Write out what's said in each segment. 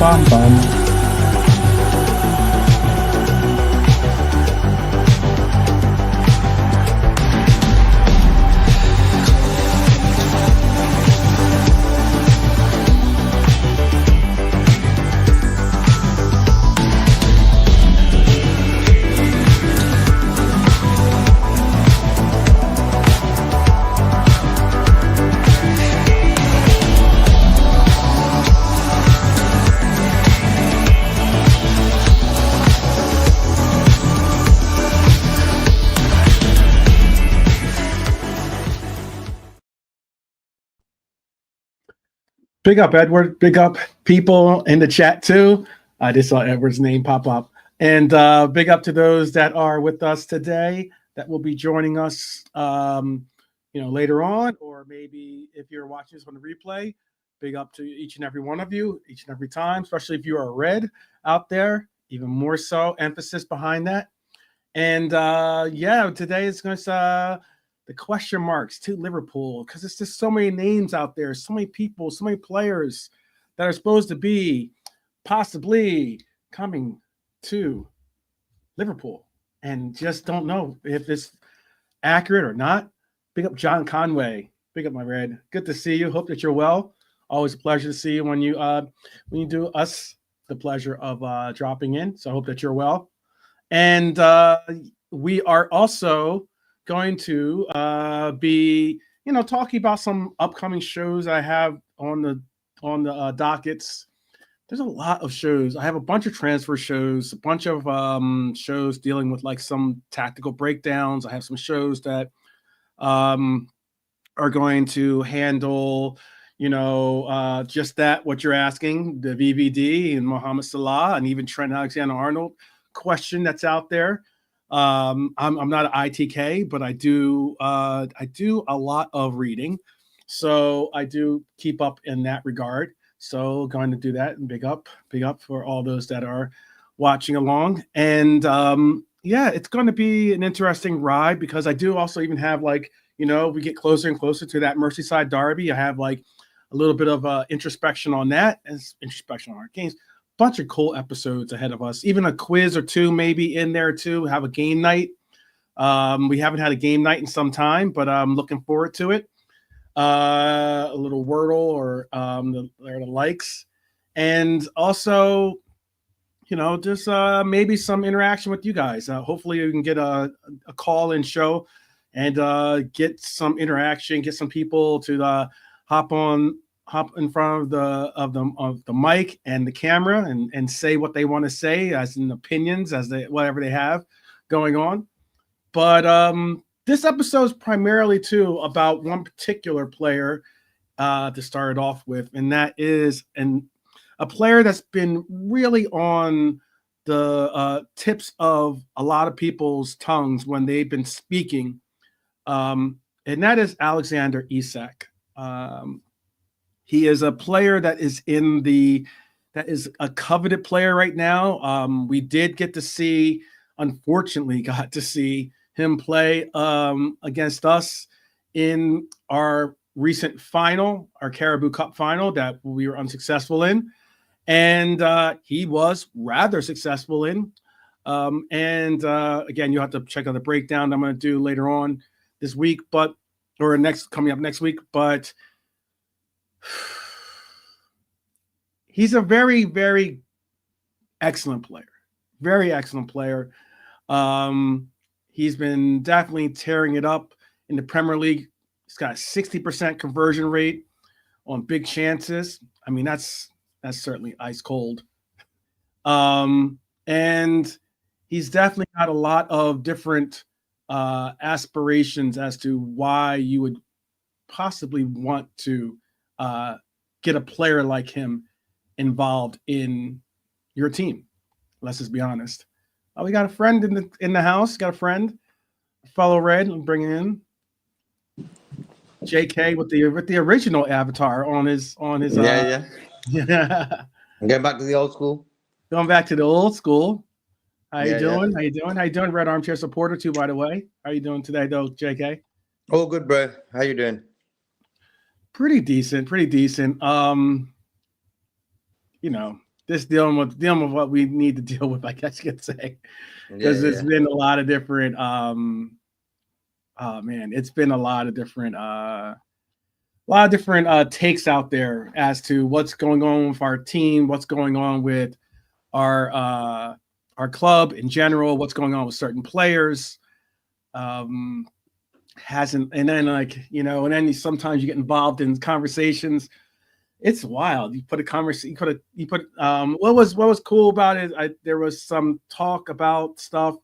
bum, bum. Big up, Edward. Big up, people in the chat, too. I just saw Edward's name pop up. And big up to those that are with us today that will be joining us later on, or maybe if you're watching this on the replay, big up to each and every one of you, each and every time, especially if you are red out there, even more so, emphasis behind that. And today is going to the question marks to Liverpool, because it's just so many names out there, so many people, so many players that are supposed to be possibly coming to Liverpool and just don't know if it's accurate or not. Big up John Conway. Big up my red. Good to see you. Hope that you're well. Always a pleasure to see you when you do us the pleasure of dropping in. So I hope that you're well. And we are also going to be, talking about some upcoming shows I have on the dockets. There's a lot of shows. I have a bunch of transfer shows, a bunch of shows dealing with like some tactical breakdowns. I have some shows that are going to handle, just that, what you're asking, the VVD and Mohamed Salah and even Trent Alexander-Arnold question that's out there. I'm not an ITK, but I do a lot of reading, so I do keep up in that regard. So going to do that, and big up for all those that are watching along. And it's going to be an interesting ride, because I do also even have we get closer and closer to that Merseyside derby. I have like a little bit of introspection on that, and introspection on our games. Bunch of cool episodes ahead of us, even a quiz or two maybe in there too. Have a game night. We haven't had a game night in some time, but I'm looking forward to it. A little Wordle or the likes, and also just maybe some interaction with you guys. Hopefully you can get a call-in show and get some interaction, get some people to hop in front of the mic and the camera and say what they want to say as in opinions, as they whatever they have going on. But this episode is primarily too about one particular player to start it off with, and that is a player that's been really on the tips of a lot of people's tongues when they've been speaking, and that is Alexander Isak. He is a player that is a coveted player right now. We did unfortunately got to see him play against us in our recent final, our Carabao Cup final that we were unsuccessful in. And he was rather successful in. Again, you'll have to check out the breakdown that I'm going to do later on this week, coming up next week. But he's a very, very excellent player. Very excellent player. He's been definitely tearing it up in the Premier League. He's got a 60% conversion rate on big chances. I mean, that's certainly ice cold. And he's definitely got a lot of different aspirations as to why you would possibly want to get a player like him involved in your team. Let's just be honest. We got a friend in the house. Got a friend, a fellow Red. I'm bringing in JK with the original avatar on his. Yeah. I'm getting back to the old school. Going back to the old school. How you doing? Yeah. How you doing? How you doing? Red Armchair supporter too, by the way. How you doing today, though, JK? Oh, good, bro. How you doing? Pretty decent. Just dealing with what we need to deal with, I guess you could say, because there's been a lot of different. Oh man, it's been a lot of different takes out there as to what's going on with our team, what's going on with our club in general, what's going on with certain players. And then like, you know, and then sometimes you get involved in conversations. It's wild. You put a conversation. What was cool about it? There was some talk about stuff.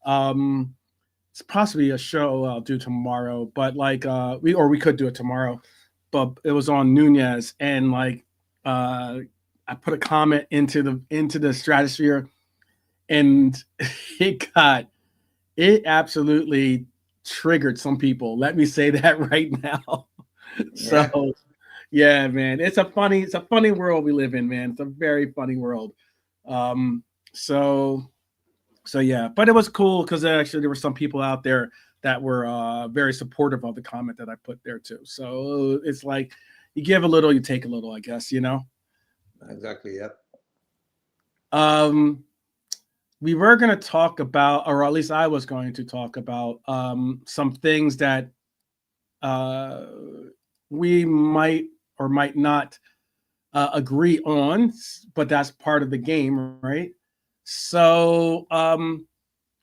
It's possibly a show I'll do tomorrow, but like we could do it tomorrow. But it was on Nunez, and like I put a comment into the stratosphere, and it absolutely triggered some people. Let me say that right now. So yeah, man, it's a funny world we live in, man. It's a very funny world. So yeah, but it was cool because actually there were some people out there that were very supportive of the comment that I put there too. So it's like you give a little, you take a little, I guess, you know. Exactly. Yep. We were going to talk about, or at least I was going to talk about, some things that we might or might not agree on, but that's part of the game, right? So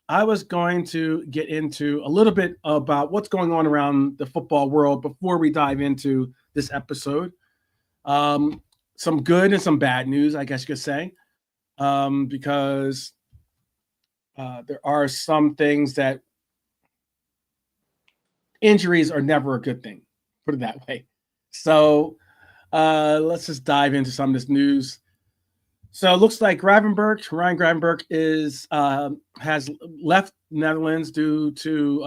I was going to get into a little bit about what's going on around the football world before we dive into this episode. Some good and some bad news, I guess you could say, because there are some things that injuries are never a good thing, put it that way. So let's just dive into some of this news. So it looks like Ryan Gravenberch has left Netherlands due to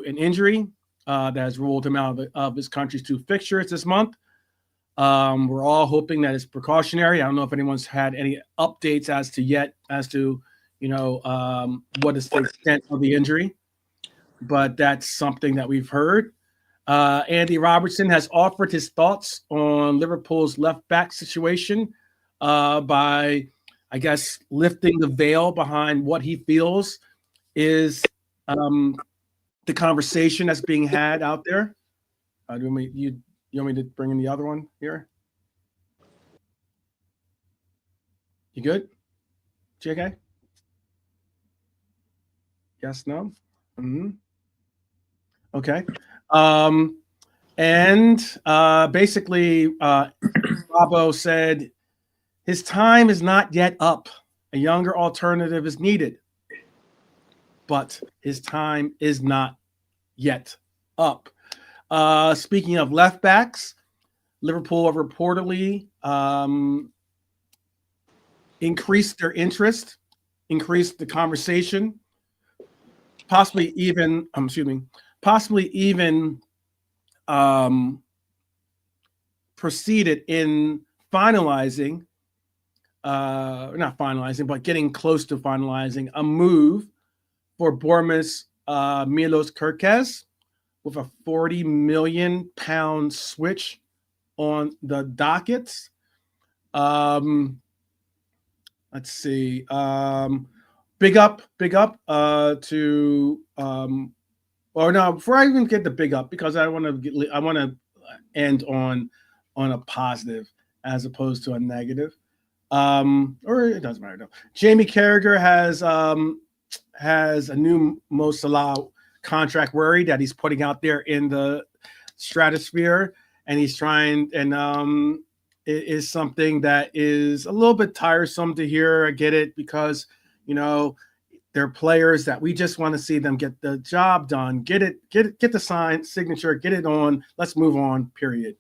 an injury that has ruled him out of his country's 2 fixtures this month. We're all hoping that it's precautionary. I don't know if anyone's had any updates as to what is the extent of the injury, but that's something that we've heard. Andy Robertson has offered his thoughts on Liverpool's left back situation by, I guess, lifting the veil behind what he feels is the conversation that's being had out there. You want me to bring in the other one here? You good? JK? Yes, no? Mm-hmm. Okay. Basically, Robbo said his time is not yet up. A younger alternative is needed. But his time is not yet up. Speaking of left backs, Liverpool have reportedly increased their interest, increased the conversation, possibly even proceeded in finalizing, not finalizing, but getting close to finalizing a move for Bournemouth's Milos Kerkez with a £40 million switch on the dockets. Let's see. Big up to or no, before I even get the big up, because I want to end on a positive as opposed to a negative. Or it doesn't matter though. Jamie Carragher has a new Mo Salah contract worry that he's putting out there in the stratosphere, and he's trying, and it is something that is a little bit tiresome to hear. I get it, because they're players that we just want to see them get the job done, get the signature, get it on. Let's move on. Period.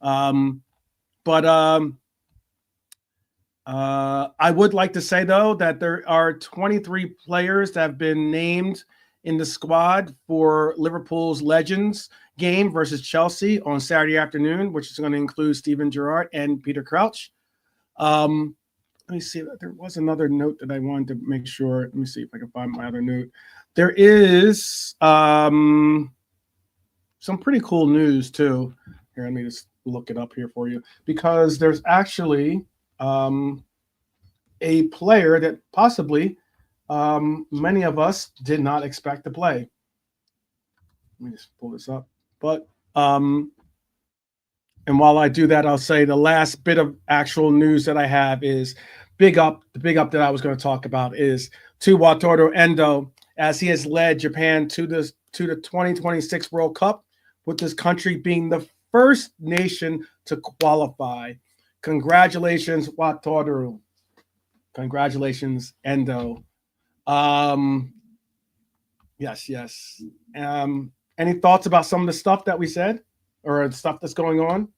I would like to say though that there are 23 players that have been named in the squad for Liverpool's Legends game versus Chelsea on Saturday afternoon, which is going to include Steven Gerrard and Peter Crouch. Let me see. There was another note that I wanted to make sure. Let me see if I can find my other note. There is some pretty cool news too. Here, let me just look it up here for you, because there's actually a player that possibly many of us did not expect to play. Let me just pull this up. But and while I do that, I'll say the last bit of actual news that I have is big up. The big up that I was going to talk about is to Wataru Endo, as he has led Japan to the 2026 World Cup, with this country being the first nation to qualify. Congratulations, Wataru. Congratulations, Endo. Yes. Any thoughts about some of the stuff that we said or the stuff that's going on?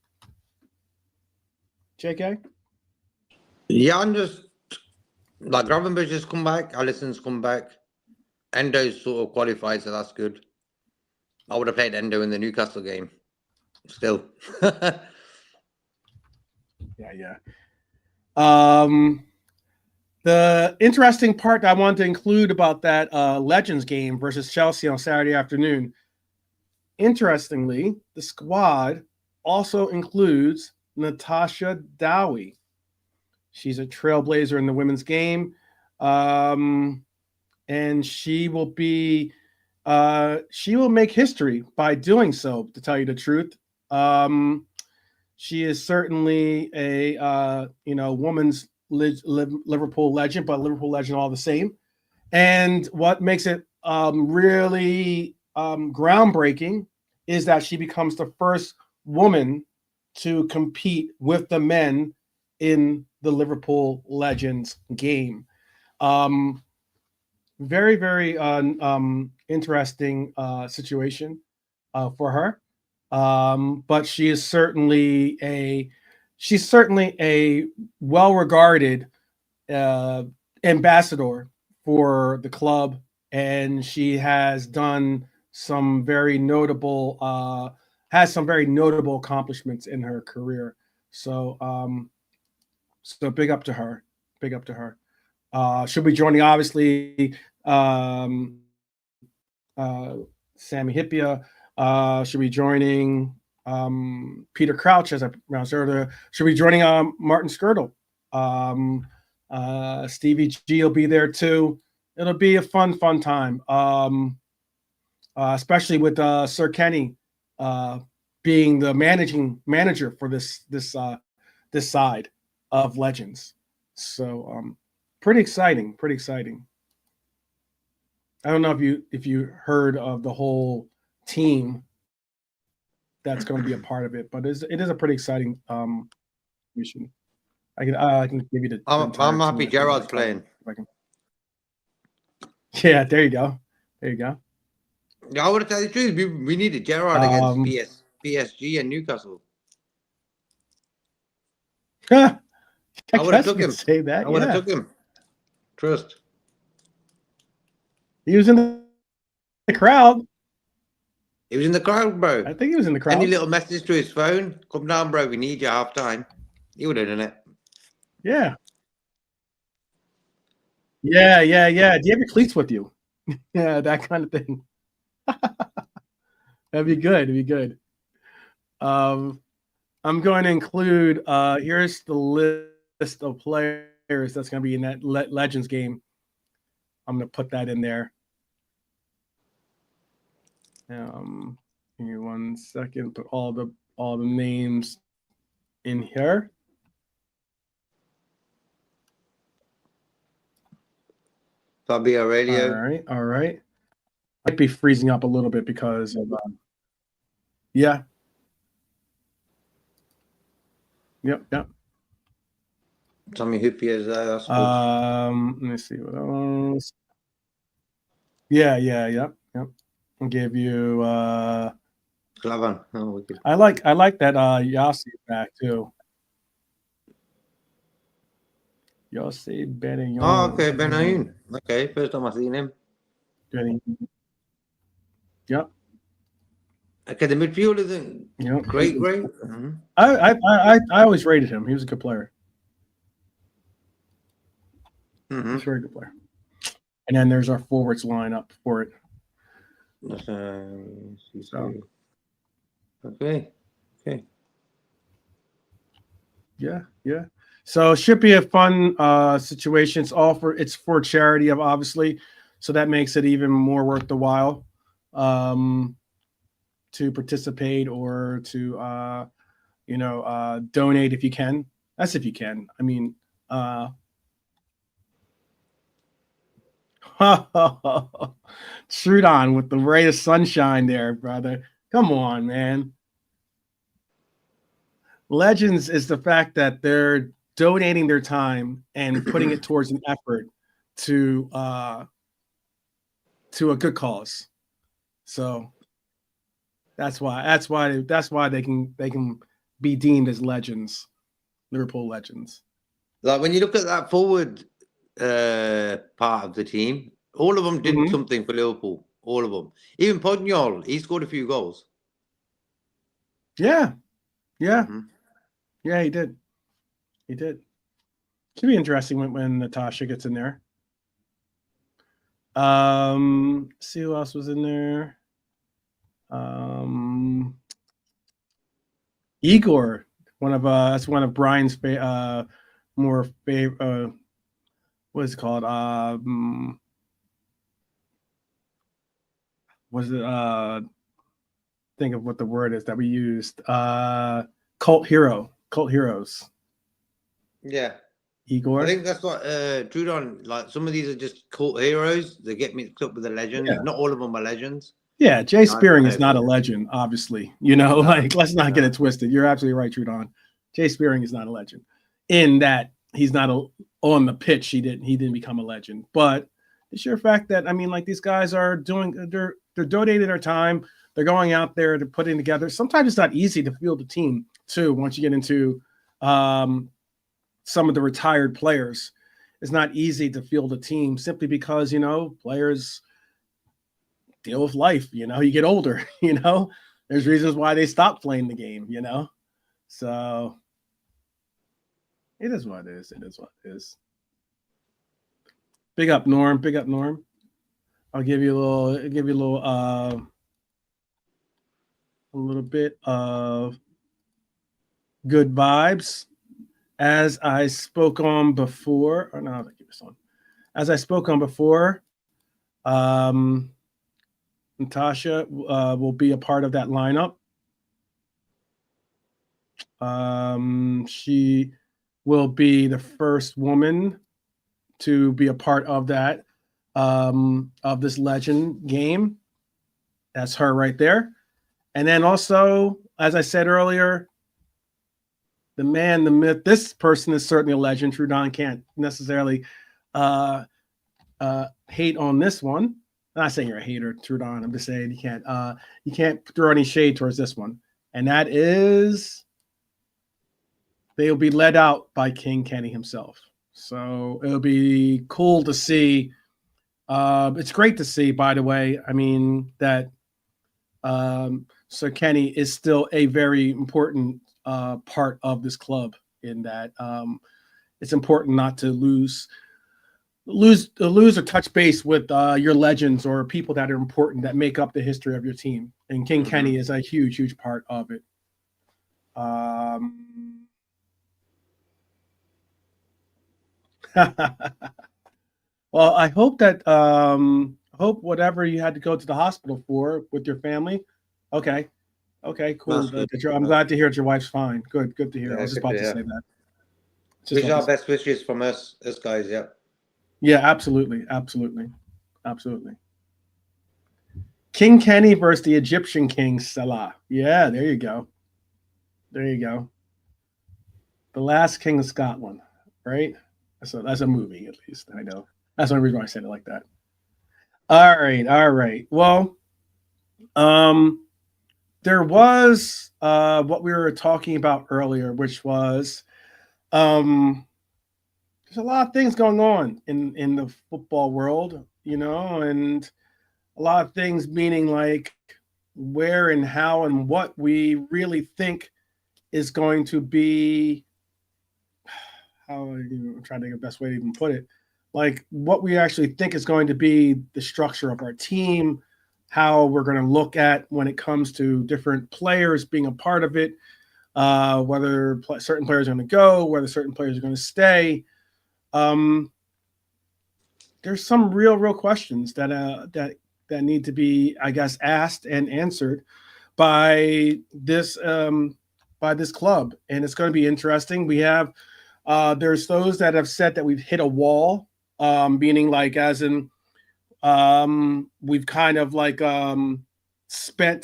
JK? Yeah, I'm just like Gravenberch has come back, Alisson's come back, Endo's sort of qualified, so that's good. I would have played Endo in the Newcastle game. Still. Yeah. The interesting part that I wanted to include about that Legends game versus Chelsea on Saturday afternoon. Interestingly, the squad also includes Natasha Dowie. She's a trailblazer in the women's game. And she will make history by doing so, to tell you the truth. She is certainly a woman's Liverpool legend, but Liverpool legend all the same. And what makes it really groundbreaking is that she becomes the first woman to compete with the men in the Liverpool Legends game. Very, very interesting situation for her. But she's certainly a well-regarded ambassador for the club, and she has done some very notable accomplishments in her career. So big up to her. She'll be joining, obviously, Sammy Hippia. She'll be joining Peter Crouch, as I announced earlier. She'll be joining Martin Skirtle. Stevie G will be there too. It'll be a fun time, especially with Sir Kenny being the managing manager for this side of Legends. So pretty exciting. I don't know if you heard of the whole team that's going to be a part of it, but it is a pretty exciting mission. I can give you the. I'm happy Gerard's playing. Yeah, there you go. Yeah, I would have tell you the truth. We needed Gerard against PSG and Newcastle. I would have took him. Say that. I would have took him. Trust. He was in the crowd. He was in the crowd, bro. I think he was in the crowd. Any little message to his phone? Come down, bro. We need you half time. He would have done it. Yeah. Do you have your cleats with you? Yeah, that kind of thing. That'd be good. I'm going to include. Here's the list of players that's going to be in that Legends game. I'm going to put that in there. Give me 1 second. Put all the names in here. Fabio Radio. All right. Might be freezing up a little bit because of yeah. Yep. Tommy Hippia's there. That's good. Let me see what else. Yeah. Yep. I'll give you Clavan. Oh, wicked. I like that Yossi back too. Yossi Benayoun. Oh, okay, Benayoun. Okay, first time I've seen him. Yep. Okay, the midfield isn't great. Mm-hmm. I always rated him. He was a good player. Mm-hmm. He's a very good player. And then there's our forwards lineup for it. Okay. Yeah. So it should be a fun situation. It's for charity, obviously, so that makes it even more worth the while to participate or to donate if you can. That's if you can. I mean, shoot on with the ray of sunshine there, brother. Come on, man. Legends is the fact that they're donating their time and putting it towards an effort to a good cause. So that's why they can be deemed as legends, Liverpool legends. Like when you look at that forward part of the team, all of them did something for Liverpool. All of them. Even Pognol, he scored a few goals. Yeah. Yeah, he did. He did. Should be interesting when Natasha gets in there. See who else was in there. Igor, that's one of Brian's more favorite. What is it called? Was it think of what the word is that we used? Cult heroes. Yeah. Igor. I think that's what Trudon, like some of these are just cult heroes. They get mixed up with the legends. Yeah. Not all of them are legends. Yeah, Jay Spearing is not a legend, obviously. Let's not get it twisted. You're absolutely right, Trudon. Jay Spearing is not a legend. In that he's not on the pitch, he didn't become a legend. But the sheer fact that these guys are they're donating their time, they're going out there, they're putting together. Sometimes it's not easy to field a team too. Once you get into some of the retired players, it's not easy to field a team simply because players deal with life. You get older. There's reasons why they stop playing the game. So it is what it is. It is what it is. Big up, Norm. Big up, Norm. I'll give you a little bit of good vibes. As I spoke on before, or no, I'll keep this on. As I spoke on before, Natasha will be a part of that lineup. She will be the first woman to be a part of that, of this legend game. That's her right there. And then also, as I said earlier, the man, the myth, this person is certainly a legend. Trudon can't necessarily hate on this one. I'm not saying you're a hater, Trudon. I'm just saying you can't throw any shade towards this one. And that is, they'll be led out by King Kenny himself. So it'll be cool to see. It's great to see, by the way. That Sir Kenny is still a very important part of this club, in that it's important not to lose or touch base with your legends or people that are important that make up the history of your team. And King Kenny is a huge part of it. Well, I hope that whatever you had to go to the hospital for with your family. Okay, cool. I'm glad to hear that your wife's fine. Good to hear. I was just about to say that. Wish our best wishes from us guys. Yeah. Yeah, absolutely. King Kenny versus the Egyptian King Salah. Yeah, there you go. The Last King of Scotland, right? That's a movie, at least. I know. That's the only reason why I said it like that. All right. Well, there was what we were talking about earlier, which was there's a lot of things going on in the football world, and a lot of things, meaning like where and how and what we really think is going to be, I'm trying to think of the best way to even put it, like what we actually think is going to be the structure of our team, how we're going to look at when it comes to different players being a part of it. whether certain players are going to go, whether certain players are going to stay. There's some real questions that need to be, I guess, asked and answered by this club, and it's going to be interesting. We have there's those that have said that we've hit a wall, meaning like as in we've kind of like spun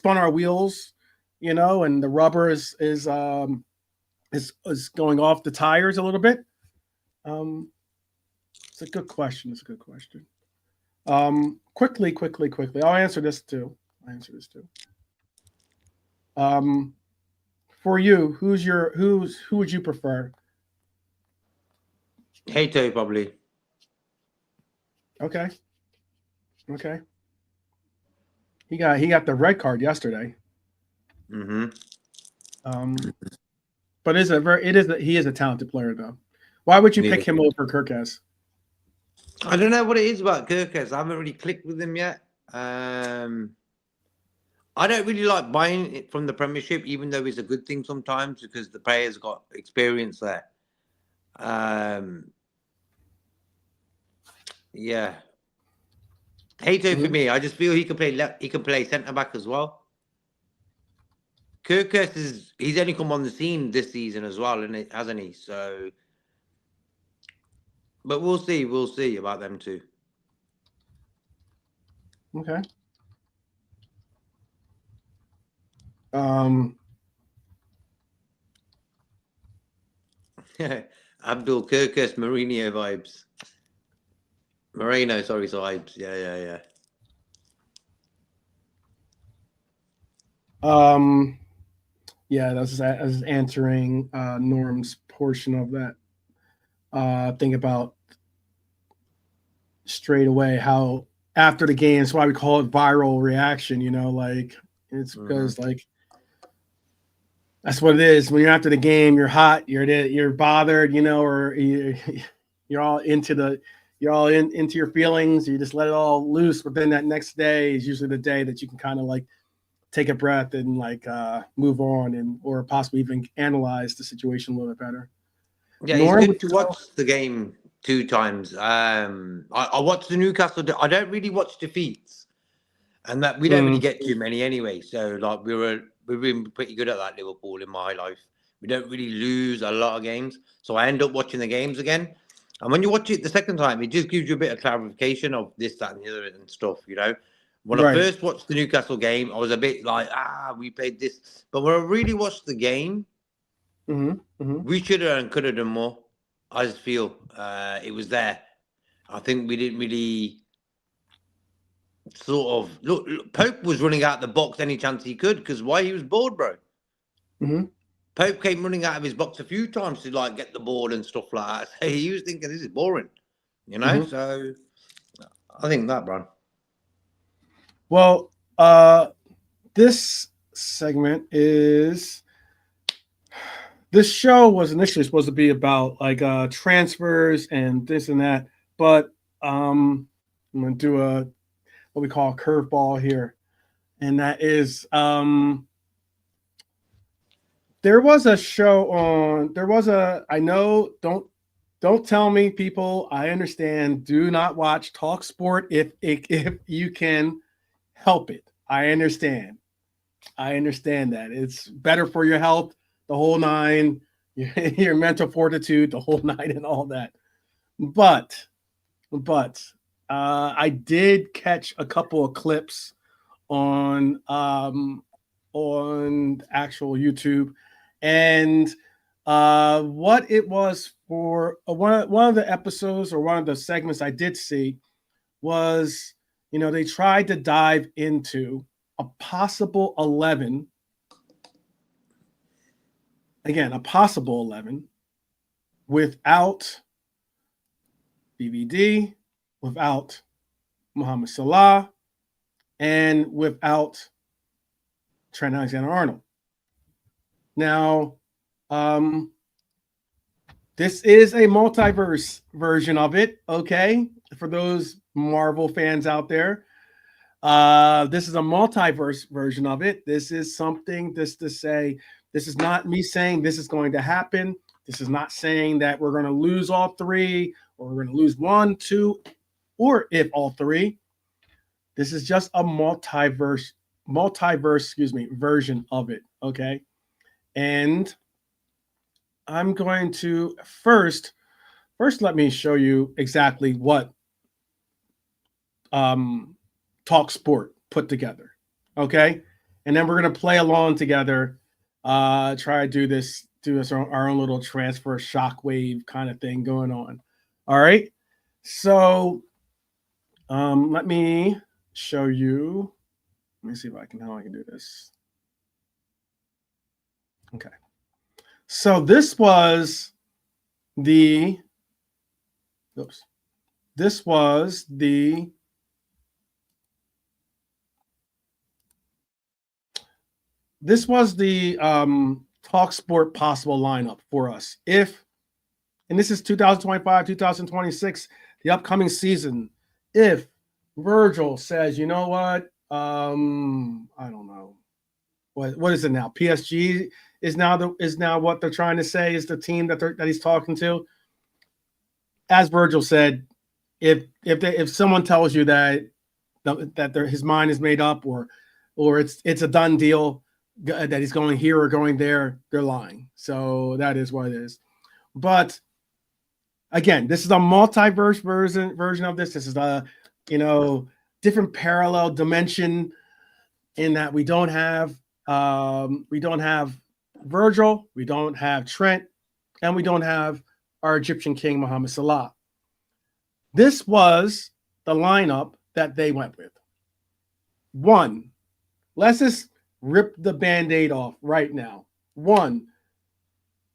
our wheels, and the rubber is going off the tires a little bit. It's a good question. Quickly. I'll answer this too. For you, who would you prefer? Hato, probably. Okay. He got the red card yesterday. Mm-hmm. But he is a talented player though. Why would you pick him over Kerkez? I don't know what it is about Kerkez. I haven't really clicked with him yet. I don't really like buying it from the Premiership, even though it's a good thing sometimes because the players got experience there. Yeah. Hato for me. I just feel he can play centre back as well. Kerkez he's only come on the scene this season as well, hasn't he? So, but we'll see about them too. Okay. Abdul Kerkez Mourinho vibes. Moreno, sorry, vibes. Yeah. Yeah, that's answering Norm's portion of that. Think about straight away how after the game, that's why we call it viral reaction. Like it's because like that's what it is. When you're after the game, you're hot, you're bothered, or you're all into into your feelings. You just let it all loose. But then that next day is usually the day that you can kind of like take a breath and like move on or possibly even analyze the situation a little bit better. Yeah, it's good to watch the game 2 times. I watched the Newcastle. I don't really watch defeats, and that we don't really get too many anyway. So like we've been pretty good at that, Liverpool, in my life. We don't really lose a lot of games, so I end up watching the games again. And when you watch it the second time, it just gives you a bit of clarification of this, that, and the other and stuff. When I first watched the Newcastle game, I was a bit like, we played this. But when I really watched the game, we should have and could have done more. I just feel it was there. I think we didn't really sort of look. Pope was running out the box any chance he could because why? He was bored, bro. Pope came running out of his box a few times to like get the ball and stuff like that. So he was thinking this is boring, So I think that, bro. Well, this segment is. This show was initially supposed to be about like transfers and this and that, but I'm gonna do what we call a curveball here, and that is there was a show on. I know. Don't tell me, people. I understand. Do not watch Talk Sport if you can help it. I understand that it's better for your health. The whole 9, your mental fortitude, the whole 9 and all that. But I did catch a couple of clips on actual YouTube, and what it was for one of the episodes or one of the segments I did see was, they tried to dive into a possible 11. Again, a possible 11 without BVD, without Mohamed Salah, and without Trent Alexander-Arnold. Now, this is a multiverse version of it, okay? For those Marvel fans out there. This is a multiverse version of it. This is something just to say, this is not me saying this is going to happen. This is not saying that we're going to lose all three or we're going to lose one, two, or if all three. This is just a multiverse, version of it. Okay. And I'm going to first let me show you exactly what Talk Sport put together. Okay. And then we're going to play along together, try to do this our own little transfer shockwave kind of thing going on. All right. So let me show you. Let me see if how I can do this. Okay. So this was the Talk Sport possible lineup for us. And this is 2025, 2026, the upcoming season. If Virgil says, you know what, I don't know, what is it now? PSG is now what they're trying to say is the team that he's talking to. As Virgil said, if someone tells you that his mind is made up or it's a done deal, that he's going here or going there, they're lying. So that is what it is. But again, this is a multiverse version of this. This is a different parallel dimension in that we don't have Virgil, we don't have Trent, and we don't have our Egyptian king Mohamed Salah. This was the lineup that they went with. One, let's just rip the Band-Aid off right now. One,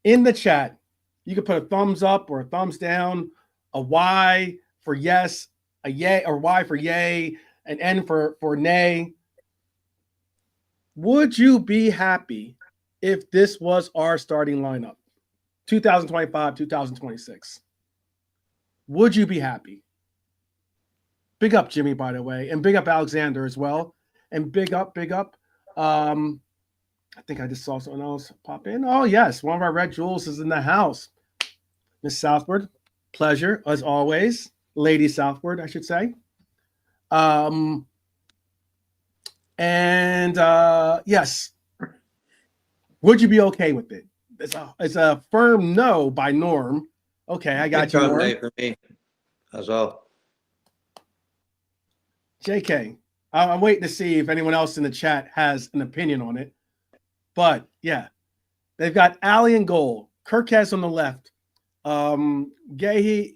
in the chat, you can put a thumbs up or a thumbs down, a Y for yes, a yay, or Y for yay, an N for nay. Would you be happy if this was our starting lineup? 2025, 2026. Would you be happy? Big up Jimmy, by the way, and big up Alexander as well. And big up. I think I just saw someone else pop in. Oh, yes. One of our Red Jewels is in the house. Miss Southward, pleasure, as always. Lady Southward, I should say. Yes. Would you be okay with it? It's a firm no by Norm. Okay, I got you, Norm. For me as well. JK, I'm waiting to see if anyone else in the chat has an opinion on it. But yeah, they've got Ali in goal, Kerkez on the left, Gehi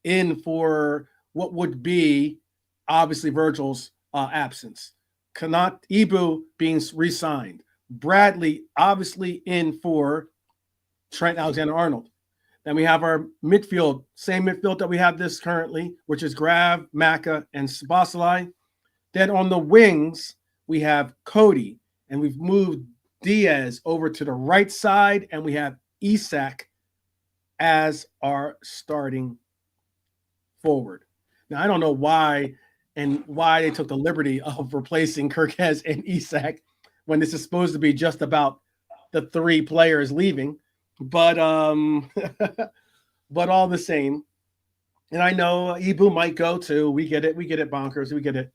in for what would be obviously Virgil's absence. Kanat Ibu being re-signed. Bradley obviously in for Trent Alexander-Arnold. Then we have our midfield, same midfield that we have this currently, which is Grav, Maka, and Szoboszlai. Then on the wings, we have Cody, and we've moved Diaz over to the right side, and we have Isak as our starting forward. Now, I don't know why they took the liberty of replacing Kerkez and Isak when this is supposed to be just about the three players leaving. But but all the same, and I know Ibu might go too. We get it, bonkers, we get it.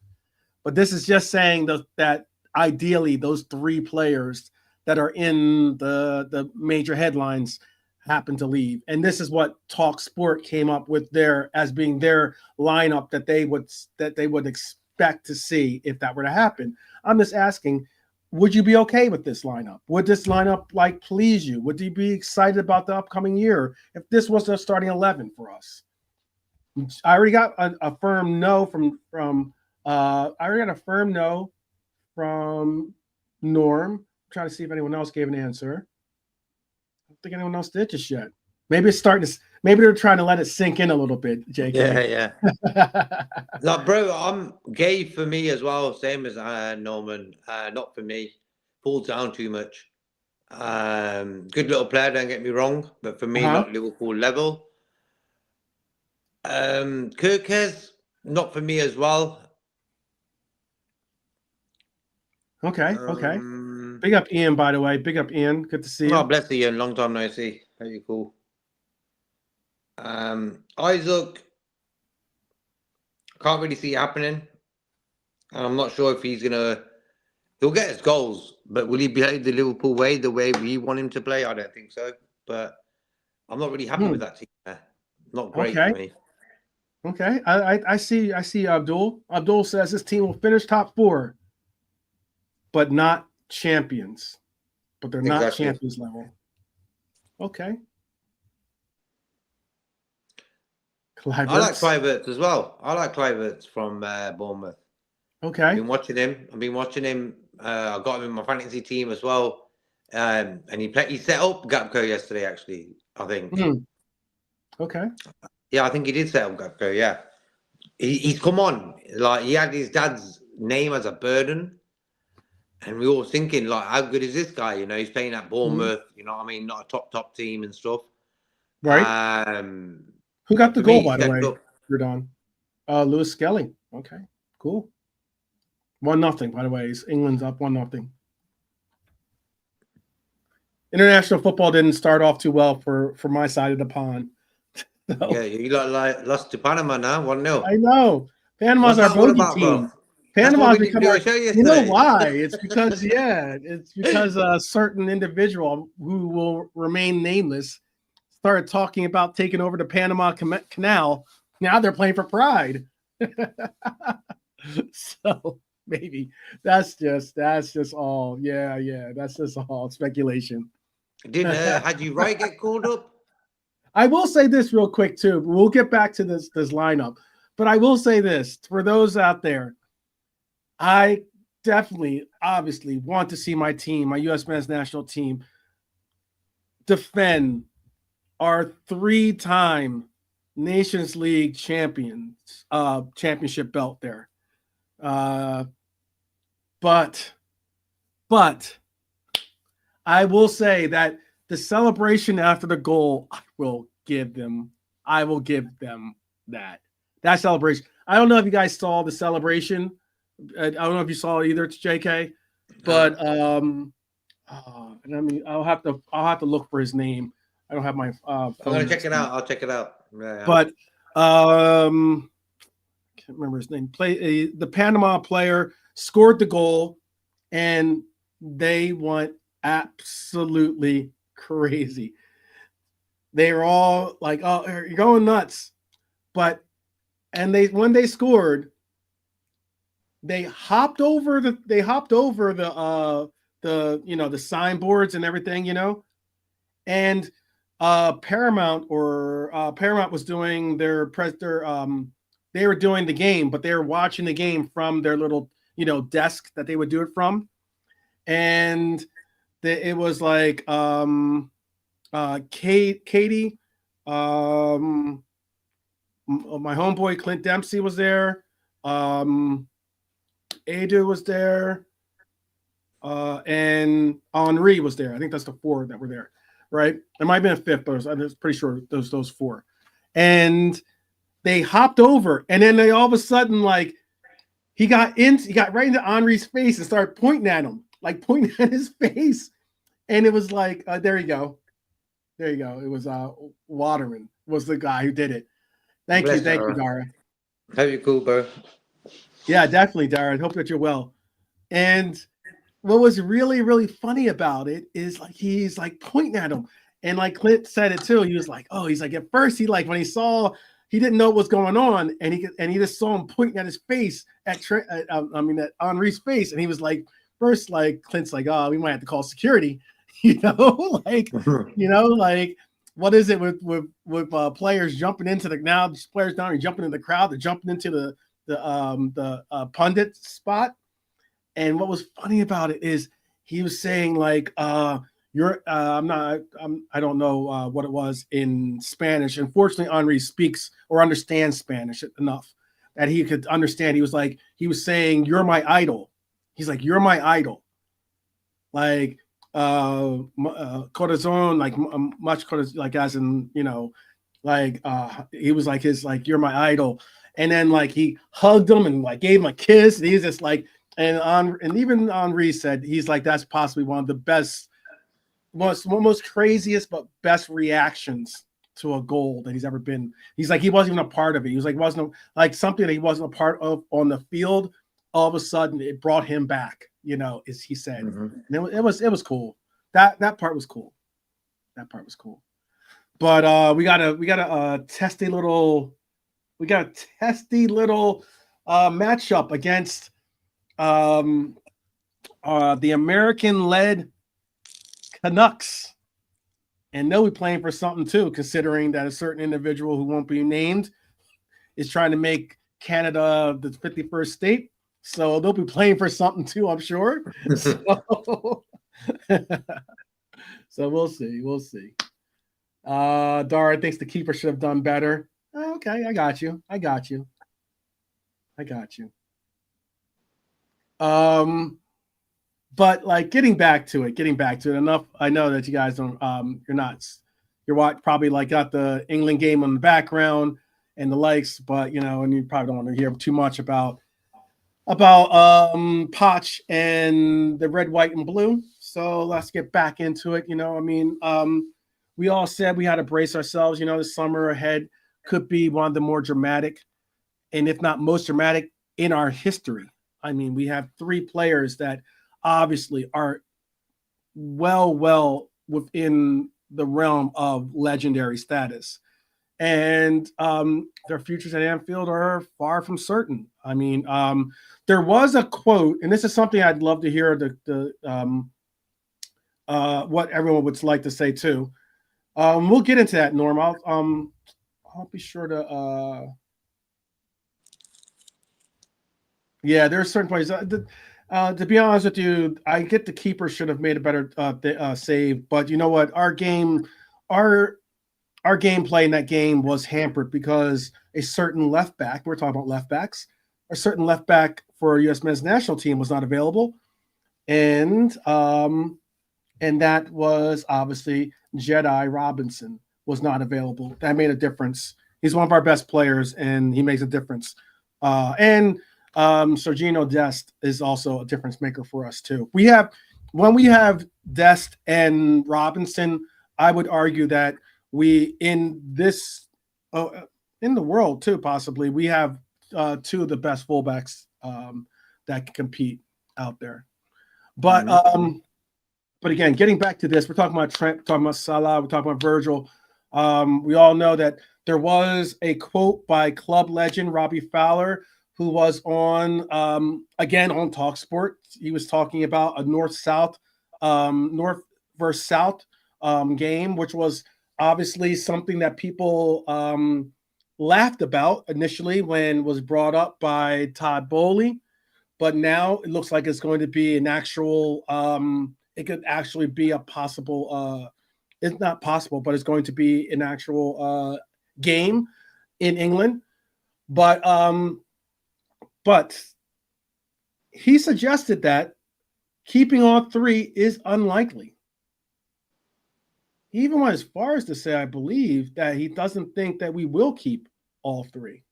But this is just saying that ideally those three players that are in the major headlines happen to leave, and this is what Talk Sport came up with as being their lineup that they would expect to see if that were to happen. I'm just asking, would you be okay with this lineup? Would this lineup please you? Would you be excited about the upcoming year if this was the starting 11 for us? I already got a firm no from Norm. I'm trying to see if anyone else gave an answer. I don't think anyone else did just yet. Maybe maybe they're trying to let it sink in a little bit, JK. Yeah. No, bro, I'm gay for me as well, same as Norman. Not for me. Falls down too much. Good little player, don't get me wrong, but for me, not Liverpool level. Kerkez, not for me as well. Okay. Big up Ian, by the way. Big up Ian. Good to see you. Oh, bless you, Ian. Long time no see. Very cool. Isak, can't really see it happening. And I'm not sure if he'll get his goals, but will he behave the Liverpool way, the way we want him to play? I don't think so. But I'm not really happy with that team. Not great for me. Okay. I see Abdul. Abdul says this team will finish top 4, but not champions. But they're not champions level. Okay. I like Kluivert as well. I like Kluivert from Bournemouth. Okay. I've been watching him. I got him in my fantasy team as well. And he set up Gapco yesterday, actually, I think. Okay. Yeah, I think he did set up Gapco, yeah. He's come on. Like, he had his dad's name as a burden. And we were thinking, like, how good is this guy? You know, he's playing at Bournemouth, you know what I mean? Not a top team and stuff. Right. Who got the goal, by the way, Rodon? Lewis Skelly. Okay, cool. 1-0, by the way. England's up 1-0. International football didn't start off too well for my side of the pond. So, yeah, you lost to Panama now, 1-0. I know. Panama's our bogey team. Bro? Panama's become our, you know why? It's because a certain individual who will remain nameless started talking about taking over the Panama Canal. Now they're playing for pride. So maybe that's just all. Yeah. That's just all speculation. Didn't Haji Wright get called up? I will say this real quick too. We'll get back to this lineup, but I will say this for those out there. I definitely, obviously, want to see my team, my U.S. men's national team, defend our 3-time Nations League champions championship belt there. But I will say that the celebration after the goal, I will give them that celebration. I don't know if you guys saw the celebration. I don't know if you saw it either, it's JK, but I mean, I'll have to look for his name. I don't have my I'm gonna check it out. I'll check it out. Yeah. But can't remember his name. The Panama player scored the goal, and they went absolutely crazy. They were all like, "Oh, you're going nuts!" But when they scored, they hopped over the signboards and everything, and Paramount was doing they were doing the game, but they were watching the game from their little desk that they would do it from, and it was like Katie, my homeboy Clint Dempsey was there. Adu was there, and Henri was there. I think that's the 4 that were there, right? There might have been a 5th, but I was pretty sure those 4. And they hopped over, and then they all of a sudden, like, he got right into Henri's face and started pointing at him, like pointing at his face. And it was like, there you go. It was Waterman was the guy who did it. Thank you, Dara. How you cool, bro? Yeah, definitely, Darren. Hope that you're well. And what was really, really funny about it is like he's like pointing at him, and like Clint said it too. He was like, "Oh, he's like at first he like when he saw he didn't know what was going on, and he just saw him pointing at his face at Henri's face, and he was like, first like Clint's like, oh, we might have to call security, like what is it with players jumping into players not only jumping in the crowd, they're jumping into the pundit spot. And what was funny about it is he was saying like, I don't know what it was in Spanish. Unfortunately, Henri speaks or understands Spanish enough that he could understand. He was saying, "You're my idol." He's like, "You're my idol." Like, corazon, like much corazon, like as in, he was like "You're my idol." And then like he hugged him and like gave him a kiss. And he was just like And even Henri said he's like, that's possibly one of the best, most craziest but best reactions to a goal that he's ever been. He's like, he wasn't even a part of it. He was like, wasn't like something that he wasn't a part of on the field. All of a sudden, it brought him back. As he said, and it was cool. That part was cool. That part was cool. But we got a testy little matchup against the American-led Canucks. And they'll be playing for something too, considering that a certain individual who won't be named is trying to make Canada the 51st state. So they'll be playing for something too, I'm sure. So, so we'll see. We'll see. Dara thinks the keeper should have done better. Okay, I got you. But like getting back to it enough. I know that you guys don't, you're probably like got the England game on the background and the likes, but and you probably don't want to hear too much about Poch and the red, white, and blue. So let's get back into it. We all said we had to brace ourselves. The summer ahead could be one of the more dramatic, and if not most dramatic, in our history. We have 3 players that obviously are well within the realm of legendary status. And their futures at Anfield are far from certain. There was a quote, and this is something I'd love to hear what everyone would like to say too. We'll get into that, Norm. I'll be sure to. Yeah, there are certain plays. To be honest with you, I get the keeper should have made a better save, but you know what? Our gameplay in that game was hampered because a certain left back, we're talking about left backs, a certain left back for a U.S. men's national team was not available, and that was obviously Jedi Robinson was not available. That made a difference. He's one of our best players, and he makes a difference. And Sergino Dest is also a difference maker for us too. When we have Dest and Robinson, I would argue that we in the world too, possibly we have 2 of the best fullbacks that can compete out there. But again, getting back to this, we're talking about Trent, we're talking about Salah, we're talking about Virgil. We all know that there was a quote by club legend Robbie Fowler, who was on again on TalkSport. He was talking about a north versus south game, which was obviously something that people laughed about initially when it was brought up by Todd Bowley, but now it looks like it's going to be an actual. It could actually be a possible. It's not possible, but it's going to be an actual game in England, but he suggested that keeping all 3 is unlikely. He even went as far as to say, I believe, that he doesn't think that we will keep all 3,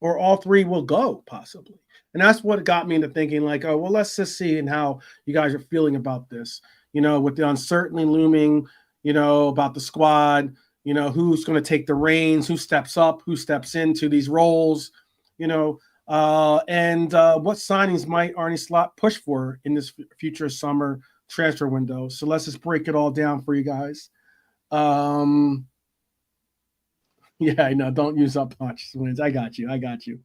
or all 3 will go possibly. And that's what got me into thinking like, oh, well, let's just see and how you guys are feeling about this, with the uncertainty looming, about the squad, who's going to take the reins, who steps up, who steps into these roles, and what signings might Arne Slot push for in this future summer transfer window. So let's just break it all down for you guys. Yeah, I know. Don't use up punch wins. I got you.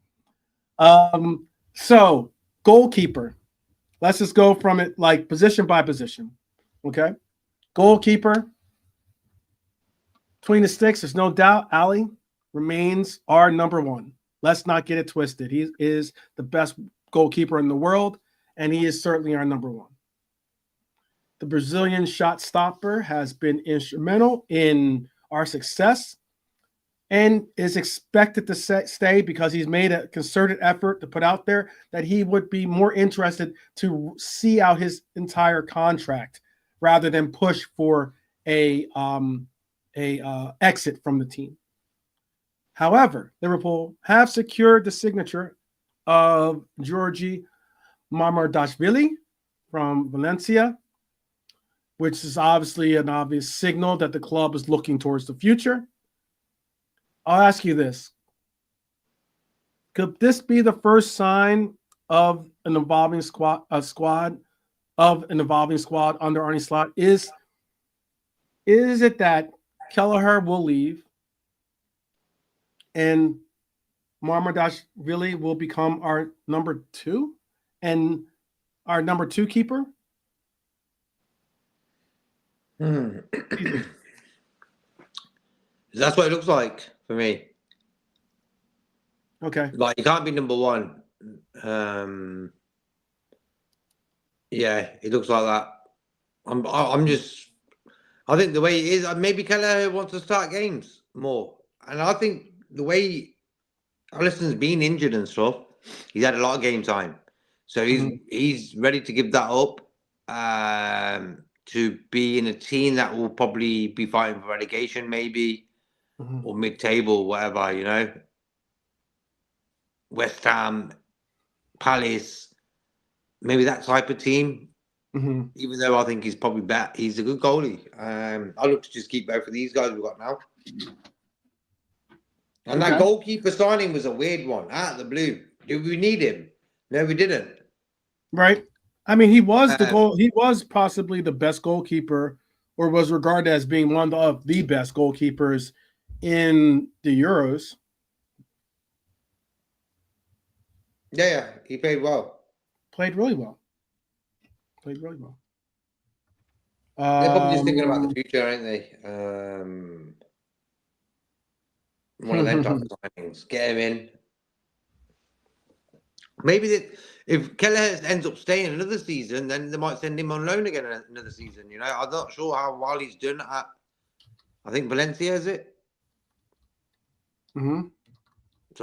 So goalkeeper. Let's just go from it like position by position. Okay. Goalkeeper. Between the sticks, there's no doubt Ali remains our number 1. Let's not get it twisted. He is the best goalkeeper in the world, and he is certainly our number 1. The Brazilian shot stopper has been instrumental in our success and is expected to stay because he's made a concerted effort to put out there that he would be more interested to see out his entire contract rather than push for a exit from the team. However, Liverpool have secured the signature of Georgi Mamardashvili from Valencia, which is obviously an obvious signal that the club is looking towards the future. I'll ask you this. Could this be the first sign of an evolving squad under Arne Slot? Is it that Kelleher will leave and Mamardashvili will become our number 2 and our number 2 keeper? That's what it looks like for me. Okay. Like, you can't be number 1. Yeah, it looks like that. I think the way it is, maybe Keller wants to start games more. And I think the way Alisson's been injured and stuff, he's had a lot of game time. So he's ready to give that up to be in a team that will probably be fighting for relegation, maybe, or mid-table, whatever, you know. West Ham, Palace, maybe that type of team. Even though I think he's probably better, he's a good goalie. I look to just keep both of these guys we've got now. And that goalkeeper signing was a weird one, out of the blue. Did we need him? No, we didn't. Right. I mean, he was he was possibly the best goalkeeper, or was regarded as being one of the best goalkeepers in the Euros. Yeah, he played well. Played really well. They're probably just thinking about the future, aren't they? One of them type of signings. Get him in. Maybe if Keller ends up staying another season, then they might send him on loan again another season. You know, I'm not sure how well he's done at. I think Valencia, is it? So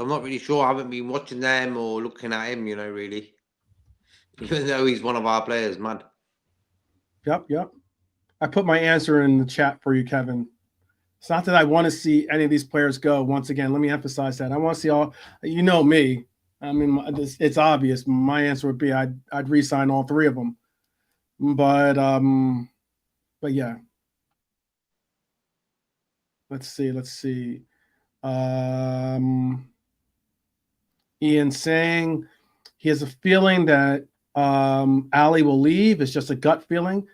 I'm not really sure. I haven't been watching them or looking at him. You know, really. Even though he's one of our players, man. Yep. I put my answer in the chat for you, Kevin. It's not that I want to see any of these players go. Once again, let me emphasize that. I want to see all, you know me. I mean, it's obvious. My answer would be I'd re-sign all 3 of them. But yeah. Let's see. Ian saying he has a feeling that Ali will leave. It's just a gut feeling.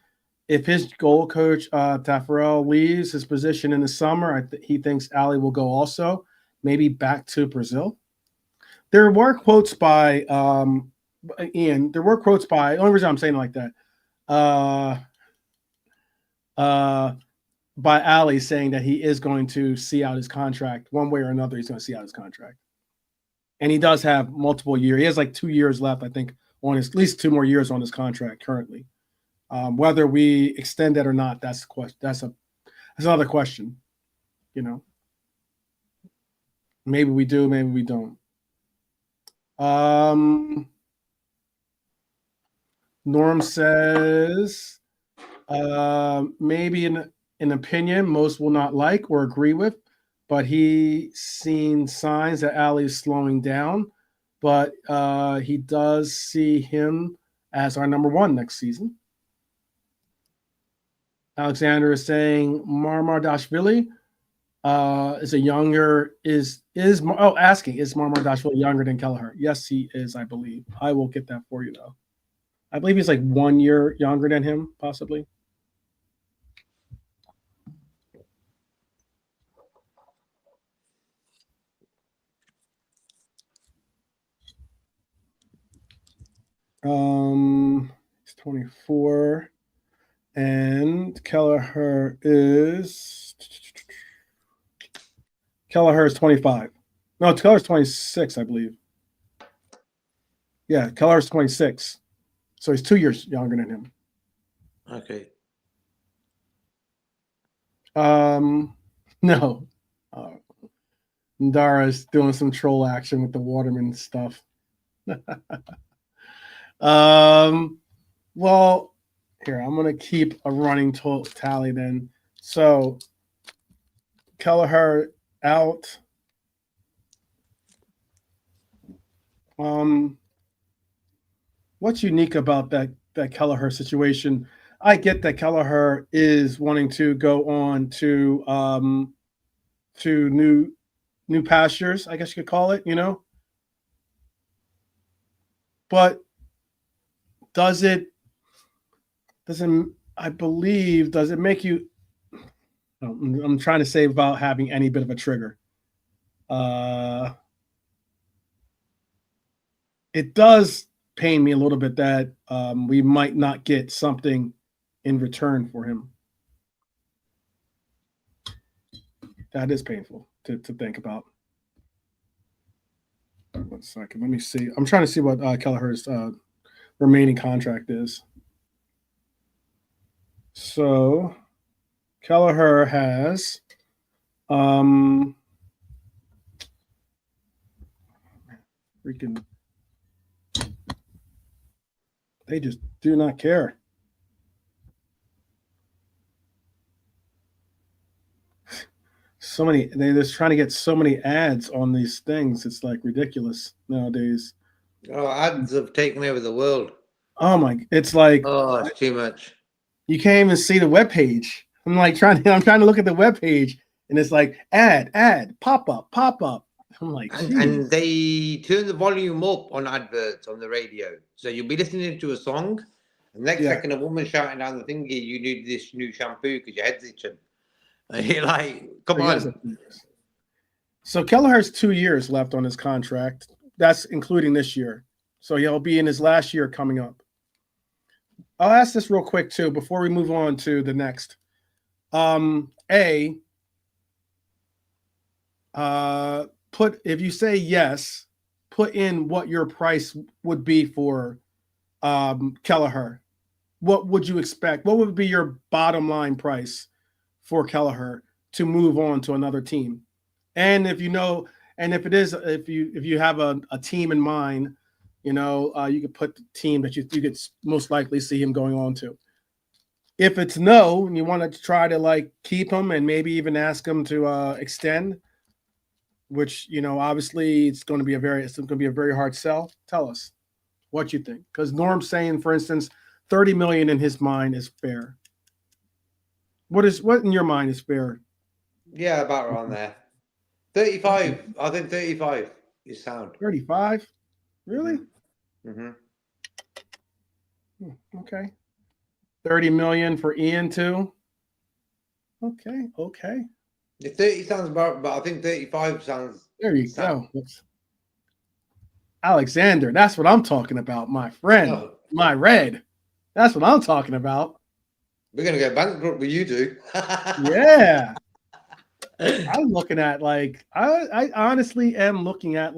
If his goal coach Taffarel leaves his position in the summer, he thinks Ali will go also, maybe back to Brazil. There were quotes by Ian. There were quotes by. The only reason I'm saying it like that, by Ali saying that he is going to see out his contract one way or another. He's going to see out his contract, and he does have multiple years. He has like 2 years left, I think, on his, at least 2 more years on his contract currently. Whether we extend that or not, that's the question. That's another question. You know, maybe we do, maybe we don't. Norm says maybe an opinion most will not like or agree with, but he's seen signs that Ali is slowing down, but he does see him as our number 1 next season. Alexander is saying Mamardashvili is asking, is Mamardashvili younger than Kelleher? Yes, he is, I believe. I will get that for you, though. I believe he's like 1 year younger than him, possibly. He's 24. And Kelleher is 25. No, Kelleher's 26, I believe. Yeah, Kelleher's 26. So he's 2 years younger than him. Okay. No. Ndara's doing some troll action with the Waterman stuff. Well, here, I'm going to keep a running tally then. So, Kelleher out. what's unique about that Kelleher situation? I get that Kelleher is wanting to go on to new pastures, I guess you could call it, But does it I believe, does it make you, I'm trying to say about having any bit of a trigger. It does pain me a little bit that we might not get something in return for him. That is painful to think about. 1 second. Let me see. I'm trying to see what Kelleher's remaining contract is. So Kelleher has freaking, they just do not care. So many, they're just trying to get so many ads on these things. It's like ridiculous nowadays. Oh, ads have taken over the world. Oh my, it's like, oh, it's too much. You can't even see the webpage. I'm trying to look at the webpage, and it's like ad, pop up. I'm like, and they turn the volume up on adverts on the radio. So you'll be listening to a song, and next second a woman shouting down the thingy, "You need this new shampoo because your head's itching." And you're like, come on. So Kelleher has 2 years left on his contract. That's including this year. So he'll be in his last year coming up. I'll ask this real quick too before we move on to the next. If you say yes, put in what your price would be for Kelleher. What would you expect? What would be your bottom line price for Kelleher to move on to another team? And if you have a team in mind, you could put the team that you could most likely see him going on to. If it's no, and you want to try to keep him and maybe even ask him to extend, which obviously it's going to be a very hard sell. Tell us what you think, because Norm's saying, for instance, 30 million in his mind is fair. What in your mind is fair? Yeah, about around there. 35. I think 35 is sound. 35? Really? Mm-hmm. Okay. 30 million for Ian too. Okay. 30 sounds about, but I think 35 sounds. There you go. Alexander, that's what I'm talking about, my friend. Oh. My red. That's what I'm talking about. We're gonna go bankrupt with you two. Yeah. I'm looking at I honestly am looking at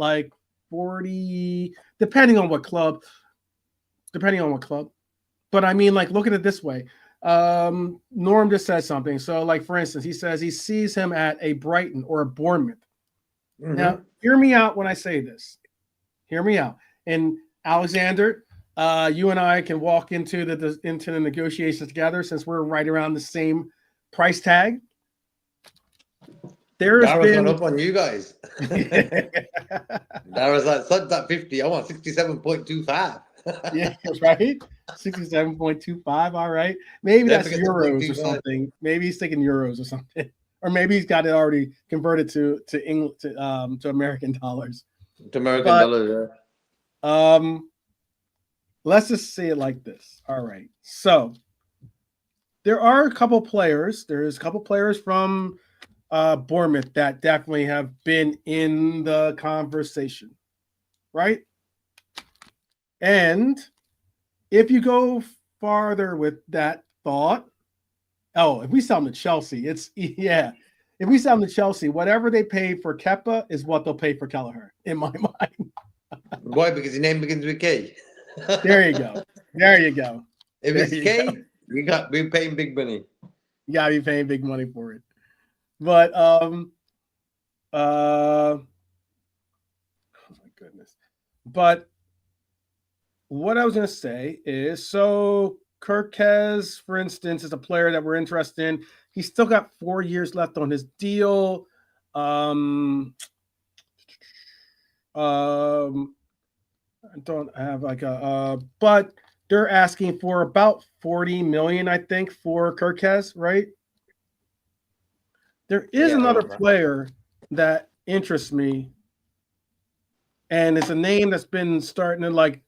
40, depending on what club. But I mean, look at it this way. Norm just said something. So, for instance, he says he sees him at a Brighton or a Bournemouth. Mm-hmm. Now, hear me out when I say this. Hear me out. And Alexander, you and I can walk into the negotiations together since we're right around the same price tag. That was gone up on you guys. That was such that 50. I want 67.25. Yeah, right. 67.25. All right. Maybe that's euros or something. Maybe he's thinking euros or something, or maybe he's got it already converted to English to American dollars. To American dollars. Yeah. Let's just say it like this. All right. So there are a couple players. There's a couple players from Bournemouth that definitely have been in the conversation, right? And if you go farther with that thought, if we sell them to Chelsea, if we sell them to Chelsea, whatever they pay for Kepa is what they'll pay for Kelleher, in my mind. Why? Because his name begins with K. There you go. If it's K, we're paying big money. You gotta be paying big money for it. But oh my goodness. But what I was going to say is, so Kerkez, for instance, is a player that we're interested in. He's still got 4 years left on his deal. don't have like a but they're asking for about 40 million, I think, for Kerkez, right? There is another player that interests me, and it's a name that's been starting to like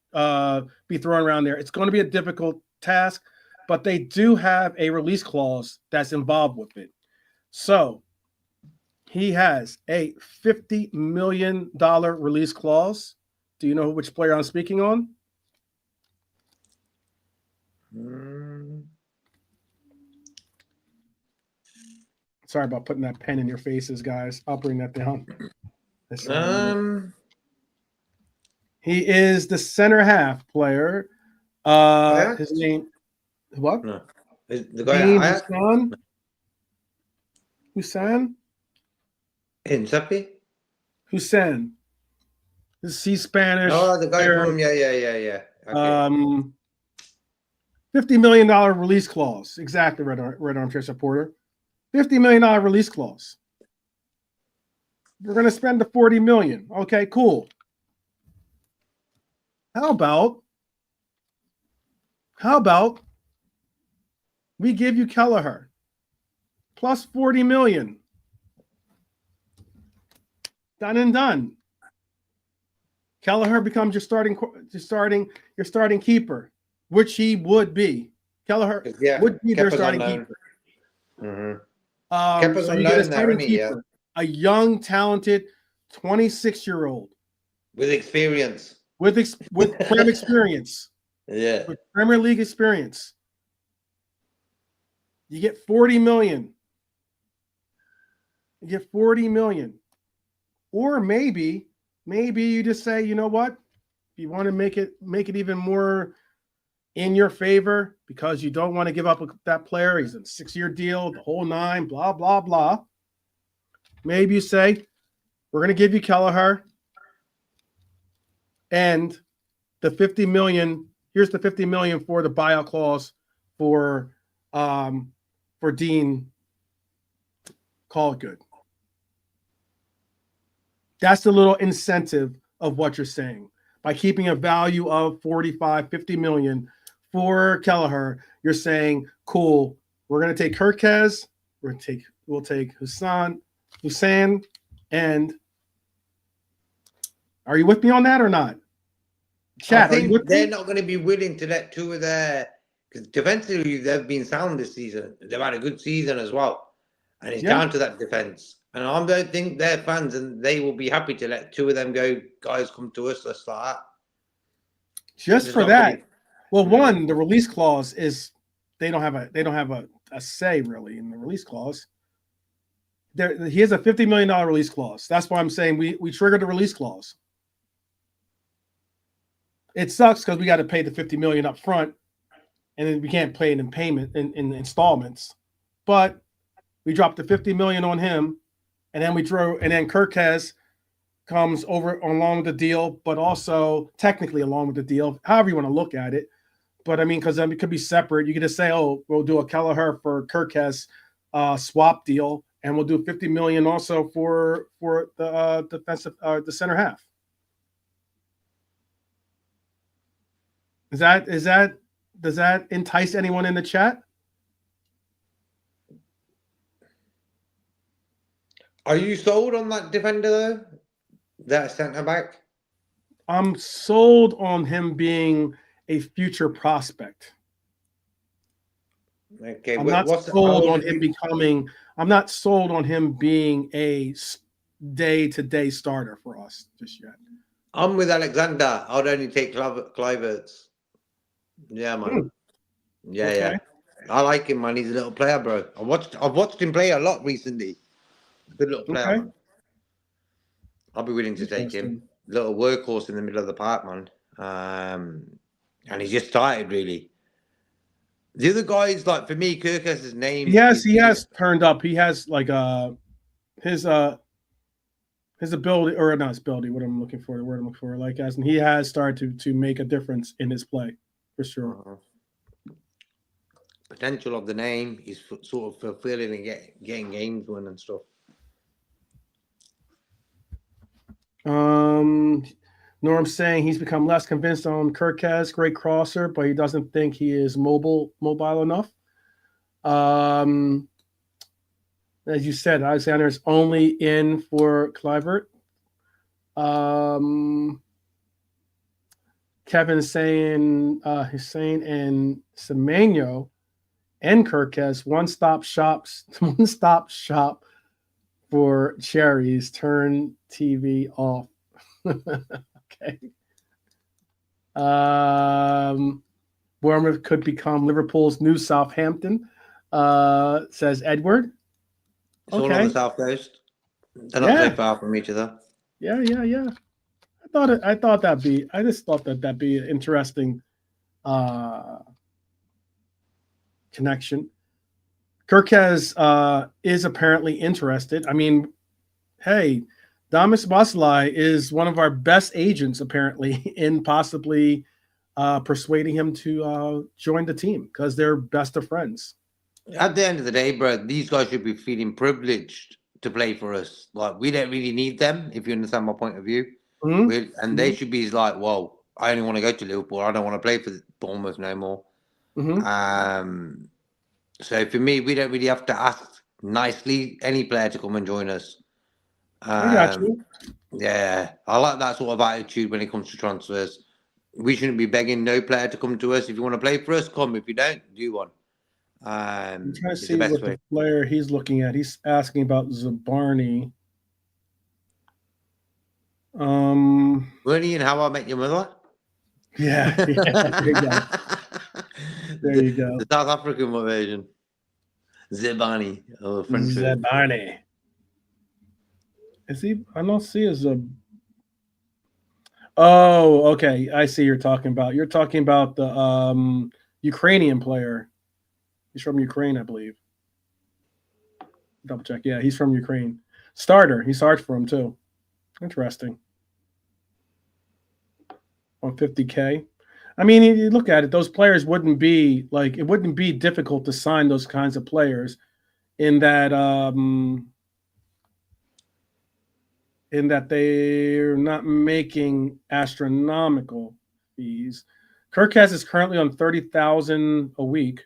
be thrown around there. It's going to be a difficult task, but they do have a release clause that's involved with it. So he has a $50 million release clause. Do you know which player I'm speaking on? Sorry about putting that pen in your faces, guys. I'll bring that down. He is the center half player. His name, what? No. The guy Hussein? Insapi? Hussein. He's Spanish. Oh, the guy from yeah. Okay. $50 million release clause. Exactly, Red Armchair Supporter. $50 million release clause. We're going to spend the $40 million. Okay, cool. How about we give you Kelleher plus $40 million? Done and done. Kelleher becomes your starting keeper, which he would be. Kelleher would be their starting keeper. Mm-hmm. So you get a starting keeper, a young, talented 26-year-old with experience, with Prem experience, with Premier League experience. You get $40 million. You get $40 million, or maybe you just say, you know what? If you want to make it even more in your favor because you don't want to give up that player. He's a 6-year deal, the whole 9, blah, blah, blah. Maybe you say, we're going to give you Kelleher and the $50 million. Here's the $50 million for the buyout clause for Dean. Call it good. That's the little incentive of what you're saying. By keeping a value of 45, 50 million for Kelleher, you're saying, cool, we're going to take Kerkez, we'll take Hussein, and are you with me on that or not? Chat, I think they're not going to be willing to let two of their, because defensively they've been sound this season. They've had a good season as well. And it's down to that defense. And I don't think they're fans and they will be happy to let two of them go, guys, come to us, let's start. Just for that. Well, one, the release clause is they don't have a say really in the release clause. He has a $50 million release clause. That's why I'm saying we triggered the release clause. It sucks because we got to pay the $50 million up front, and then we can't pay it in payment in installments. But we dropped the $50 million on him, and then Kerkez comes over along with the deal, but also technically along with the deal, however you want to look at it. But I mean, because it could be separate. You could just say, "Oh, we'll do a Kelleher for Kerkez swap deal, and we'll do $50 million also for the defensive the center half." Does that entice anyone in the chat? Are you sold on that defender though? That centre back? I'm sold on him being a future prospect. Okay, I'm not sold on him becoming. I'm not sold on him being a day-to-day starter for us just yet. I'm with Alexander. I'd only take Cliverts. Yeah, man. Yeah. I like him, man. He's a little player, bro. I've watched him play a lot recently. Good little player, man. I'll be willing to take him. Little workhorse in the middle of the park, man. And he's just started, really. The other guys, like for me, Kerkez's name. He has turned up. He has like his ability, or not his ability. What I'm looking for, the word I'm looking for, like as, and he has started to make a difference in his play for sure. Potential of the name is sort of fulfilling and getting games won and stuff. Norm saying he's become less convinced on Kerkez, great crosser, but he doesn't think he is mobile enough. As you said, Alexander is only in for Kluivert. Kevin is saying Hussein and Semenyo and Kerkez one stop shop for cherries. Turn TV off. Okay. Bournemouth could become Liverpool's new Southampton, says Edward. It's all on the south coast. They're not so far from each other. Yeah. I just thought that'd be an interesting connection. Kerkez is apparently interested. I mean, hey, Damis Basalai is one of our best agents, apparently, in possibly persuading him to join the team because they're best of friends. At the end of the day, bro, these guys should be feeling privileged to play for us. Like, we don't really need them, if you understand my point of view. Mm-hmm. And they should be like, well, I only want to go to Liverpool. I don't want to play for Bournemouth no more. Mm-hmm. So for me, we don't really have to ask nicely any player to come and join us. I got you. Yeah, I like that sort of attitude when it comes to transfers. We shouldn't be begging no player to come to us. If you want to play for us, come. If you don't, do one. I'm trying to see what the player he's looking at. He's asking about Zabarni. Weren't you in How I Met Your Mother? Yeah. There you go. There you go. The South African version. Zebani. Oh, French. Zabarni. Is he? I don't see as a. Oh, okay. I see. You're talking about the Ukrainian player. He's from Ukraine, I believe. Double check. Yeah, he's from Ukraine. Starter. He starts for him too. Interesting. On 50K. I mean, you look at it, those players wouldn't be difficult to sign those kinds of players in that they're not making astronomical fees. Kerkez is currently on 30,000 a week.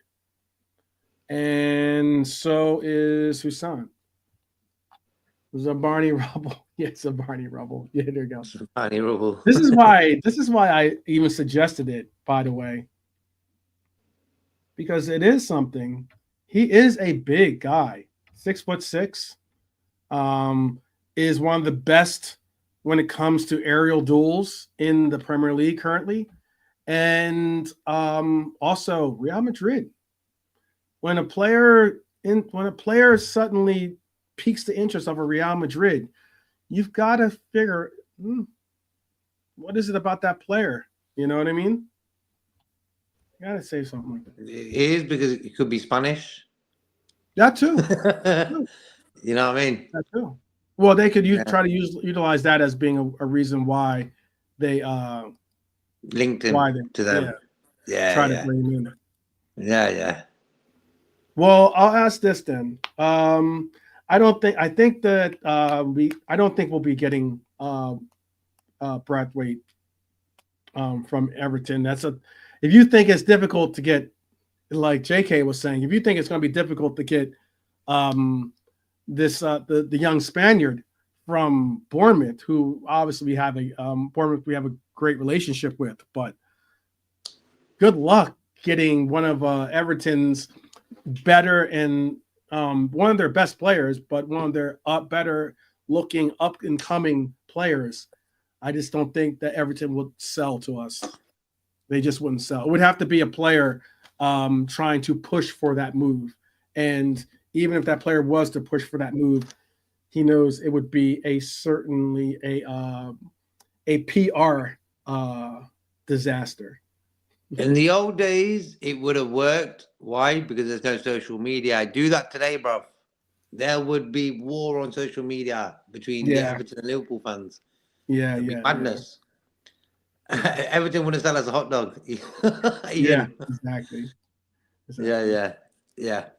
And so is Husan. Zabarni Rubble. Yes, Zabarni Rubble. Yeah, there you go. Zabarni Rubble. This is why I even suggested it, by the way. Because it is something. He is a big guy. 6'6". Is one of the best when it comes to aerial duels in the Premier League currently. And also Real Madrid. When a player suddenly piques the interest of a Real Madrid, you've got to figure what is it about that player? You know what I mean? You got to say something like that. It is because it could be Spanish. That too. You know what I mean? That too. Well, they could try to utilize that as being a reason why they linked him to them. Yeah. Try to bring him in. Yeah. Well, I'll ask this then. I don't think we'll be getting Braithwaite from Everton. If you think it's difficult to get, like JK was saying, if you think it's going to be difficult to get the young Spaniard from Bournemouth, who obviously we have a great relationship with, but good luck getting one of Everton's better and one of their best players, but one of their better looking up and coming players. I just don't think that Everton would sell to us. They just wouldn't sell. It would have to be a player trying to push for that move. And even if that player was to push for that move, he knows it would be certainly a PR disaster. In the old days, it would have worked. Why? Because there's no social media. Do that today, bro. There would be war on social media between the Everton and Liverpool fans. Yeah, madness. Yeah. Everton wouldn't sell us a hot dog. Yeah, exactly. Yeah.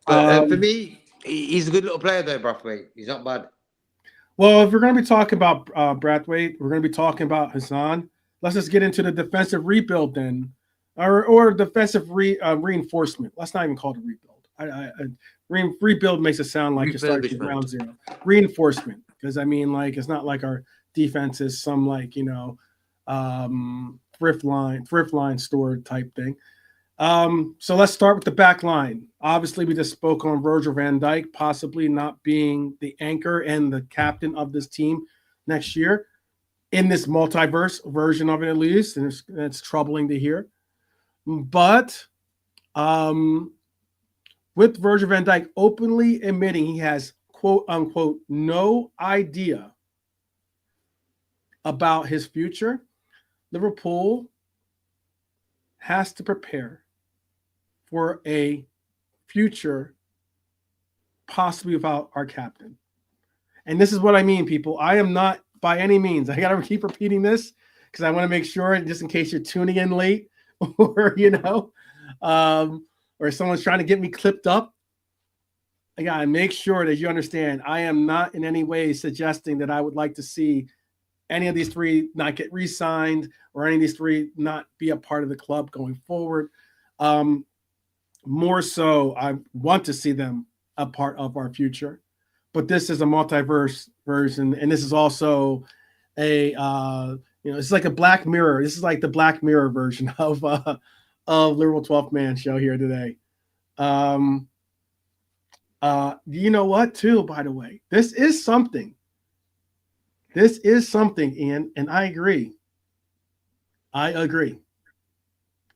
But for me, he's a good little player, though, Braithwaite. He's not bad. Well, if we're going to be talking about Braithwaite, we're going to be talking about Hassan. let's just get into the defensive rebuild then, or defensive reinforcement. Let's not even call it a rebuild. Rebuild makes it sound like you're starting from ground zero. Reinforcement, because I mean, like, it's not like our defense is some, like, you know, thrift line store type thing. So let's start with the back line. Obviously, we just spoke on Virgil van Dijk possibly not being the anchor and the captain of this team next year, in this multiverse version of it at least, and it's troubling to hear. But with Virgil van Dijk openly admitting he has, quote unquote, no idea about his future, Liverpool has to prepare for a future possibly without our captain. And this is what I mean, people. I am not by any means, I got to keep repeating this because I want to make sure, just in case you're tuning in late or, you know, or someone's trying to get me clipped up, I got to make sure that you understand I am not in any way suggesting that I would like to see any of these three not get re-signed or any of these three not be a part of the club going forward. More so, I want to see them a part of our future. But this is a multiverse version, and this is also a you know, it's like a Black Mirror. This is like the Black Mirror version of Liverpool 12th Man show here today. You know what, too, by the way, this is something. This is something, Ian, and I agree. I agree.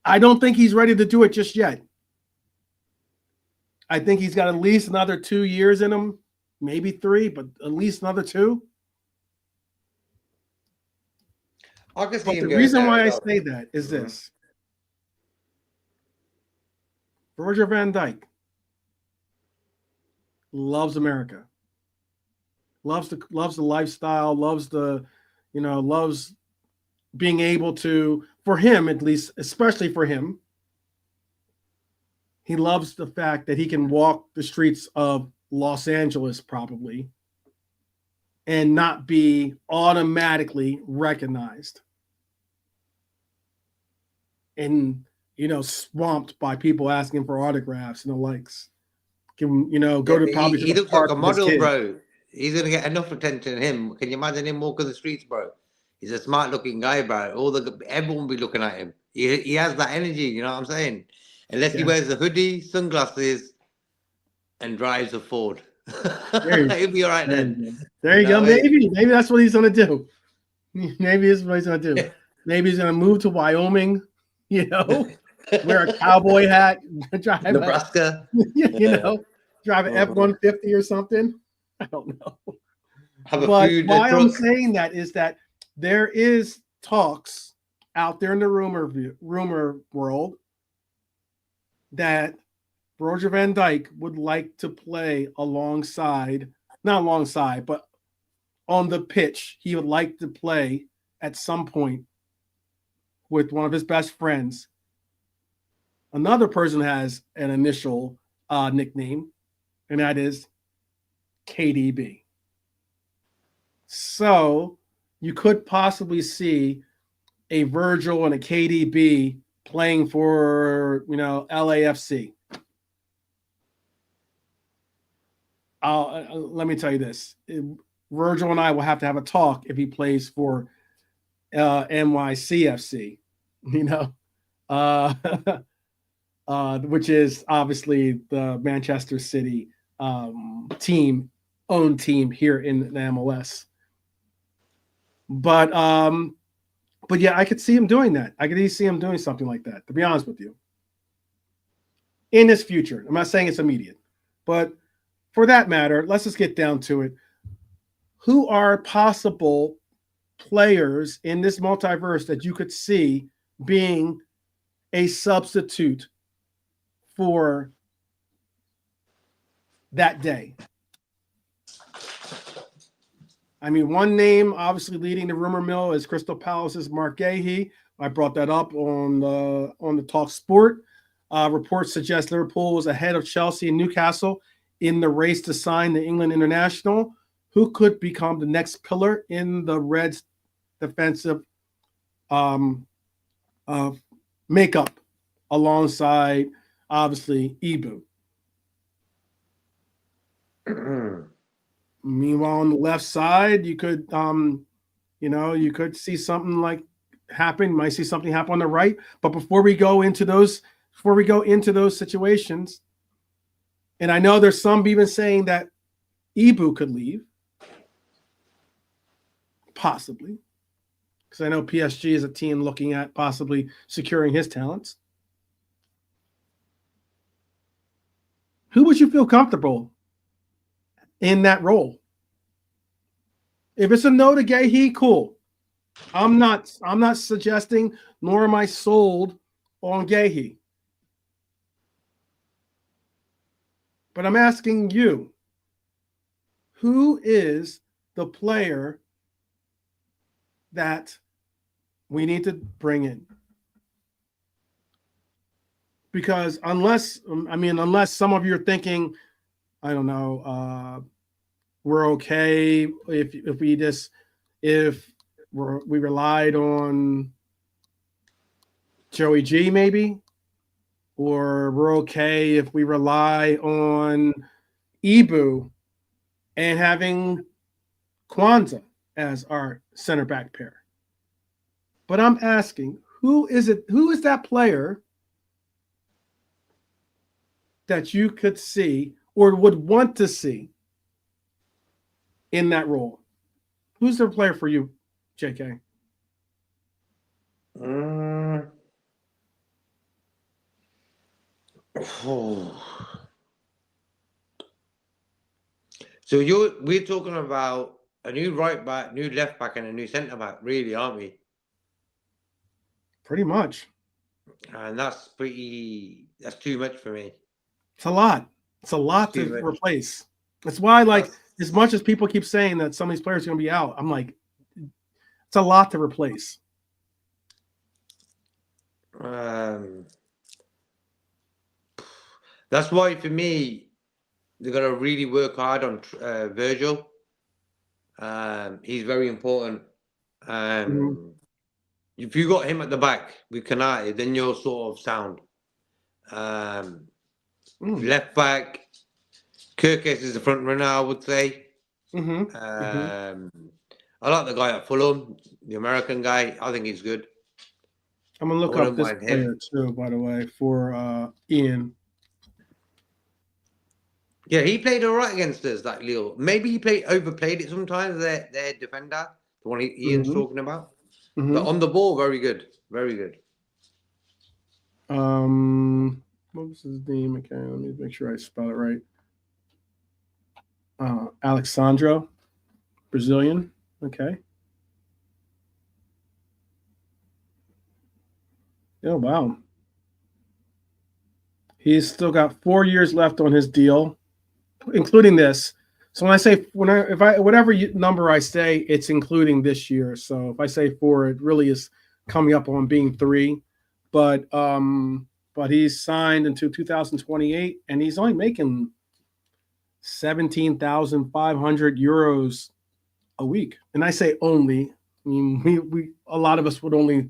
I don't think he's ready to do it just yet. I think he's got at least another 2 years in him, maybe 3, but at least another 2. But the reason why I say that is this. Virgil van Dijk loves America. Loves the lifestyle, loves the, you know, loves being able to, for him at least, especially for him, he loves the fact that he can walk the streets of Los Angeles probably and not be automatically recognized and, you know, swamped by people asking for autographs and the likes. Can, you know, go to probably he looks like a model, bro. He's gonna get enough attention. Him, can you imagine him walking the streets, bro? He's a smart looking guy, bro. Everyone will be looking at him. He has that energy, you know what I'm saying? Unless he wears a hoodie, sunglasses, and drives a Ford. He'll be all right then. There you go. Maybe that's what he's gonna do. Maybe that's what he's gonna do. Maybe he's gonna move to Wyoming, you know, wear a cowboy hat, drive Nebraska, you know, drive an F-150 or something. I don't know. But why I'm saying that is that there is talks out there in the rumor world that Virgil van Dijk would like to play alongside, not alongside, but on the pitch. He would like to play at some point with one of his best friends. Another person has an initial nickname, and that is KDB. So you could possibly see a Virgil and a KDB playing for, you know, LAFC. Let me tell you this. Virgil and I will have to have a talk if he plays for NYCFC, you know, which is obviously the Manchester City team here in the MLS. But yeah, I could see him doing that. I could see him doing something like that, to be honest with you. In his future. I'm not saying it's immediate. But for that matter, let's just get down to it. Who are possible players in this multiverse that you could see being a substitute for that day? I mean, one name obviously leading the rumor mill is Crystal Palace's Mark Gahey. I brought that up on the Talk Sport. Reports suggest Liverpool was ahead of Chelsea and Newcastle in the race to sign the England international, who could become the next pillar in the Reds' defensive makeup alongside, obviously, Ibu. Meanwhile, on the left side, you could, you could see something like happen. You might see something happen on the right. But before we go into those situations, and I know there's some even saying that Ibu could leave, possibly, because I know PSG is a team looking at possibly securing his talents. Who would you feel comfortable in that role? If it's a no to Guéhi, cool. I'm not suggesting, nor am I sold on Guéhi. But I'm asking you, who is the player that we need to bring in? Because unless some of you are thinking, I don't know, we're okay if we relied on Joey G maybe, or we're okay if we rely on Ibu and having Kwanzaa as our center back pair. But I'm asking, who is that player that you could see or would want to see in that role? Who's the player for you, JK? So we're talking about a new right back, new left back, and a new centre back, really, aren't we? Pretty much. And that's too much for me. It's a lot. It's a lot to replace. That's why, as much as people keep saying that some of these players are going to be out, I'm like, it's a lot to replace. That's why, for me, they've got to really work hard on Virgil. He's very important. If you got him at the back with Kanate, then you're sort of sound. Left back, Kerkez is the front runner, I would say. I like the guy at Fulham, the American guy. I think he's good. I'm going to look up this player too, by the way, for Ian. Yeah, he played all right against us, that Lille. Maybe he overplayed it sometimes, their defender, the one Ian's talking about. But on the ball, very good. Very good. What was his name? Okay, let me make sure I spell it right. Alexandro, Brazilian. Okay. Oh, wow. He's still got 4 years left on his deal, including this. So when I say whatever number I say, it's including this year. So if I say 4, it really is coming up on being 3. But he's signed until 2028, and he's only making 17,500 euros a week. And I say only. I mean, we a lot of us would only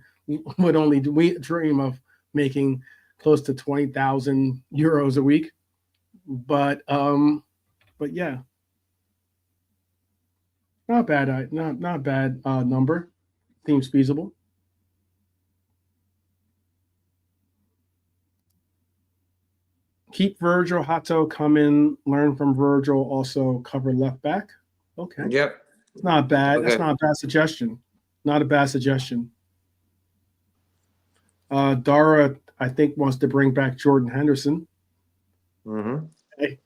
dream of making close to 20,000 euros a week. But yeah, not bad. Not bad number. Seems feasible. Keep Virgil, Hato, come in, learn from Virgil, also cover left back. Okay. Yep. It's not bad. Okay. That's not a bad suggestion. Not a bad suggestion. Dara, I think, wants to bring back Jordan Henderson. Okay.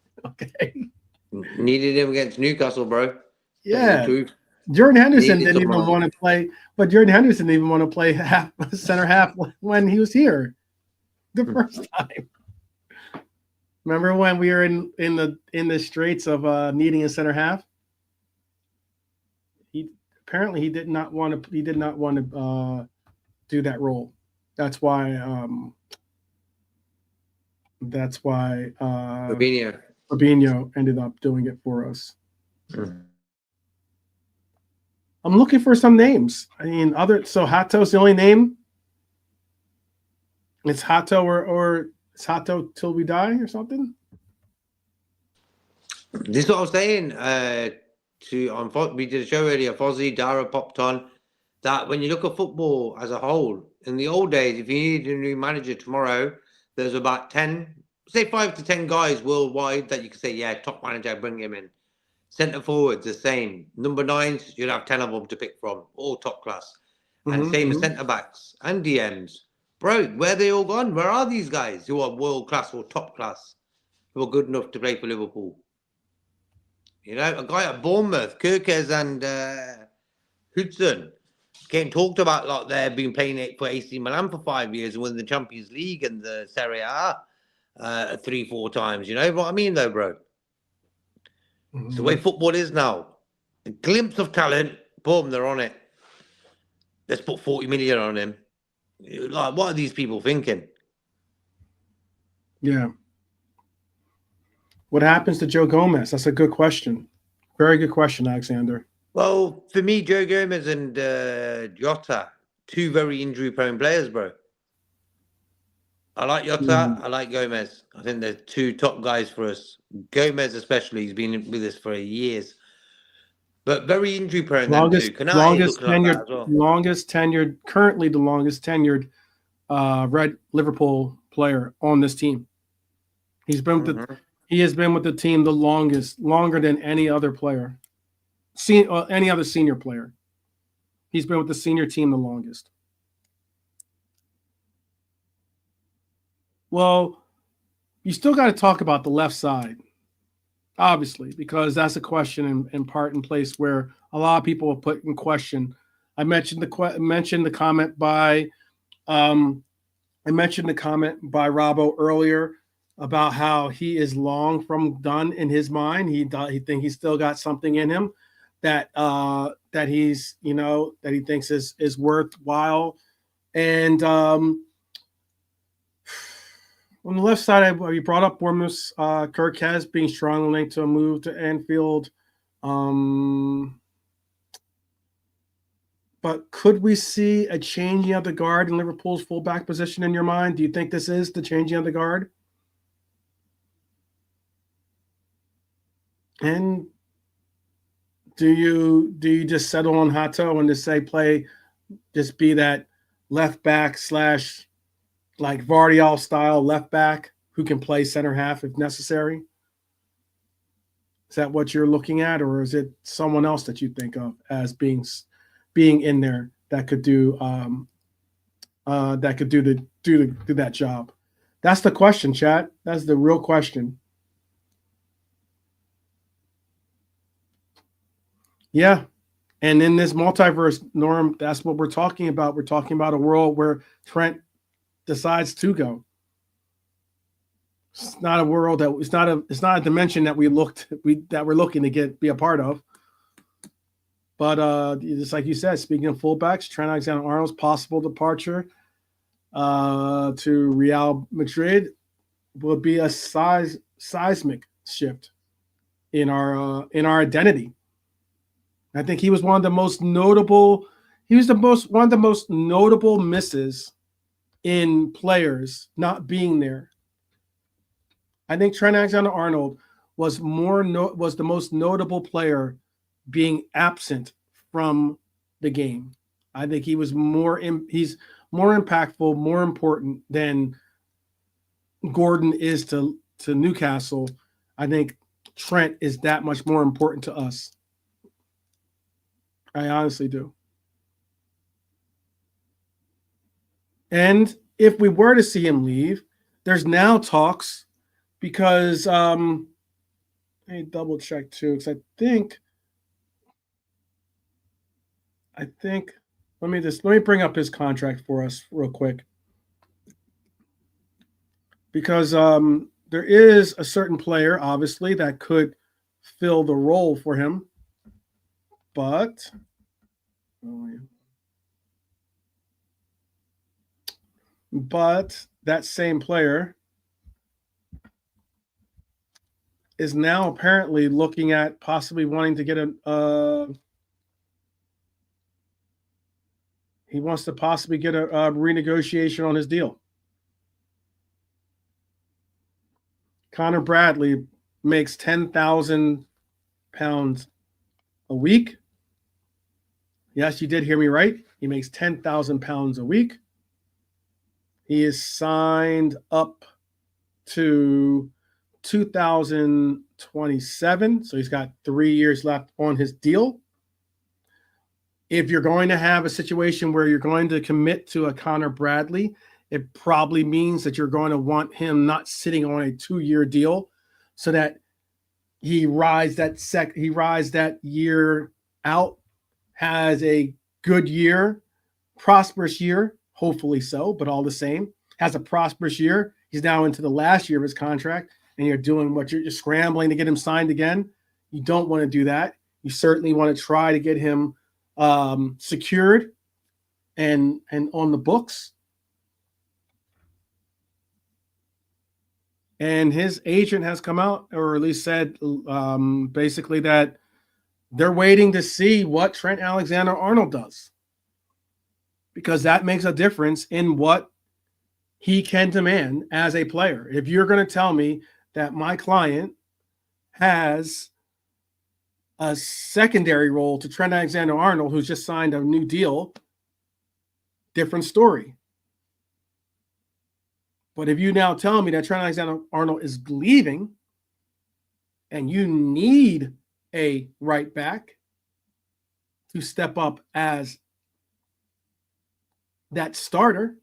Needed him against Newcastle, bro. Yeah. Jordan Henderson didn't even want to play, but Jordan Henderson didn't even want to play center half when he was here the first time. Remember when we were in the straits of needing a center half? He did not want to do that role. That's why Fabinho ended up doing it for us. I'm looking for some names. I mean, so Hato's the only name. It's Hato or it's Hato till we die or something. This is what I was saying. We did a show earlier. Fozzie, Dara popped on that when you look at football as a whole, in the old days, if you needed a new manager tomorrow, there's about 10, say 5 to 10 guys worldwide that you could say, yeah, top manager, bring him in. Centre forwards, the same. Number 9s, you'll have 10 of them to pick from, all top class. And same as centre backs and DMs. Bro, where are they all gone? Where are these guys who are world class or top class, who are good enough to play for Liverpool? You know, a guy at Bournemouth, Kerkez and Hudson, getting talked about like they've been playing it for AC Milan for 5 years and won the Champions League and the Serie A 3-4 times. You know what I mean, though, bro? It's the way football is now. A glimpse of talent, boom, they're on it. Let's put 40 million on him. Like, what are these people thinking? Yeah. What happens to Joe Gomez? That's a good question. Very good question, Alexander. Well, for me, Joe Gomez and Jota, 2 very injury-prone players, bro. I like Jota. I like Gomez. I think they're 2 top guys for us. Gomez especially, he's been with us for years. But very injury-prone, them two. Longest tenured, currently the longest tenured Red Liverpool player on this team. He's been he has been with the team the longest, longer than any other player, any other senior player. He's been with the senior team the longest. Well, you still got to talk about the left side, obviously, because that's a question in part in place where a lot of people have put in question. I mentioned the comment by Robbo earlier about how he is long from done in his mind. He think he's still got something in him that he's that he thinks is worthwhile. And on the left side, you brought up Bournemouth's Kerkez being strongly linked to a move to Anfield. But could we see a changing of the guard in Liverpool's fullback position in your mind? Do you think this is the changing of the guard? And do you just settle on Hato and just say just be that left back / like Vardiol style left back who can play center half if necessary? Is that what you're looking at, or is it someone else that you think of as being in there that could do that job? That's the question, chat. That's the real question. Yeah. And in this multiverse, Norm, that's what we're talking about. We're talking about a world where Trent decides to go. It's not a world it's not a dimension that we're looking to be a part of. But just like you said, speaking of fullbacks, Trent Alexander-Arnold's possible departure to Real Madrid will be a seismic shift in our identity. I think he was one of the most notable. He was one of the most notable misses in players not being there. I think Trent Alexander-Arnold was the most notable player being absent from the game. I think he was he's more impactful, more important than Gordon is to Newcastle. I think Trent is that much more important to us. I honestly do. And if we were to see him leave, there's now talks because let me double check too, because I think let me bring up his contract for us real quick. Because there is a certain player, obviously, that could fill the role for him. But that same player is now apparently looking at possibly wanting to get he wants to possibly get a renegotiation on his deal. Connor Bradley makes £10,000 a week. Yes, you did hear me right. He makes £10,000 a week. He is signed up to 2027, so he's got 3 years left on his deal. If you're going to have a situation where you're going to commit to a Connor Bradley, it probably means that you're going to want him not sitting on a 2-year deal, so that he rides that year out, has a good year, prosperous year, hopefully so, but all the same, has a prosperous year. He's now into the last year of his contract, and you're doing what you're scrambling to get him signed again. You don't want to do that. You certainly want to try to get him secured and on the books. And his agent has come out, or at least said basically that they're waiting to see what Trent Alexander-Arnold does, because that makes a difference in what he can demand as a player. If you're going to tell me that my client has a secondary role to Trent Alexander-Arnold, who's just signed a new deal, different story. But if you now tell me that Trent Alexander-Arnold is leaving and you need a right back to step up as that starter,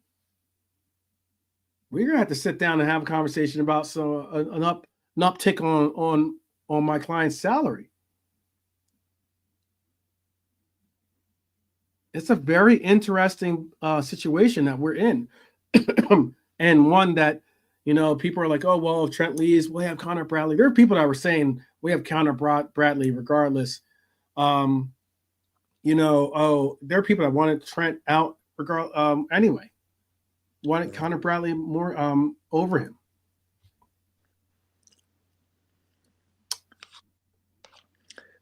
we're gonna have to sit down and have a conversation about an uptick on my client's salary. It's a very interesting situation that we're in. And one that, people are like, oh, well, if Trent leaves, we'll have Connor Bradley. There are people that were saying we have Connor Bradley regardless. Oh, there are people that wanted Trent out anyway. Wanted Connor Bradley more over him.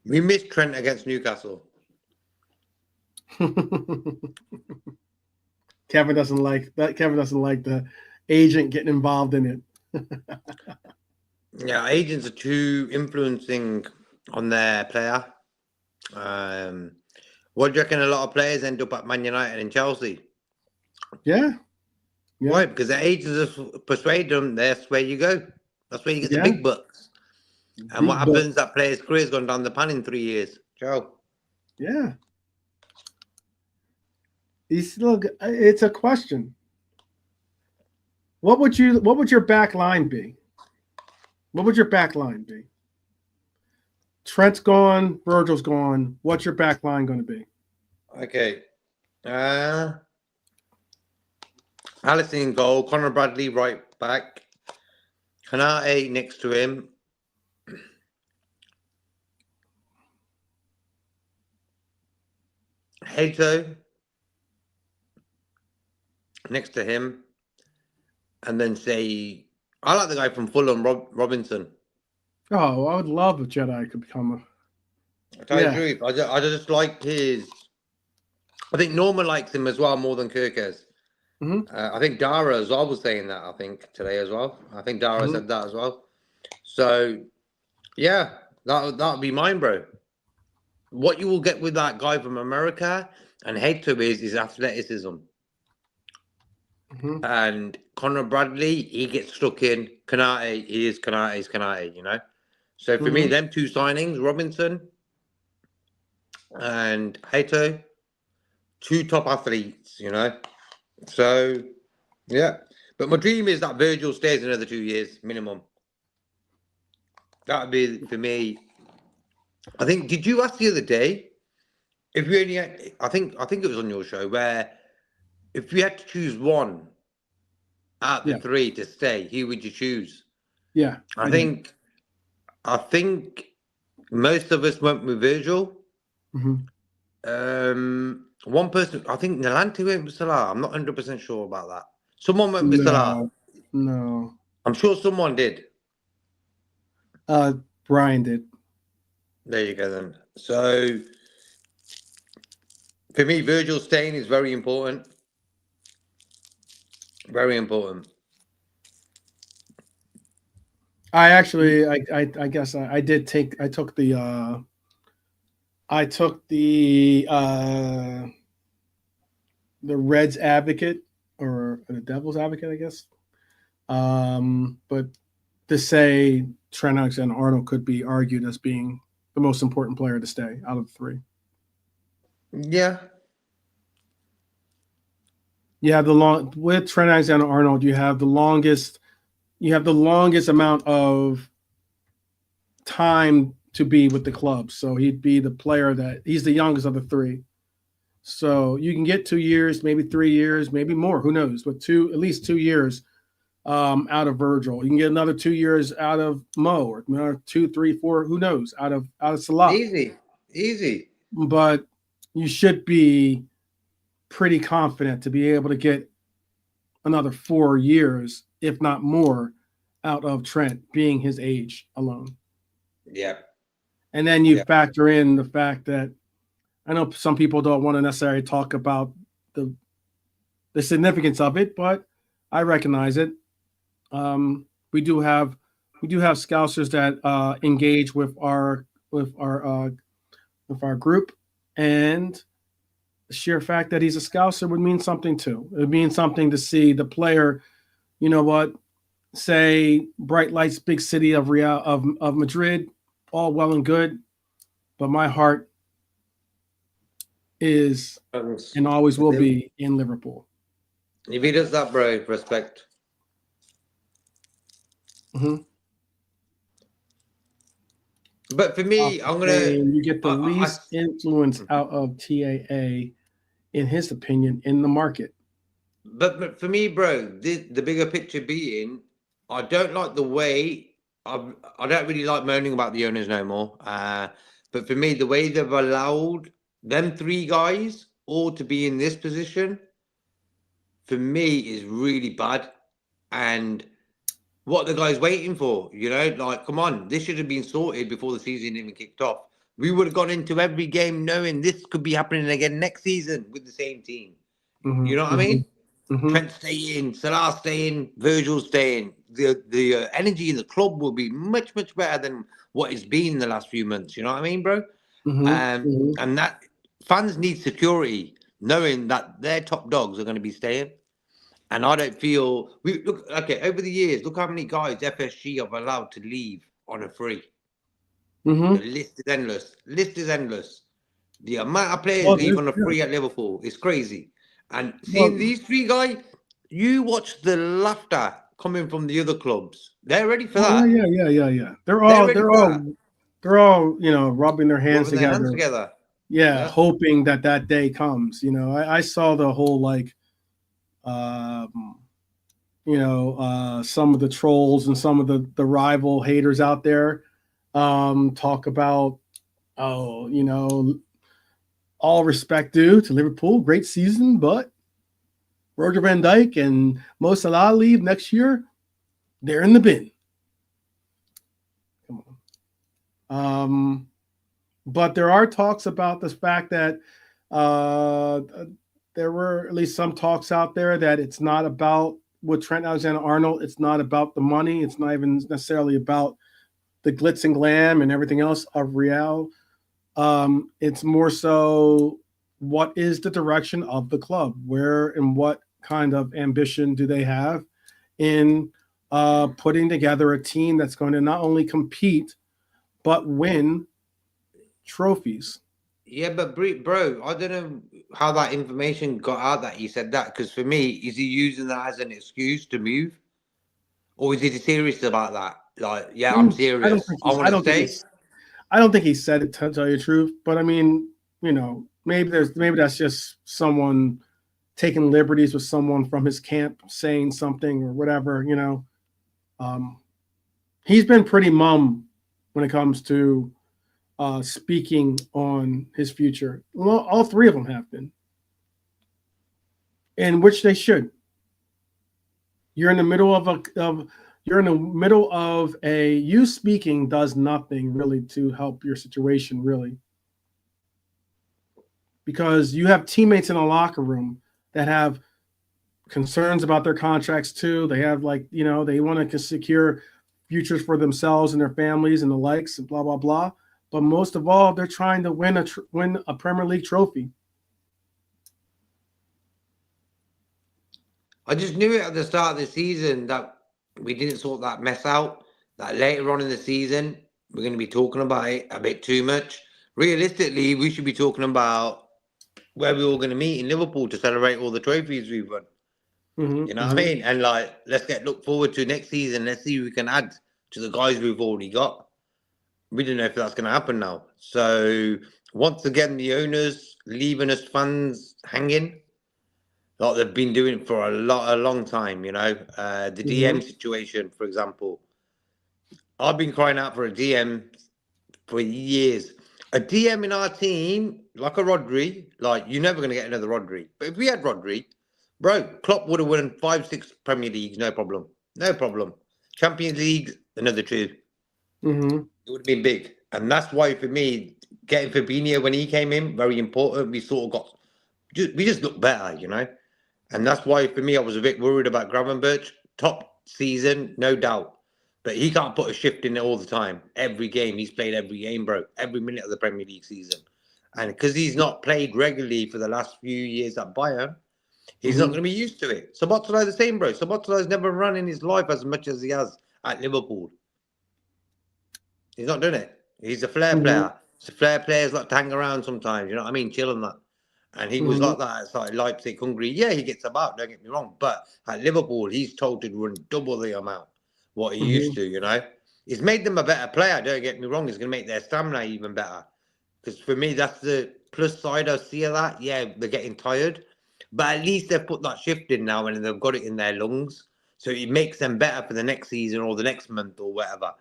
We missed Trent against Newcastle. Kevin doesn't like that. Kevin doesn't like the agent getting involved in it. Yeah, agents are too influencing on their player. What do you reckon a lot of players end up at Man United and Chelsea? Yeah. Why? Because the agents have persuaded them, that's where you go. That's where you get the big bucks. And what happens? That player's career's gone down the pan in 3 years. Ciao. Yeah. It's a question. What would your back line be? What would your back line be? Trent's gone, Virgil's gone. What's your back line going to be? Okay. Alisson in goal, Connor Bradley right back, Kanate next to him. Hato next to him, and then say, I like the guy from Fulham, Robinson. Oh, I would love if Jedi could become I tell you the truth, I just like his. I think Norman likes him as well more than Kerkez. Mm-hmm. I think Dara as well was saying that. I think today as well. I think Dara said that as well. So, yeah, that would be mine, bro. What you will get with that guy from America and Hato is athleticism. Mm-hmm. And Connor Bradley, he gets stuck in. Kanate, he is Kanate, So for me, them two signings, Robinson and Hato, two top athletes, So, yeah. But my dream is that Virgil stays another 2 years minimum. That would be, for me. I think, did you ask the other day, if we only had, I think it was on your show, where if we had to choose one out of the three to stay, who would you choose? Yeah. I think most of us went with Virgil. Mm-hmm. One person, I think Nalante went with Salah. I'm not 100% sure about that. Someone went with Salah. No. I'm sure someone did. Brian did. There you go then. So For me, Virgil staying is very important. Very important. I actually, I guess I did take. I took the. I took the Reds advocate or the Devils advocate, I guess. But to say Trent Alexander-Arnold could be argued as being the most important player to stay out of the three. Yeah. You have with Trent Alexander-Arnold, you have the longest amount of time to be with the club. So he'd be the player he's the youngest of the three. So you can get 2 years, maybe 3 years, maybe more. Who knows? But at least 2 years out of Virgil. You can get another 2 years out of Mo, or another 2, 3, 4. Who knows? Out of Salah. Easy. But you should be pretty confident to be able to get another 4 years, if not more, out of Trent, being his age alone. Yeah. And then you factor in the fact that I know some people don't want to necessarily talk about the significance of it, but I recognize it. We do have Scousers that engage with our group, and the sheer fact that he's a Scouser would mean something too. It would mean something to see the player. You know what? Say bright lights, big city of Madrid, all well and good, but my heart is and always will be in Liverpool. If he does that, bro, respect. Mm-hmm. But for me, I'm gonna. You get the least influence out of TAA, in his opinion, in the market. But for me, bro, the bigger picture being, I don't like the way. I don't really like moaning about the owners no more. But for me, the way they've allowed them three guys all to be in this position, for me, is really bad. And what the guy's waiting for, like, come on, this should have been sorted before the season even kicked off. We would have gone into every game knowing this could be happening again next season with the same team. Mm-hmm. You know what I mean? Mm-hmm. Trent staying, Salah staying, Virgil staying. The energy in the club will be much, much better than what it's been in the last few months. You know what I mean, bro? And that fans need security, knowing that their top dogs are going to be staying. And I don't feel over the years, look how many guys FSG have allowed to leave on a free. Mm-hmm. The list is endless. The amount of players leave on a free at Liverpool is crazy. And seeing these three guys, you watch the laughter coming from the other clubs. They're ready for that. Yeah. They're all rubbing their hands together. Yeah, hoping that day comes. I saw the whole some of the trolls and some of the rival haters out there talk about, all respect due to Liverpool, great season, but Roger Van Dijk and Mo Salah leave next year, they're in the bin. Come on. But there are talks about the fact that there were at least some talks out there that it's not about, with Trent Alexander-Arnold, it's not about the money. It's not even necessarily about the glitz and glam and everything else of Real. It's more so, what is the direction of the club? Where and what kind of ambition do they have in putting together a team that's going to not only compete, but win trophies? Yeah, but bro, I don't know how that information got out that he said that, because for me, is he using that as an excuse to move? Or is he serious about that? Like, yeah, I'm serious. I want to stay. I don't think he said it, to tell you the truth, but I mean, maybe that's just someone taking liberties with someone from his camp saying something or whatever. He's been pretty mum when it comes to speaking on his future. Well, all three of them have been, in which they should. You're in the middle of you speaking does nothing really to help your situation, really. because you have teammates in a locker room that have concerns about their contracts too. They have they want to secure futures for themselves and their families and the likes and blah, blah, blah. But most of all, they're trying to win a Premier League trophy. I just knew it at the start of the season that we didn't sort that mess out, that later on in the season, we're going to be talking about it a bit too much. Realistically, we should be talking about where we're all going to meet in Liverpool to celebrate all the trophies we've won. Mm-hmm, you know what I mean? And let's look forward to next season. Let's see if we can add to the guys we've already got. We don't know if that's going to happen now. So once again, the owners leaving us fans hanging, like they've been doing for a long time. The DM situation, for example. I've been crying out for a DM for years. A DM in our team, like a Rodri, you're never going to get another Rodri. But if we had Rodri, bro, Klopp would have won 5-6 Premier Leagues, no problem. No problem. Champions League, another 2. Mm-hmm. It would have been big. And that's why, for me, getting Fabinho when he came in, very important. We just looked better, And that's why, for me, I was a bit worried about Gravenberch. Top season, no doubt. But he can't put a shift in there all the time. Every game, he's played every game, bro. Every minute of the Premier League season. And because he's not played regularly for the last few years at Bayern, he's not going to be used to it. Szoboszlai the same, bro. Szoboszlai's never run in his life as much as he has at Liverpool. He's not doing it. He's a flair player. So flair players like to hang around sometimes, you know what I mean? Chill and that. And he was like that at Leipzig, Hungary. Yeah, he gets about, don't get me wrong. But at Liverpool, he's told to run double the amount what he used to, He's made them a better player, don't get me wrong. He's going to make their stamina even better. Because for me, that's the plus side I see of that. Yeah, they're getting tired. But at least they've put that shift in now and they've got it in their lungs. So it makes them better for the next season or the next month or whatever.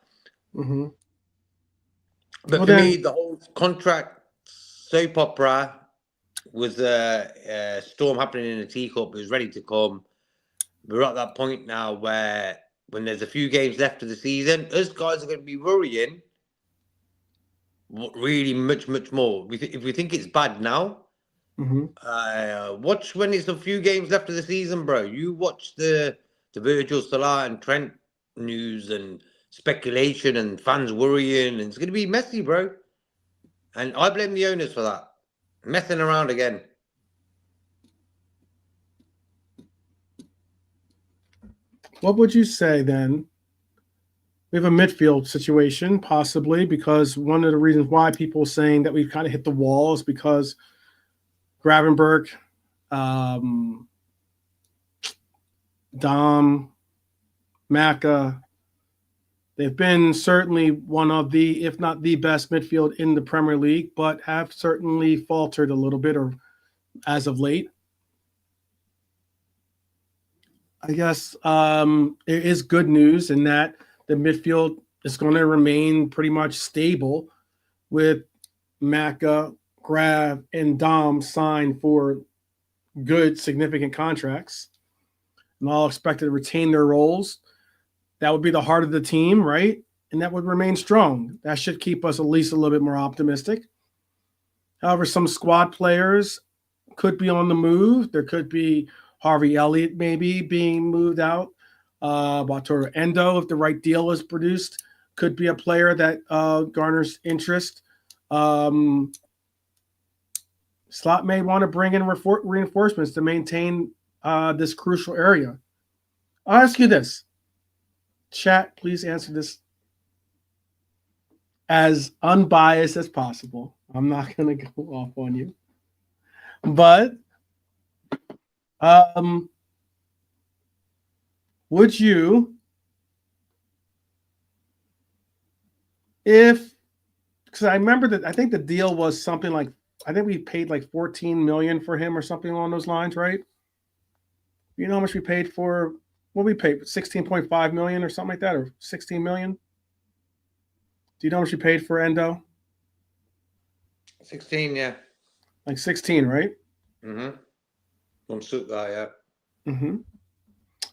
Mm-hmm. But for me, the whole contract soap opera was a storm happening in the teacup. It was ready to come. We're at that point now where when there's a few games left of the season, us guys are going to be worrying really much more. If we think it's bad now, watch when it's a few games left of the season, bro. You watch the Virgil, Salah and Trent news and speculation and fans worrying, and it's going to be messy, bro. And I blame the owners for that. Messing around again. What would you say then? We have a midfield situation, possibly, because one of the reasons why people are saying that we've kind of hit the wall is because Gravenberch, Dom, Maka, they've been certainly one of the, if not the best midfield in the Premier League, but have certainly faltered a little bit or as of late. I guess it is good news in that the midfield is going to remain pretty much stable with Maka, Grav, and Dom signed for good, significant contracts. And all expected to retain their roles. That would be the heart of the team, right? And that would remain strong. That should keep us at least a little bit more optimistic. However, some squad players could be on the move. There could be Harvey Elliott maybe being moved out. Wataru Endo, if the right deal is produced, could be a player that garners interest. Slot may want to bring in reinforcements to maintain this crucial area. I'll ask you this. Chat, please answer this as unbiased as possible. I'm not going to go off on you. But would you, because I remember that I think the deal was something like, I think we paid like 14 million for him or something along those lines, right? You know how much we paid for, what we paid, 16.5 million or something like that, or 16 million? Do you know how much we paid for Endo? 16, yeah. Like 16, right? On suit guy, yeah.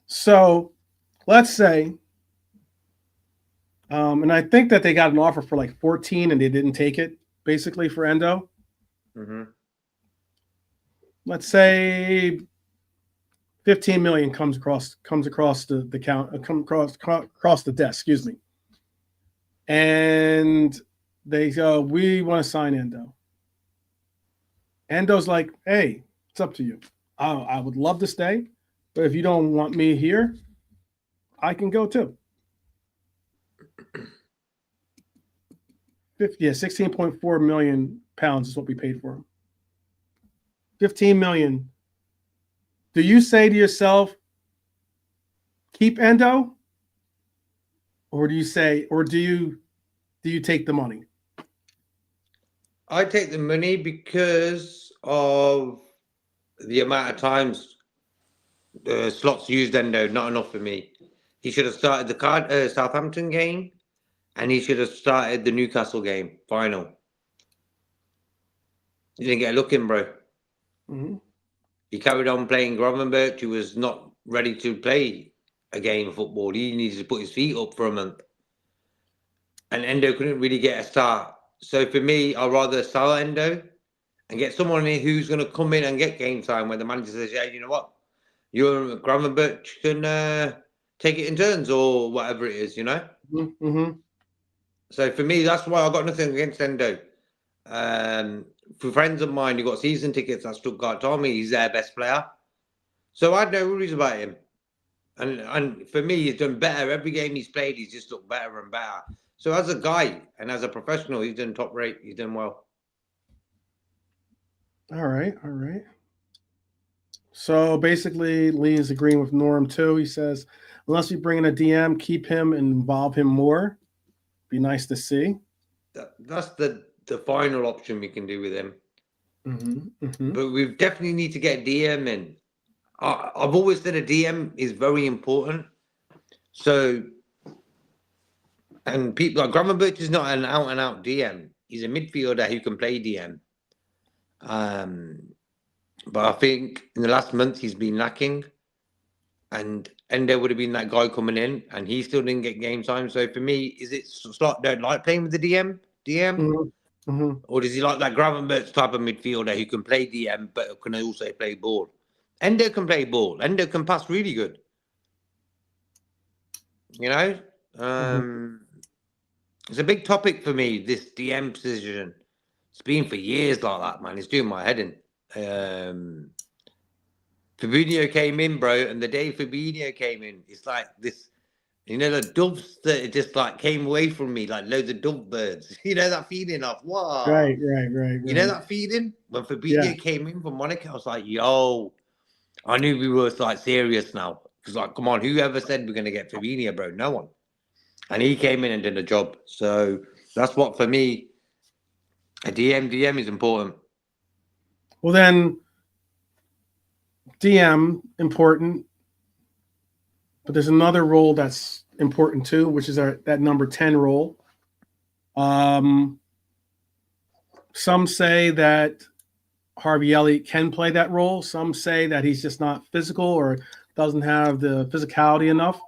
So let's say, and I think that they got an offer for like 14 and they didn't take it, basically, for Endo. let's say 15 million comes across the count, across the desk, excuse me. And they go, we want to sign Endo. Endo's like, hey, it's up to you. I would love to stay, but if you don't want me here, I can go too. 16.4 million pounds is what we paid for him. 15 million. Do you say to yourself, keep Endo? Or do you say, or do you take the money? I take the money because of the amount of times Slot's used Endo. Not enough for me. He should have started the Southampton game, and he should have started the Newcastle game final. He didn't get a look in, bro. Mm-hmm. He carried on playing Gravenberch, who was not ready to play a game of football. He needed to put his feet up for a month. And Endo couldn't really get a start. So for me, I'd rather sell Endo and get someone in who's going to come in and get game time when the manager says, yeah, you know what? You and Gravenberch can take it in turns or whatever it is, you know? Mm-hmm. So for me, that's why I got nothing against Endo. For friends of mine who got season tickets at Stuttgart told me he's their best player. So I had no worries about him. And for me, he's done better. Every game he's played, he's just looked better and better. So as a guy and as a professional, he's done top rate. He's done well. All right. So basically, Lee is agreeing with Norm too. He says, unless you bring in a DM, keep him and involve him more. Be nice to see. That's the final option we can do with him. Mm-hmm. But we definitely need to get a DM in. I've always said a DM is very important. So, and people like Gravenberch is not an out-and-out DM. He's a midfielder who can play DM. But I think in the last month he's been lacking. And Endo would have been that guy coming in, and he still didn't get game time. So for me, is it Slot don't like playing with the DM? Mm-hmm. Or does he like that Gravenberch type of midfielder who can play DM but can also play ball? Endo can play ball. Endo can pass really good. You know? It's a big topic for me, this DM position. It's been for years like that, man. It's doing my head in. Fabinho came in, bro, and the day Fabinho came in, it's like this, you know, the doves that just like came away from me, like loads of dove birds. You know that feeling of wow. Right. You know that feeling when Fabinho came in from Monaco? I was like, yo, I knew we were like serious now. Because like, come on, whoever said we're gonna get Fabinho, bro? No one. And he came in and did a job. So that's what for me, a DM is important. Well then, DM important, but there's another role that's important too, which is that number 10 role. Some say that Harvey Elliott can play that role. Some say that he's just not physical or doesn't have the physicality enough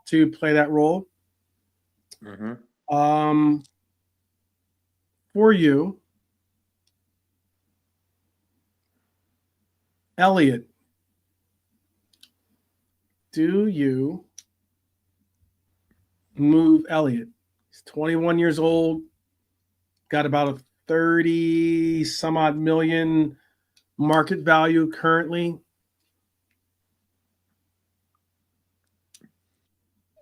to play that role. Mm-hmm. For you, Elliott, do you move Elliott? He's 21 years old, got about a 30 some odd million market value currently.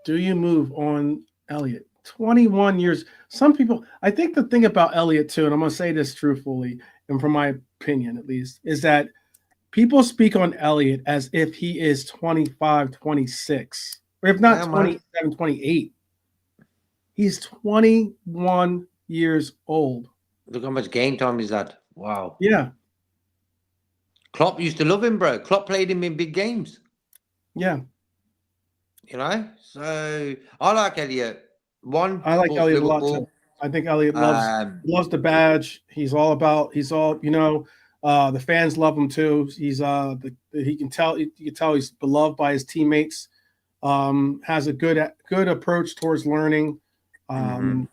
Do you move on Elliott? 21 years. Some people, I think the thing about Elliott too, and I'm going to say this truthfully, and from my opinion at least, is that people speak on Elliott as if he is 25, 26, or if not 27, 28. He's 21 years old. Look how much game time he's had. Wow. Yeah. Klopp used to love him, bro. Klopp played him in big games. Yeah. You know? So I like Elliott. I like Elliott a lot too. I think Elliott loves the badge. He's all, you know, the fans love him too. He's you can tell he's beloved by his teammates. Has a good approach towards learning. I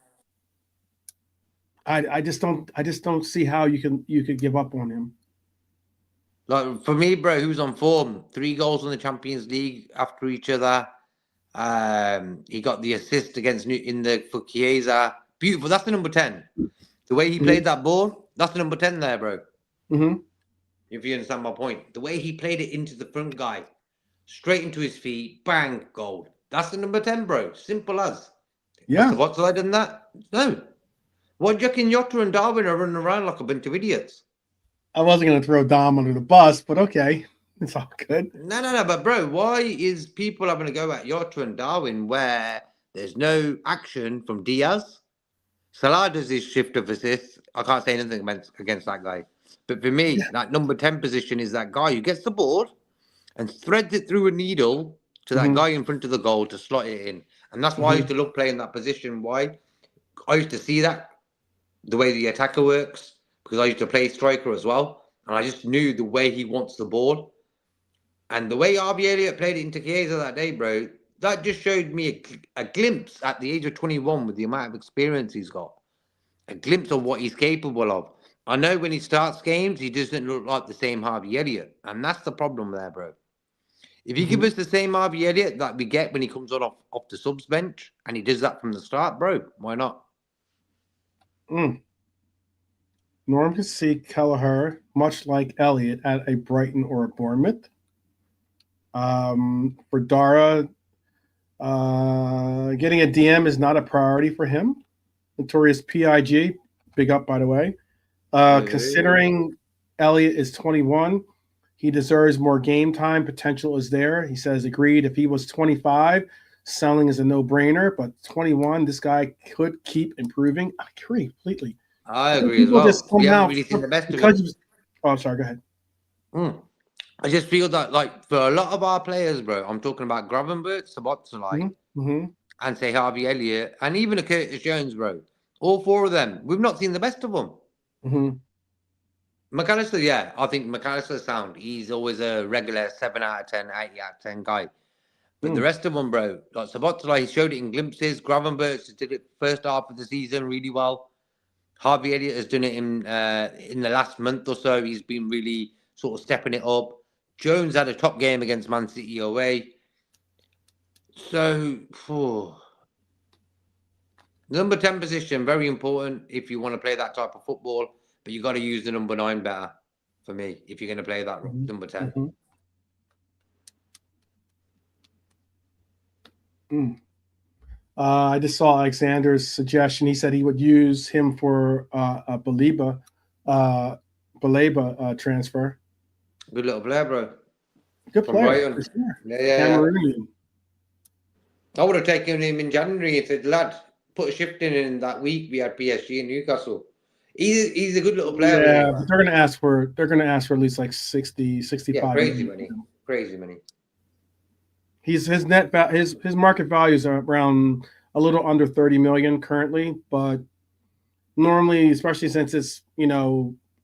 just don't see how you could give up on him. Like for me, bro, who's on form? 3 goals in the Champions League after each other. He got the assist against for Chiesa. Beautiful. That's the number 10. The way he played that ball, that's the number 10 there, bro. Mm-hmm. If you understand my point. The way he played it into the front guy, straight into his feet, bang, goal. That's the number 10, bro. Simple as. Yeah. What's I done that? No. What do you reckon Jota and Darwin are running around like a bunch of idiots? I wasn't going to throw Dom under the bus, but okay. It's all good. No. But, bro, why is people having to go at Jota and Darwin where there's no action from Diaz? Salah does his shift of assists. I can't say anything against that guy. But for me, that number 10 position is that guy who gets the ball and threads it through a needle to that guy in front of the goal to slot it in. And that's why I used to love playing that position. Why? I used to see that, the way the attacker works, because I used to play striker as well. And I just knew the way he wants the ball. And the way RB Elliott played it into Chiesa that day, bro, that just showed me a glimpse at the age of 21 with the amount of experience he's got. A glimpse of what he's capable of. I know when he starts games, he doesn't look like the same Harvey Elliott. And that's the problem there, bro. If you give us the same Harvey Elliott that we get when he comes on off the subs bench, and he does that from the start, bro, why not? Norm can see Kelleher, much like Elliott, at a Brighton or a Bournemouth. For Dara, getting a DM is not a priority for him. Notorious PIG, big up, by the way. Considering Elliott is 21, he deserves more game time. Potential is there. He says, agreed. If he was 25, selling is a no-brainer. But 21, this guy could keep improving. I agree completely. I agree as well. We haven't really seen the best of him. Oh, sorry. Go ahead. I just feel that, like, for a lot of our players, bro, I'm talking about Gravenberch, Sabotsalai, and say Harvey Elliott, and even a Curtis Jones, bro. All 4 of them, we've not seen the best of them. McAllister, yeah, I think McAllister's sound. He's always a regular 7 out of 10, 8 out of 10 guy. But the rest of them, bro, like Sabotsalai, he showed it in glimpses. Gravenberch did it first half of the season really well. Harvey Elliott has done it in the last month or so. He's been really sort of stepping it up. Jones had a top game against Man City away. So, number 10 position, very important if you want to play that type of football. But you got to use the number 9 better, for me, if you're going to play that number 10. I just saw Alexander's suggestion. He said he would use him for a Baleba transfer. Good little player, bro. Good player. For sure. Yeah. I would have taken him in January and said, lad, put a shift in that week we had PSG in Newcastle. He's a good little player. Yeah, really, but they're gonna ask for at least like 60, 65. Yeah, crazy money. His market values are around a little under 30 million currently, but normally, especially since it's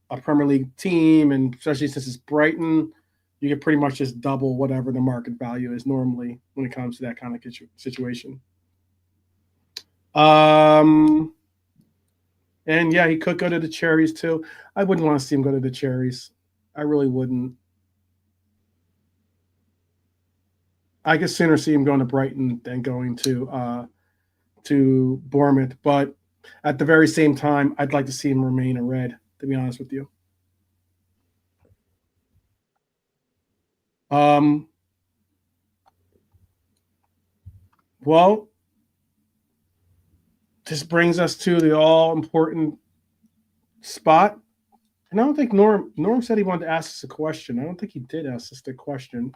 a Premier League team, and especially since it's Brighton, you can pretty much just double whatever the market value is normally when it comes to that kind of situation. And yeah, he could go to the Cherries too. I wouldn't want to see him go to the Cherries. I really wouldn't. I could sooner see him going to Brighton than going to Bournemouth. But at the very same time, I'd like to see him remain a Red, to be honest with you. Well, this brings us to the all-important spot. And I don't think Norm said he wanted to ask us a question. I don't think he did ask us the question.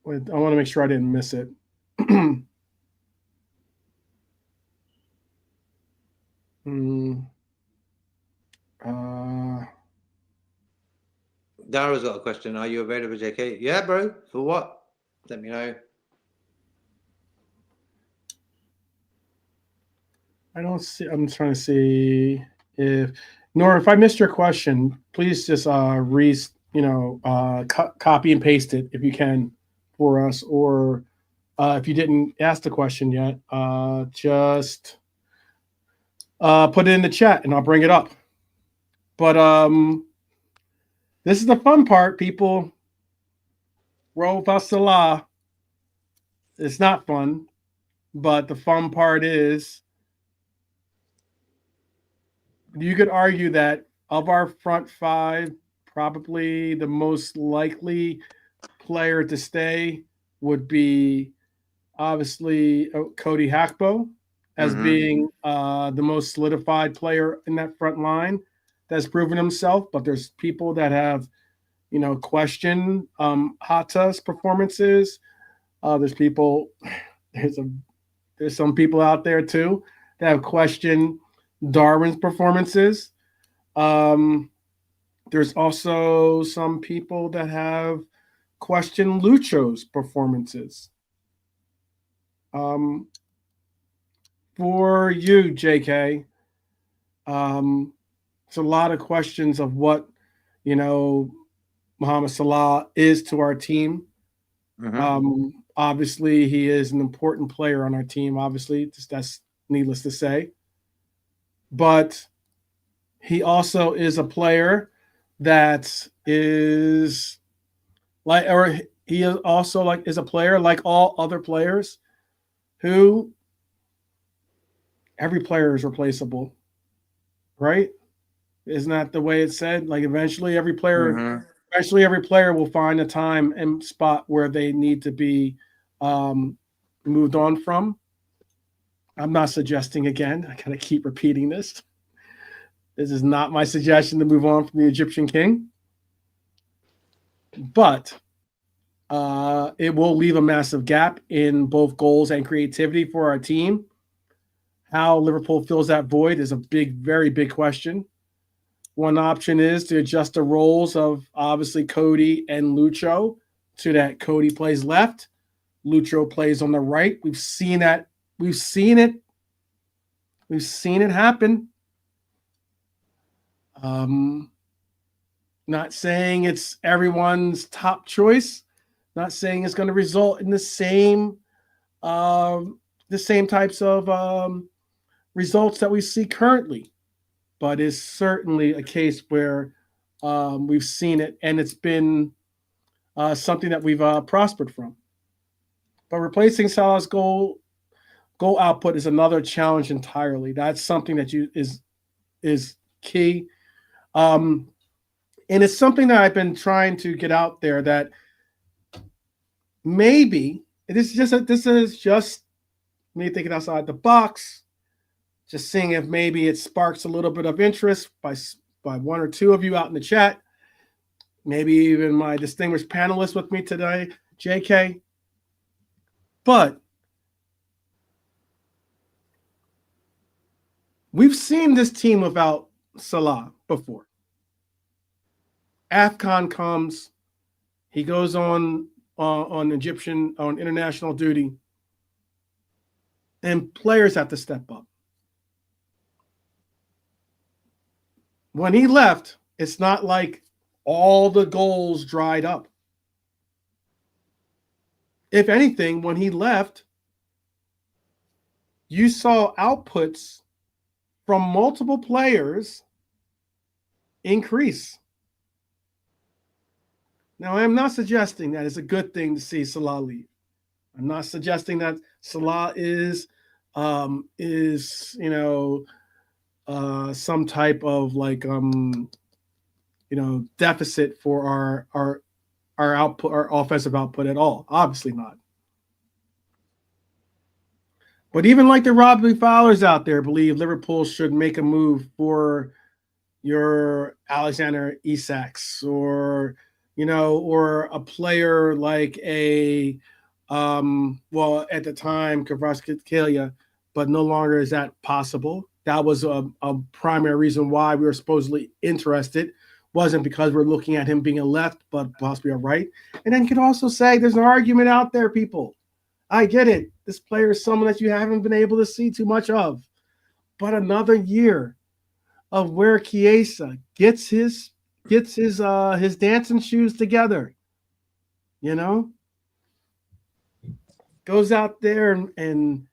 I want to make sure I didn't miss it. Dara's got a question. Are you available, JK? Yeah, bro. For what? Let me know. I don't see. I'm trying to see if Norm, if I missed your question, please just copy and paste it if you can for us, or if you didn't ask the question yet, just put it in the chat and I'll bring it up. But This is the fun part, people. Roll without Salah. It's not fun, but the fun part is you could argue that of our front five, probably the most likely player to stay would be obviously Cody Hakpo as being the most solidified player in that front line that's proven himself. But there's people that have, questioned Hata's performances. There's some people out there too that have questioned Darwin's performances. There's also some people that have questioned Lucho's performances. For you, JK, it's a lot of questions of what, Mohamed Salah is to our team. Obviously, he is an important player on our team. Obviously, that's needless to say. But he also is a player that is he is also is a player like all other players who every player is replaceable, right? Isn't that the way it's said? Like eventually every player will find a time and spot where they need to be moved on from. I'm not suggesting, again, I gotta keep repeating this. This is not my suggestion to move on from the Egyptian king. But it will leave a massive gap in both goals and creativity for our team. How Liverpool fills that void is a very big question. One option is to adjust the roles of obviously Cody and Lucho so that Cody plays left, Lucho plays on the right. We've seen that. We've seen it happen. Not saying it's everyone's top choice. Not saying it's going to result in the same types of results that we see currently, but it's certainly a case where we've seen it, and it's been something that we've prospered from. But replacing Salah's goal output is another challenge entirely. That's something that is key. And it's something that I've been trying to get out there that maybe this is just me thinking outside the box, just seeing if maybe it sparks a little bit of interest by one or two of you out in the chat, maybe even my distinguished panelists with me today, JK. But we've seen this team without Salah before. AFCON comes, he goes on international duty, and players have to step up. When he left, it's not like all the goals dried up. If anything, when he left, you saw outputs from multiple players increase. Now, I'm not suggesting that it's a good thing to see Salah leave. I'm not suggesting that Salah is some type of deficit for our output, our offensive output at all. Obviously not. But even like the Robbie Fowlers out there believe Liverpool should make a move for your Alexander Isaks or a player like at the time, Kvaratskhelia, but no longer is that possible. That was a primary reason why we were supposedly interested. Wasn't because we're looking at him being a left, but possibly a right. And then you could also say there's an argument out there, people. I get it. This player is someone that you haven't been able to see too much of. But another year of where Chiesa gets his dancing shoes together, goes out there and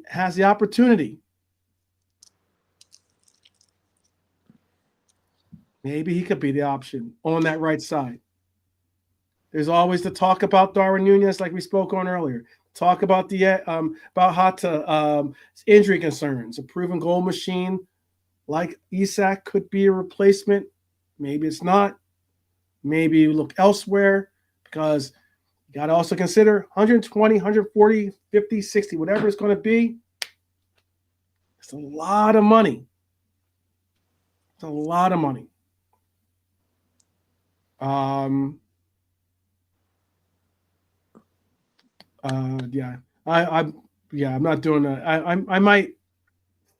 has the opportunity. Maybe he could be the option on that right side. There's always the talk about Darwin Nunez, like we spoke on earlier. Talk about the about Hatta injury concerns. A proven goal machine like Isak could be a replacement. Maybe it's not. Maybe you look elsewhere because you got to also consider 120, 140, 50, 60, whatever it's going to be. It's a lot of money. It's a lot of money. Yeah, I'm not doing that. I might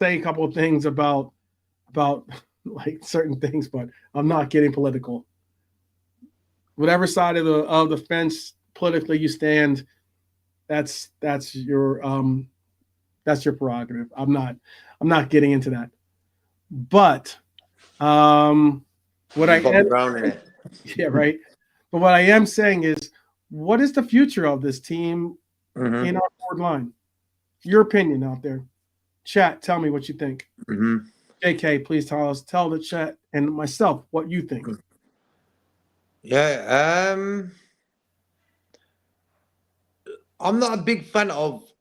say a couple of things about like certain things, but I'm not getting political. Whatever side of the fence politically you stand, that's your prerogative. I'm not getting into that. But what I am, yeah, right. But what I am saying is, what is the future of this team in our forward line? Your opinion out there. Chat, tell me what you think. JK, please tell the chat and myself what you think. Yeah, I'm not a big fan of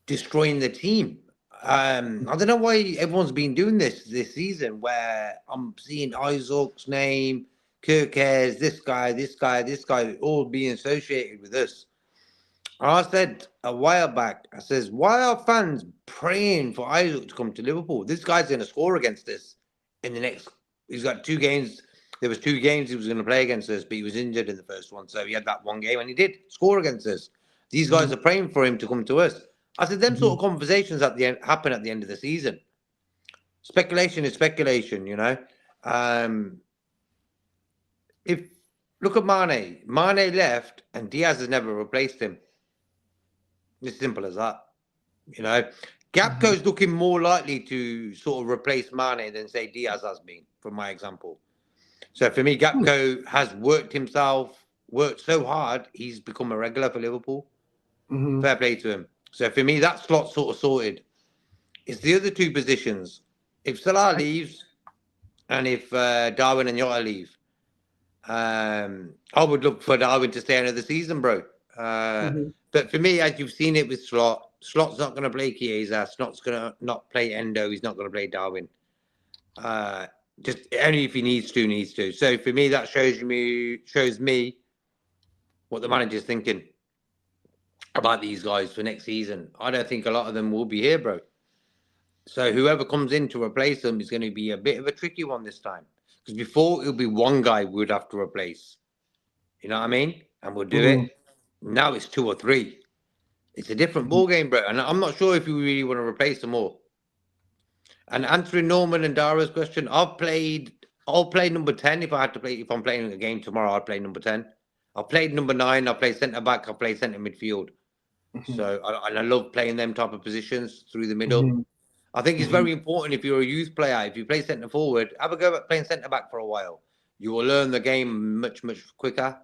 destroying the team. I don't know why everyone's been doing this season, where I'm seeing Isak's name, Kerkez, this guy, all being associated with us. I said a while back, I says, why are fans praying for Isak to come to Liverpool? This guy's going to score against us in the next. He's got 2 games. There was 2 games he was going to play against us, but he was injured in the first one, so he had that 1 game, and he did score against us. These guys are praying for him to come to us. I said, them sort of conversations at the end happen at the end of the season. Speculation is speculation, you know. If look at Mane. Mane left, and Diaz has never replaced him. It's simple as that, you know. Gakpo's looking more likely to sort of replace Mane than say Diaz has been, from my example. So for me, Gakpo has worked so hard, he's become a regular for Liverpool. Fair play to him. So for me, that slot's sort of sorted. It's the other 2 positions. If Salah leaves, and if Darwin and Jota leave, I would look for Darwin to stay another season, bro. But for me, as you've seen it with Slot's not going to play Chiesa. Slot's going to not play Endo. He's not going to play Darwin. Just only if he needs to. So for me, that shows me what the manager's thinking about these guys for next season. I don't think a lot of them will be here, bro. So whoever comes in to replace them is going to be a bit of a tricky one this time. Because before, it'll be one guy we would have to replace. You know what I mean? And we'll do it. Now it's 2 or 3. It's a different ball game, bro. And I'm not sure if you really want to replace them all. And answering Norman and Dara's question, I'll play number 10 if I'm playing a game tomorrow. I'll play number 10. I'll play number 9. I'll play centre back. I'll play centre midfield. So I love playing them type of positions through the middle. I think it's very important if you're a youth player. If you play centre forward, have a go at playing centre back for a while. You will learn the game much quicker.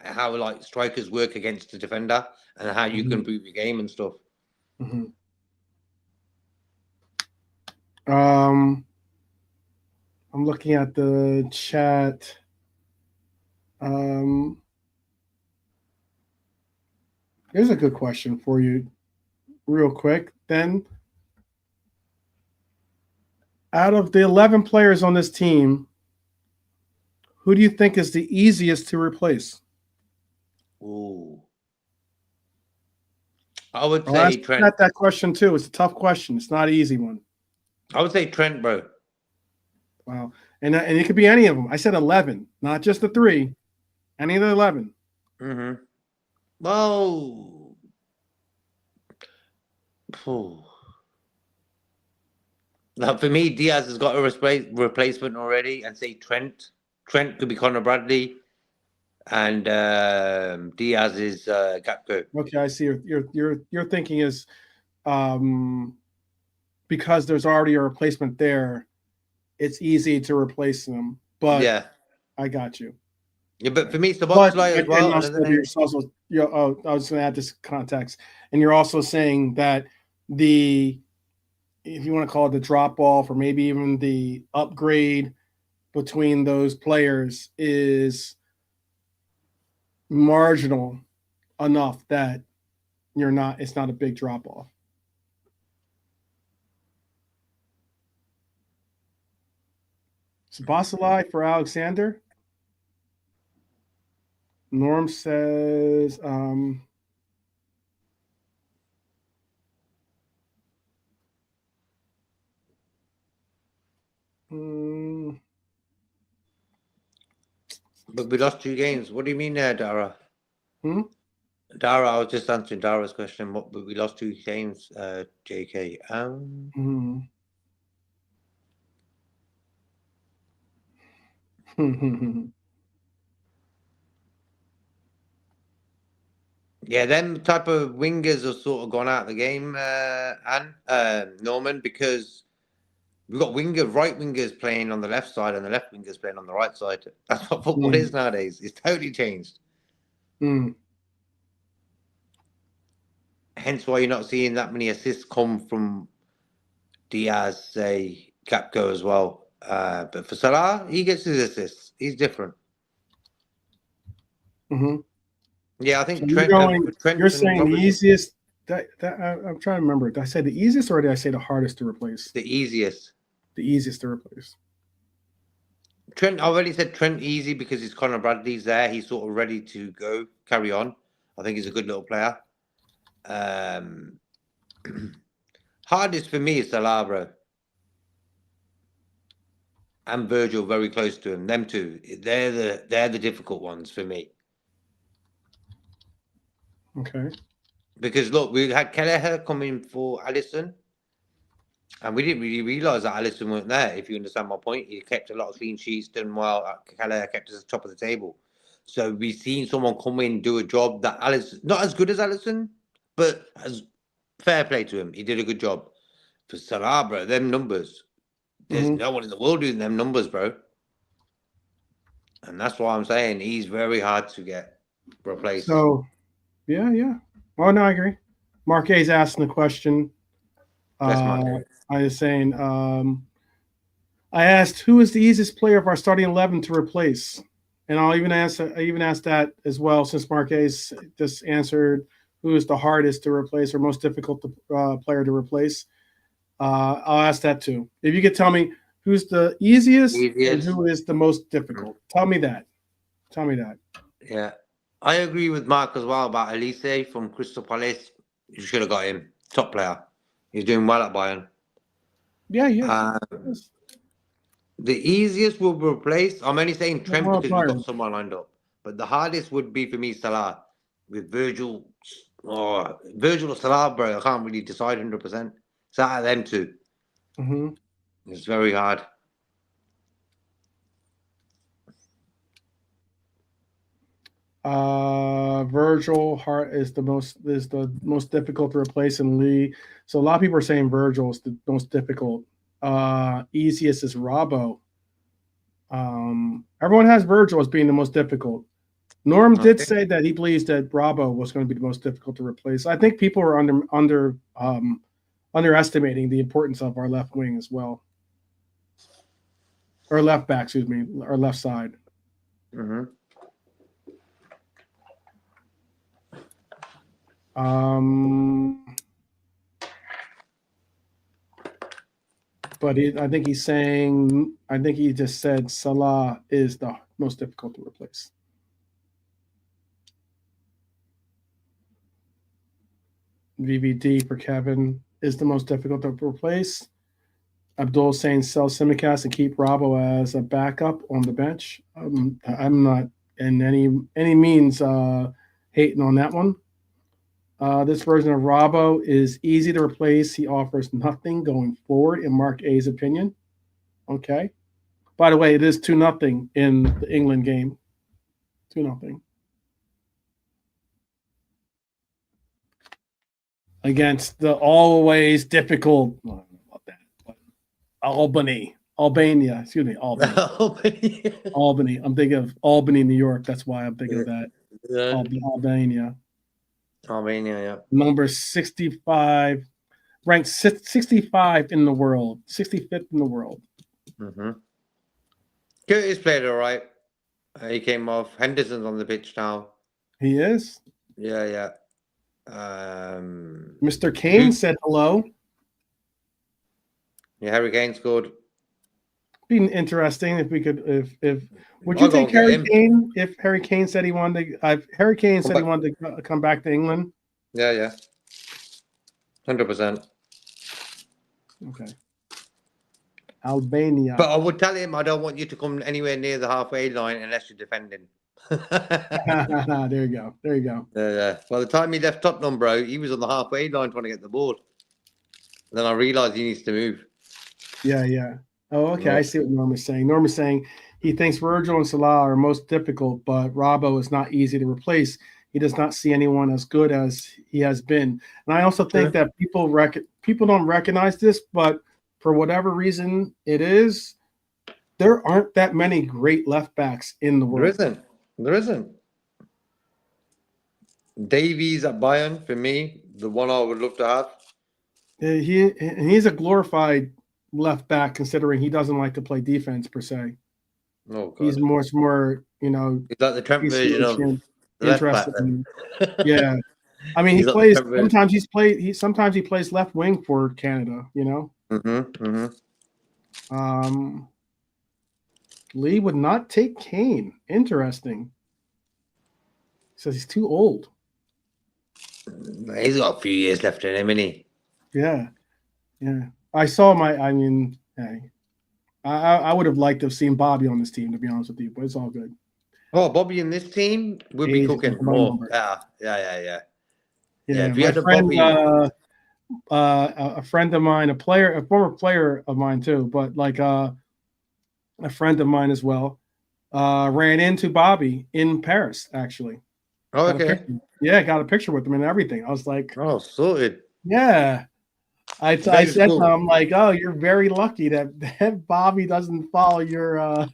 How like strikers work against the defender and how you can improve your game and stuff. I'm looking at the chat. Here's a good question for you, real quick. Then, out of the 11 players on this team, who do you think is the easiest to replace? Ooh. I would say Trent. Not that question too. It's a tough question. It's not an easy one. I would say Trent, bro. Wow. And it could be any of them. I said 11, not just the 3. Any of the 11. Well, now for me, Diaz has got a replacement already, and say Trent. Trent could be Conor Bradley, and Diaz is Gakpo. Okay, I see. Your thinking is because there's already a replacement there, it's easy to replace them. But yeah, I got you. Yeah, but for me, it's the box light as well. I was going to add this context, and you're also saying that if you want to call it the drop off or maybe even the upgrade, between those players is marginal enough that it's not a big drop off. Sabasali for Alexander. Norm says but we lost 2 games. What do you mean there, Dara? Dara, I was just answering Dara's question. But we lost 2 games, JK. Yeah, them type of wingers have sort of gone out of the game, Norman, because we've got right wingers playing on the left side and the left wingers playing on the right side. That's what football is nowadays. It's totally changed. Hence why you're not seeing that many assists come from Diaz, say, Gakpo as well. But for Salah, he gets his assists. He's different. Yeah, I think so Trent. You're saying the easiest. I'm trying to remember. Did I say the easiest or did I say the hardest to replace? The easiest. The easiest to replace. Trent, I already said Trent easy because it's Conor Bradley's there. He's sort of ready to go, carry on. I think he's a good little player. Hardest for me is Salah, bro. And Virgil very close to him. Them two. They're the difficult ones for me. Okay. Because look, we had Kelleher come in for Alisson. And we didn't really realise that Alisson weren't there, if you understand my point. He kept a lot of clean sheets, done well. Kelleher kept us at the top of the table. So we've seen someone come in, do a job that Alisson, not as good as Alisson, but as fair play to him. He did a good job. For Salah, bro, them numbers. There's no one in the world doing them numbers, bro. And that's why I'm saying he's very hard to get replaced. So, yeah. Oh, no, I agree. Marquez asking the question. I was saying, I asked who is the easiest player of our starting 11 to replace, and I even asked that as well, since Marquez just answered who is the hardest to replace or most difficult player to replace. I'll ask that too. If you could tell me who's the easiest and who is the most difficult, tell me that. Yeah, I agree with Mark as well about Elise from Crystal Palace. You should have got him, top player. He's doing well at Bayern. Yeah, yes. The easiest will be replaced. I'm only saying Trent because we've got someone lined up. But the hardest would be for me Salah with Virgil. Oh, Virgil or Salah, bro. I can't really decide 100%. It's out of them two. It's very hard. Virgil Hart is the most difficult to replace in Lee. So a lot of people are saying Virgil is the most difficult. Easiest is Robbo. Everyone has Virgil as being the most difficult. Norm did say that he believes that Robbo was going to be the most difficult to replace. I think people are underestimating the importance of our left wing as well, or left back, excuse me, our left side. But I think he just said Salah is the most difficult to replace. VVD for Kevin is the most difficult to replace. Abdul saying sell Simicast and keep Robbo as a backup on the bench. I'm not in any means hating on that one. This version of Robbo is easy to replace. He offers nothing going forward, in Mark A's opinion. Okay. By the way, it is 2-0 in the England game. 2-0. Against the always difficult, I don't know about that, but Albania. Excuse me, Albany. Albany. I'm thinking of Albany, New York. That's why I'm thinking of that. Albania. Yeah. Number 65, ranked 65 in the world, 65th in the world. Curtis played all right. He came off. Henderson's on the pitch now. He is. Yeah. Mr. Kane said hello. Yeah, Harry Kane scored. Be interesting if we could. If would you take Harry Kane if Harry Kane said he wanted to? Harry Kane said he wanted to come back to England. Yeah. 100%. Okay. Albania. But I would tell him I don't want you to come anywhere near the halfway line unless you're defending. There you go. Yeah. By the time he left Tottenham, bro, he was on the halfway line trying to get the ball. And then I realised he needs to move. Yeah. Oh, okay. I see what Norm is saying. Norm is saying he thinks Virgil and Salah are most difficult, but Robbo is not easy to replace. He does not see anyone as good as he has been. And I also think that people don't recognize this, but for whatever reason it is, there aren't that many great left backs in the world. There isn't. Davies at Bayern, for me, the one I would love to have. He's a glorified left back, considering he doesn't like to play defense per se. Oh, God. He's more, he's like the Trent version of interested in. Yeah, I mean, he plays. Sometimes he plays left wing for Canada. Lee would not take Kane. Interesting. He says he's too old. He's got a few years left in him, isn't he? Yeah. I saw I would have liked to have seen Bobby on this team, to be honest with you, but it's all good. Oh, Bobby in this team would be cooking more. Yeah. If we had a friend of mine, a former player of mine too, but like a friend of mine as well, ran into Bobby in Paris, actually. Oh, okay. Got a picture with him and everything. I was like, oh, sorted. Yeah. I said to him, like, oh, you're very lucky that Bobby doesn't follow your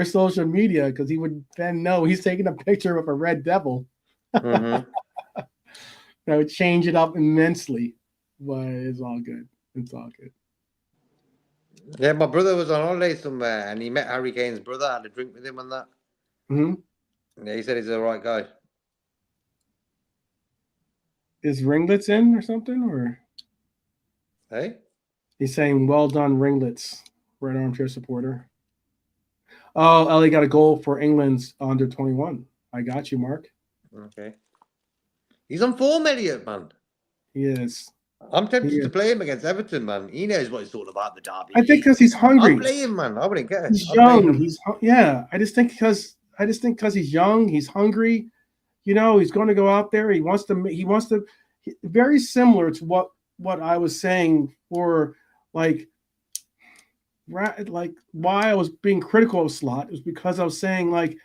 social media, because he would then know he's taking a picture of a red devil. That would change it up immensely, but it's all good. Yeah, my brother was on holiday somewhere and he met Harry Kane's brother, had a drink with him and that. Yeah, he said he's the right guy. Is Ringlets in or something? Or hey, he's saying, "Well done, Ringlets." Red Armchair supporter. Oh, Ellie got a goal for England's under 21. I got you, Mark. Okay. He's on form, Elliot, man. He is. I'm tempted to play him against Everton, man. He knows what it's all about, the derby. I think because he's hungry. I'll play him, man. I wouldn't care. He's young. I just think because he's young, he's hungry. He's going to go out there. He wants to. Very similar to what I was saying for like why I was being critical of Slot is because I was saying, like,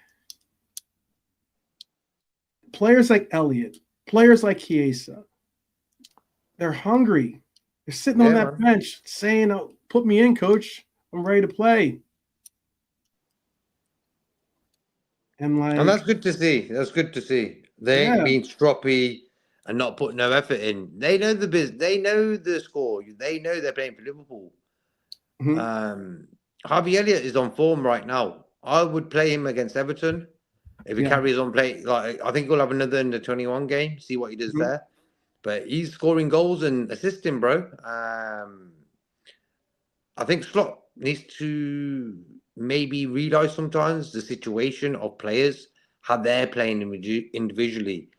players like Elliott, players like Chiesa, they're hungry. They're sitting on that bench saying, oh, "Put me in, coach. I'm ready to play." And that's good to see. They ain't being stroppy and not putting no effort in. They know the They know the score. They know they're playing for Liverpool. Harvey Elliott is on form right now. I would play him against Everton if he carries on playing. Like, I think we'll have another under 21 game. See what he does there. But he's scoring goals and assisting, bro. I think Slot needs to maybe realize sometimes the situation of players, how they're playing individually.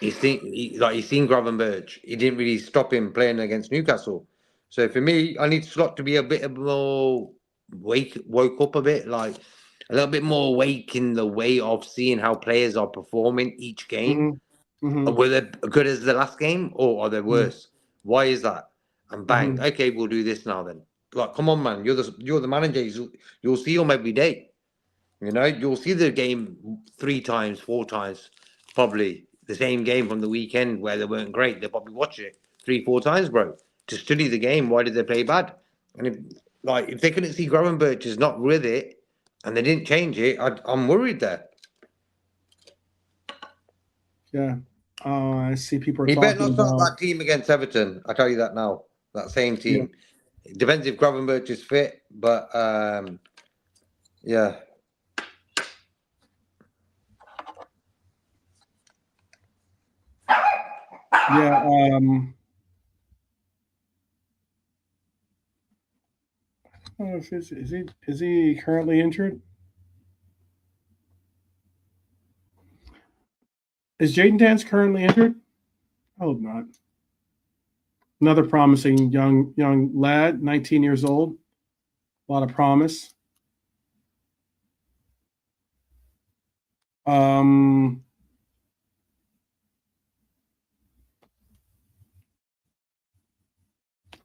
He's seen Gravenberch. He didn't really stop him playing against Newcastle. So for me, I need Slot to be a bit more woke up a bit, like a little bit more awake in the way of seeing how players are performing each game. Were they good as the last game, or are they worse? Why is that? And bang, okay, we'll do this now then. Like, come on, man, you're the manager. You'll see them every day. You'll see the game 3 times, 4 times, probably the same game from the weekend where they weren't great. They'll probably watch it 3, 4 times, bro, to study the game. Why did they play bad? And if they couldn't see Gravenberch is not with it and they didn't change it, I'm worried there. Yeah. I see people are he talking better not start that team against Everton. I tell you that now. That same team. It depends if Gravenberch is fit, but yeah. Yeah. I don't know if is he currently injured? Is Jaden Dance currently injured? I hope not. Another promising young lad, 19 years old. A lot of promise.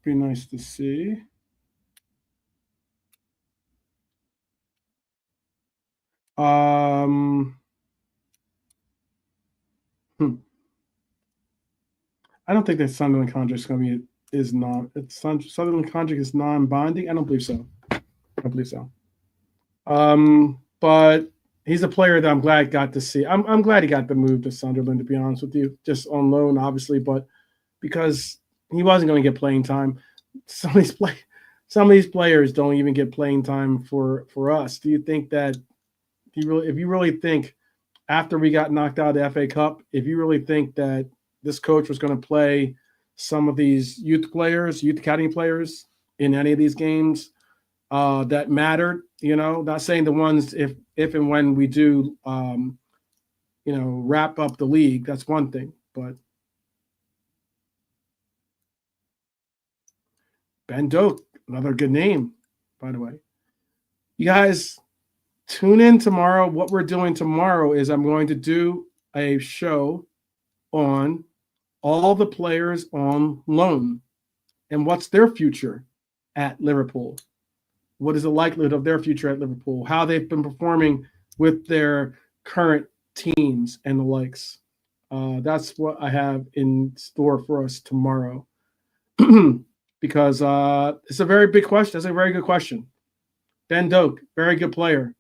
Be nice to see. I don't think that Sunderland contract is going to be Sunderland contract is non-binding. I don't believe so. But he's a player that I'm glad got to see. I'm glad he got the move to Sunderland, to be honest with you, just on loan, obviously, but because he wasn't going to get playing time. Some of these players don't even get playing time for us. Do you think that if you really think after we got knocked out of the FA Cup, if you really think that this coach was going to play some of these youth academy players in any of these games that mattered, not saying the ones if and when we do, wrap up the league, that's one thing, but Ben Doak, another good name, by the way. You guys tune in tomorrow. What we're doing tomorrow is I'm going to do a show on all the players on loan and what's their future at Liverpool. What is the likelihood of their future at Liverpool? How they've been performing with their current teams and the likes. That's what I have in store for us tomorrow. Because it's a very big question. That's a very good question. Ben Doak, very good player.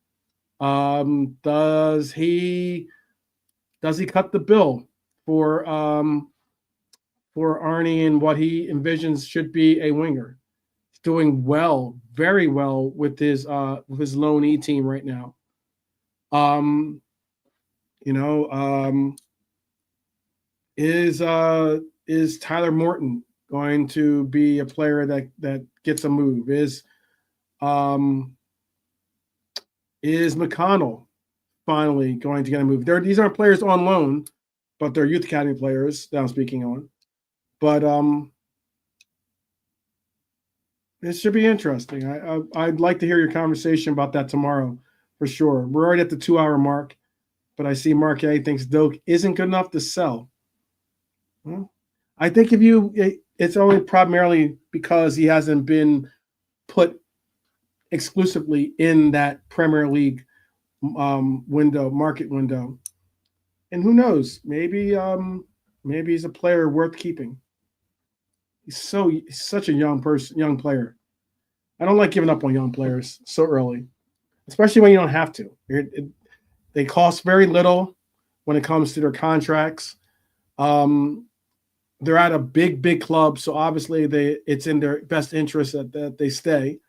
Does he cut the bill for Arne and what he envisions should be a winger? He's doing well, very well with his loanee team right now. Is Tyler Morton going to be a player that gets a move? Is McConnell finally going to get a move? These aren't players on loan, but they're youth academy players that I'm speaking on. But it should be interesting. I'd like to hear your conversation about that tomorrow for sure. We're already at the 2-hour mark, but I see Mark A thinks Doak isn't good enough to sell. Well, I think it's only primarily because he hasn't been put exclusively in that Premier League market window. And who knows? Maybe he's a player worth keeping. He's such a young player. I don't like giving up on young players so early, especially when you don't have to. They cost very little when it comes to their contracts. They're at a big club, so obviously it's in their best interest that they stay.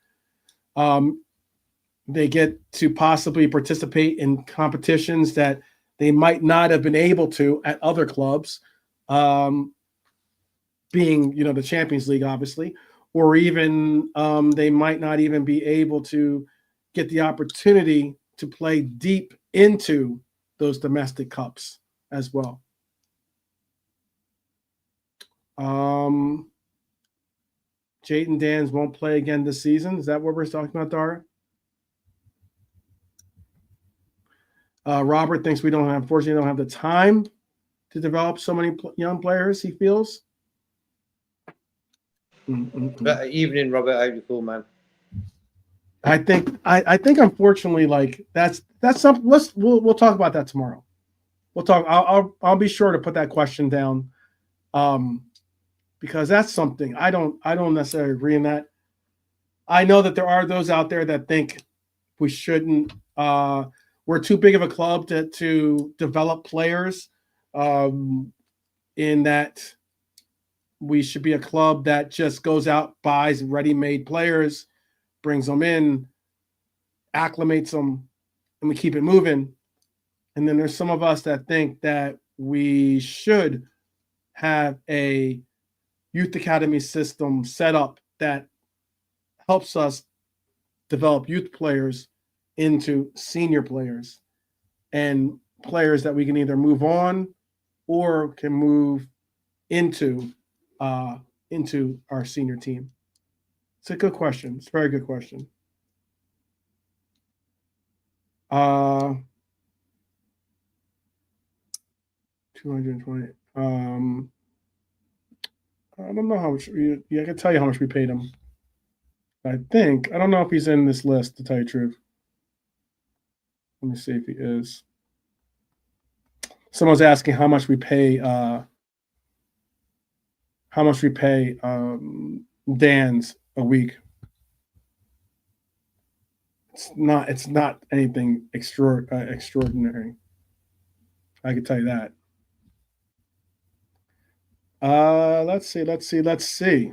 They get to possibly participate in competitions that they might not have been able to at other clubs, being the Champions League, obviously, or even they might not even be able to get the opportunity to play deep into those domestic cups as well. Jayden Dans won't play again this season. Is that what we're talking about, Dara? Robert thinks unfortunately don't have the time to develop so many young players, he feels. Evening, Robert. How you feel, man? I think unfortunately, like that's something. We'll talk about that tomorrow. We'll talk. I'll be sure to put that question down, because that's something I don't necessarily agree in that. I know that there are those out there that think we shouldn't. We're too big of a club to develop players in that we should be a club that just goes out, buys ready-made players, brings them in, acclimates them, and we keep it moving. And then there's some of us that think that we should have a youth academy system set up that helps us develop youth players into senior players and players that we can either move on or can move into our senior team. It's a good question. It's a very good question. 220. I don't know how much. I can tell you how much we paid him. I don't know if he's in this list, to tell you the truth. Let me see if he is. Someone's asking how much we pay. Dan's a week. It's not anything extraordinary. I can tell you that. Let's see. Let us see.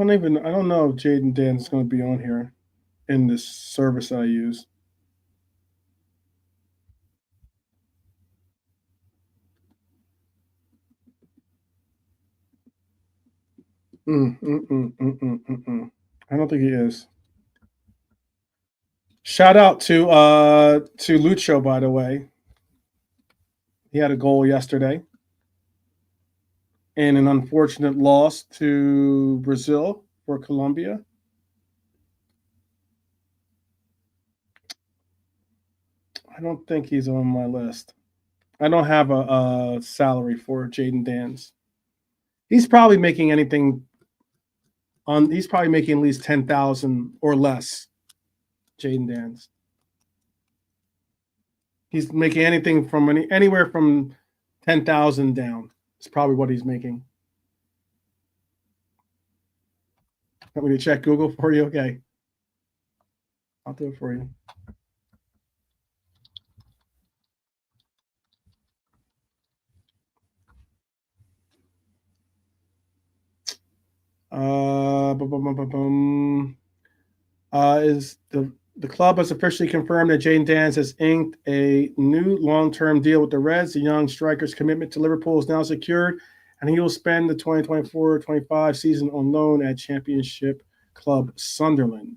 I don't know if Jaden Dan's going to be on here in this service I use. I don't think he is. Shout out to Lucho, by the way. He had a goal yesterday in an unfortunate loss to Brazil for Colombia. I don't think he's on my list. I don't have a salary for Jaden Dans. He's probably making anything he's probably making at least 10,000 or less. Jaden Dans. He's making anything from anywhere from 10,000 down. It's probably what he's making. Want me to check Google for you? Okay. I'll do it for you. Is the club has officially confirmed that Jaden Dans has inked a new long-term deal with the Reds. The young striker's commitment to Liverpool is now secured, and he will spend the 2024-25 season on loan at Championship club Sunderland.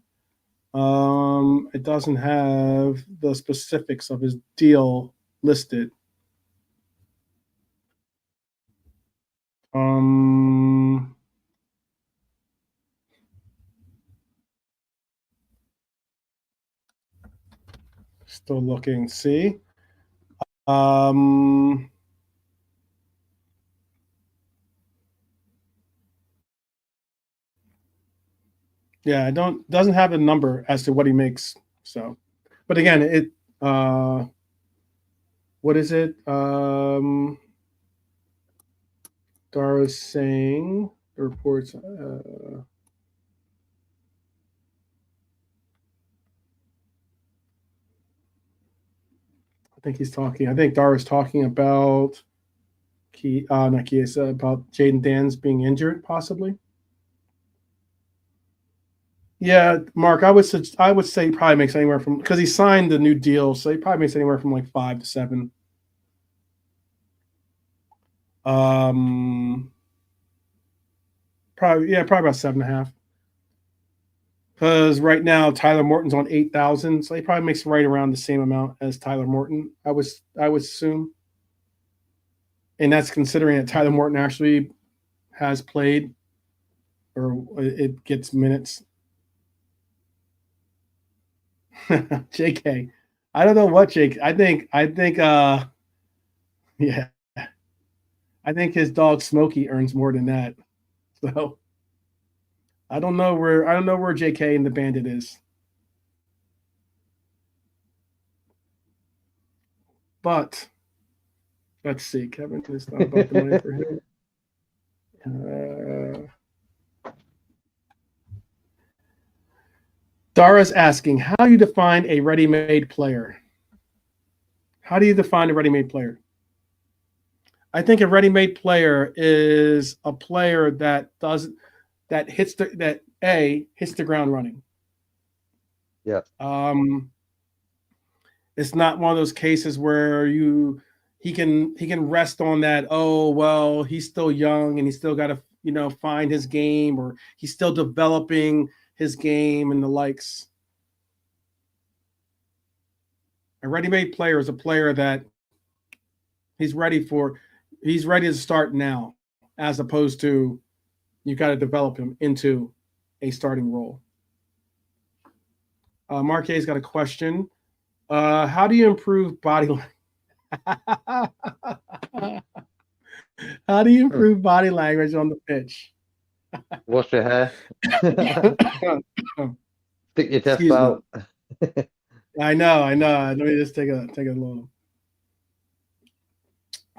It doesn't have the specifics of his deal listed. Still looking. See. Yeah, doesn't have a number as to what he makes. So, but again, what is it? Dara's saying the reports. I think he's talking. I think Dara's talking about about Jaden Dans being injured, possibly. Yeah, Mark, I would say he probably makes anywhere from, because he signed the new deal, so he probably makes anywhere from like 5 to 7. Probably about 7.5. Because right now Tyler Morton's on 8,000, so he probably makes right around the same amount as Tyler Morton. I would assume, and that's considering that Tyler Morton actually has played, or it gets minutes. JK, I don't know what JK. I think yeah, I think his dog Smokey earns more than that. So I don't know where JK and the Bandit is. But let's see. Kevin is not about the money for him. Dara's asking, how do you define a ready-made player? How do you define a ready-made player? I think a ready-made player is a player that hits the ground running. Yeah. It's not one of those cases where he can rest on that. Oh, well, he's still young and he's still got to find his game, or he's still developing his game and the likes. A ready-made player is a player that he's ready to start now, as opposed to you got to develop him into a starting role. Marquez got a question. How do you improve body language? How do you improve body language on the pitch? Wash your hair. Stick your chest out. I know. Let me just take a little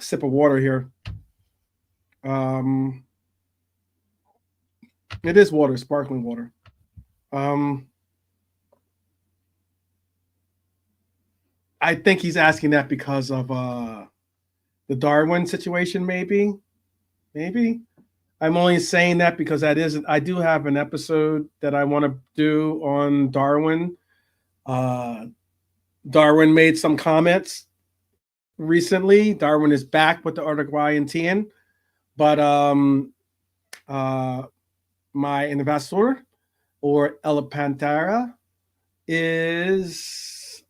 sip of water here. It is water, sparkling water. I think he's asking that because of the Darwin situation, maybe. I'm only saying that because I do have an episode that I want to do on Darwin. Darwin made some comments recently. Darwin is back with the Uruguayan team, but my investor, or Elapantara, is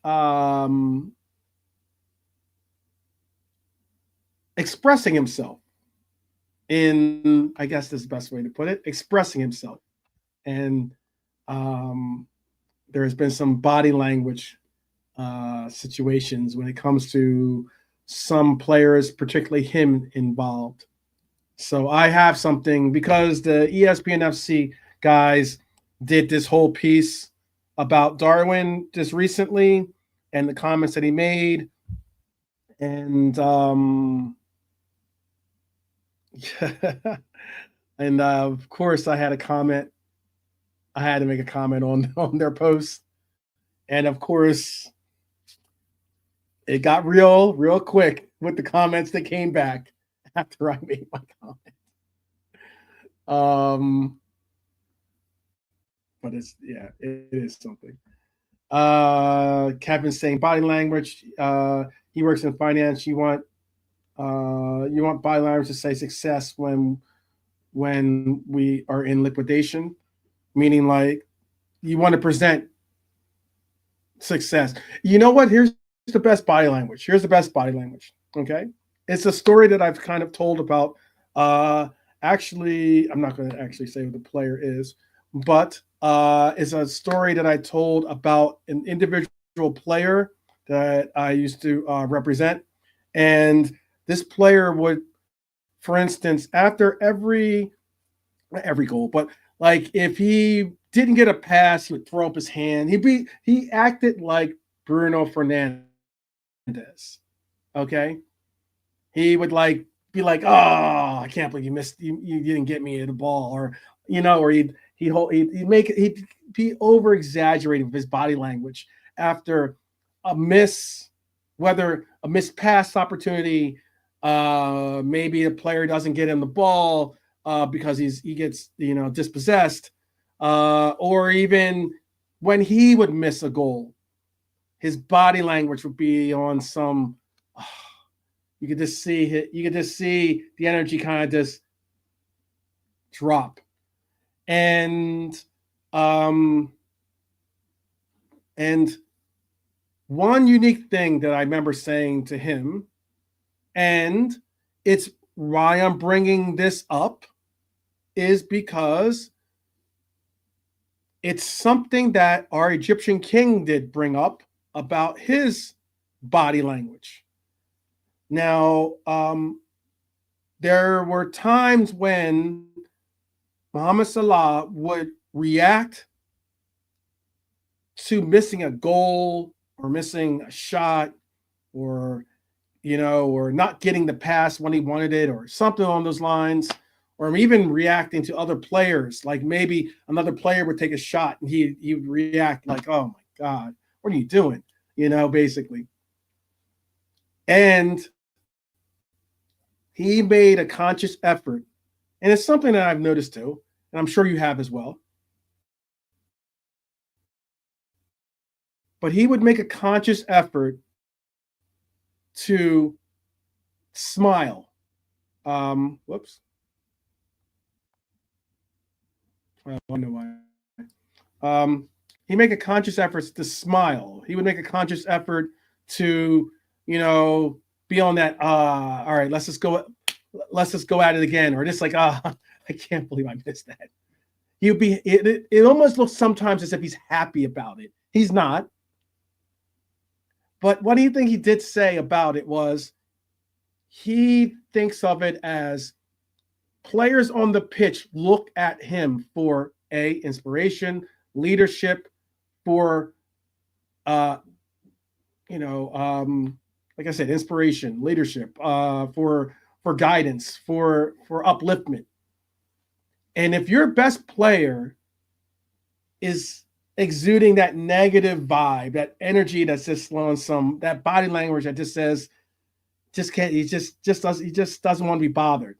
expressing himself in, I guess this is the best way to put it, expressing himself. And there has been some body language situations when it comes to some players, particularly him, involved. So I have something, because the ESPN FC guys did this whole piece about Darwin just recently and the comments that he made. And and of course I had a comment. I had to make a comment on their post. And of course it got real quick with the comments that came back after I made my comment. But it is something. Kevin's saying body language. He works in finance. You want body language to say success when we are in liquidation, meaning like you want to present success. You know what? Here's the best body language. Okay. It's a story that I've kind of told about. Actually, I'm not going to actually say who the player is, but it's a story that I told about an individual player that I used to represent. And this player would, for instance, after not every goal, but like if he didn't get a pass, he would throw up his hand. He acted like Bruno Fernandes. Okay. He would be like, oh, I can't believe you missed, you didn't get me the ball, or he'd be over exaggerating with his body language after a whether a missed pass opportunity, maybe a player doesn't get him the ball because he gets dispossessed, or even when he would miss a goal, his body language would be on some. You could just see the energy kind of just drop. And one unique thing that I remember saying to him, and it's why I'm bringing this up, is because it's something that our Egyptian king did bring up about his body language. Now, there were times when Mohamed Salah would react to missing a goal or missing a shot, or not getting the pass when he wanted it, or something along those lines, or even reacting to other players. Like maybe another player would take a shot and he would react like, oh my God, what are you doing? Basically. And he made a conscious effort. And it's something that I've noticed too, and I'm sure you have as well. But he would make a conscious effort to smile. Whoops. I wonder why. He make a conscious effort to smile. He would make a conscious effort to, be on that. All right, let's just go at it again, or just like, I can't believe I missed that. He'd be. It almost looks sometimes as if he's happy about it. He's not. But what do you think he did say about it was he thinks of it as players on the pitch look at him for inspiration, leadership, for like I said, inspiration, leadership, for guidance, for upliftment. And if your best player is exuding that negative vibe, that energy that's just on that body language that just says, he just doesn't want to be bothered,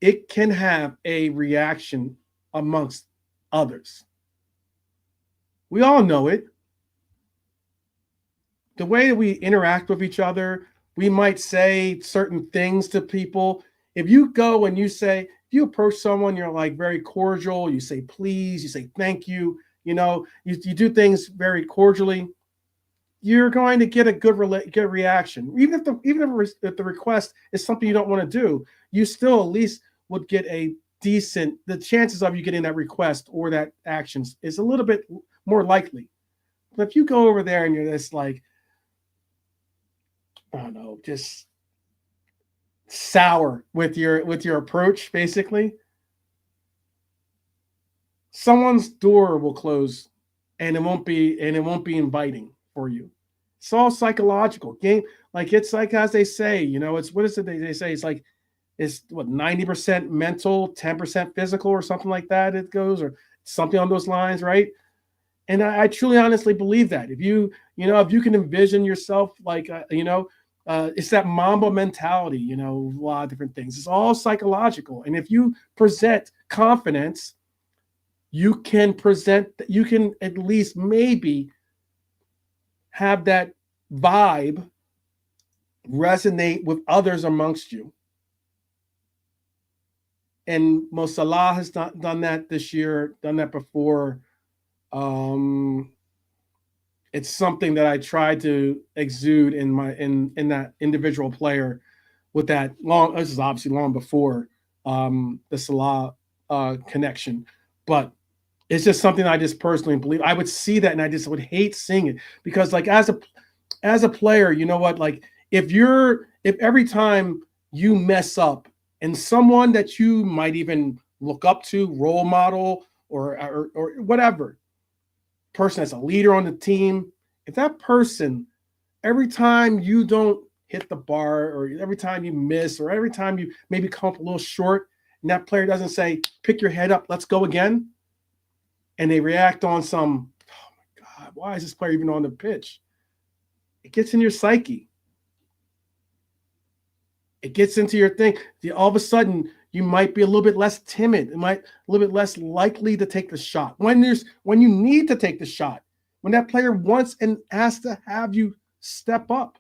it can have a reaction amongst others. We all know it. The way that we interact with each other, we might say certain things to people. If you go and if you approach someone, you're like very cordial, you say please, you say thank you, you do things very cordially, you're going to get a good reaction. Even if the request is something you don't want to do, you still at least would get the chances of you getting that request or that action is a little bit more likely. But if you go over there and you're just like, I don't know, just sour with your approach, basically, someone's door will close and it won't be inviting for you. It's all psychological game. Like, it's like, as they say, it's, what is it they say? It's like, it's what, 90% mental, 10% physical, or something like that. It goes, or something on those lines, right? And I truly, honestly believe that if you can envision yourself like, it's that Mamba mentality, a lot of different things. It's all psychological. And if you present confidence, you can at least maybe have that vibe resonate with others amongst you. And Mo Salah has done that this year, done that before. It's something that I tried to exude in that individual player with that this is obviously long before the Salah connection, but it's just something I just personally believe. I would see that and I just would hate seeing it, because like as a player, you know what, like if every time you mess up and someone that you might even look up to, role model or whatever, person that's a leader on the team, if that person, every time you don't hit the bar, or every time you miss, or every time you maybe come up a little short, and that player doesn't say, pick your head up, let's go again, and they react on some, oh my God, why is this player even on the pitch? It gets in your psyche. It gets into your thing. All of a sudden, you might be a little bit less timid. A little bit less likely to take the shot. When you need to take the shot, when that player wants and asks to have you step up,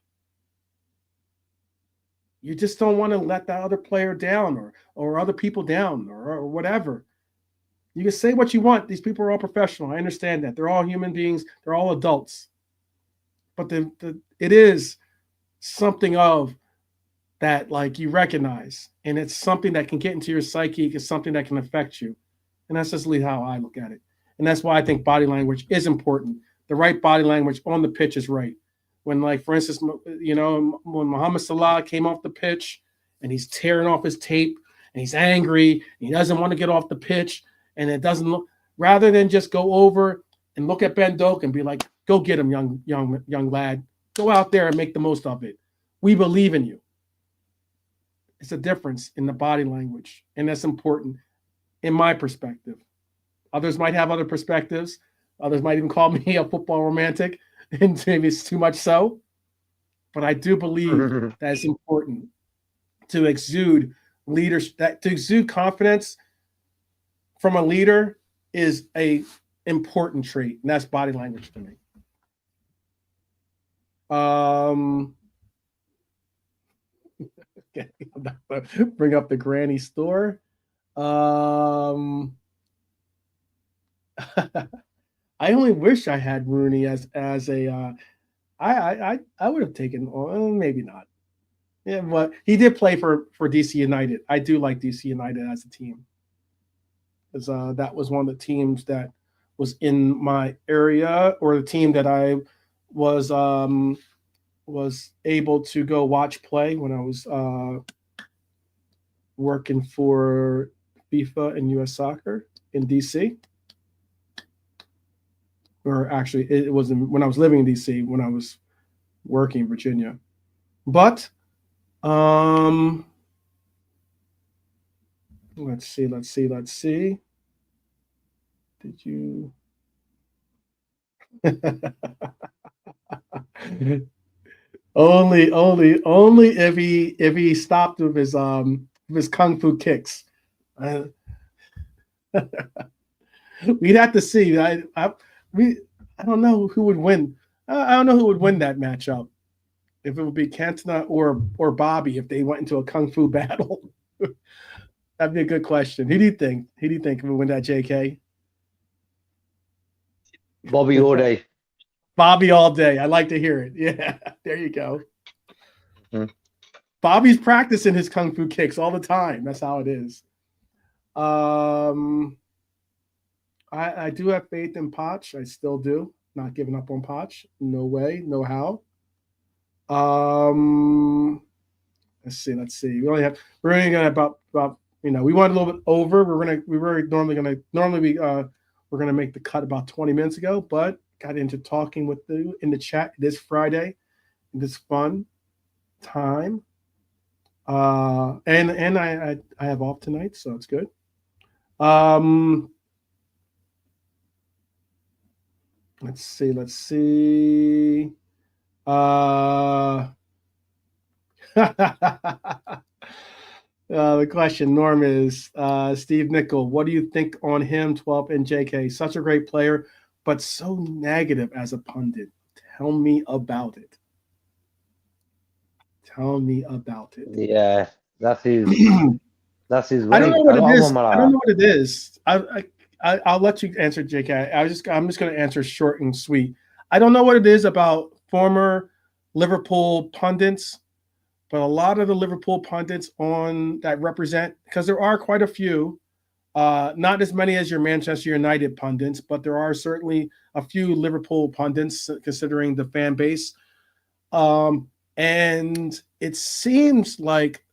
you just don't want to let that other player down or other people down or whatever. You can say what you want. These people are all professional. I understand that. They're all human beings. They're all adults. But it is something of that, like, you recognize, and it's something that can get into your psyche. It's something that can affect you. And that's just how I look at it. And that's why I think body language is important. The right body language on the pitch is right. When, like, for instance, when Mohamed Salah came off the pitch and he's tearing off his tape and he's angry and he doesn't want to get off the pitch, and it doesn't look, rather than just go over and look at Ben Doak and be like, go get him, young lad. Go out there and make the most of it. We believe in you. It's a difference in the body language, and that's important in my perspective. Others might have other perspectives. Others might even call me a football romantic, and maybe it's too much so. But I do believe that it's important to exude leadership, to exude confidence from a leader is a important trait, and that's body language to me. Okay, I'm not gonna bring up the granny store. I only wish I had Rooney as a. I would have taken, well, maybe not. Yeah, but he did play for DC United. I do like DC United as a team, because that was one of the teams that was in my area, or the team that I was able to go watch play when I was working for FIFA and US Soccer in DC. Or actually, it was when I was living in DC, when I was working in Virginia. But let's see. Did you? only if he stopped with his kung fu kicks. We'd have to see. I don't know who would win. I don't know who would win that matchup. If it would be Cantona or Bobby, if they went into a kung fu battle. That'd be a good question. Who do you think? Who do you think would win that, JK? Bobby all day. Bobby all day. I like to hear it. Yeah, there you go. Mm-hmm. Bobby's practicing his kung fu kicks all the time. That's how it is. I do have faith in Poch. I still do. Not giving up on Poch. No way. No how. Let's see. We're only gonna about we went a little bit over. We're gonna make the cut about 20 minutes ago, but got into talking with you in the chat this Friday. This fun time. And I have off tonight, so it's good. Let's see. The question, Norm, is Steve Nickel. What do you think on him, 12 and JK? Such a great player, but so negative as a pundit. Tell me about it. Yeah, that's his. That's his. I don't know what it is. I don't know what it is. I'll let you answer, JK. I'm just going to answer short and sweet. I don't know what it is about former Liverpool pundits, but a lot of the Liverpool pundits that represent, because there are quite a few, not as many as your Manchester United pundits, but there are certainly a few Liverpool pundits considering the fan base. And it seems like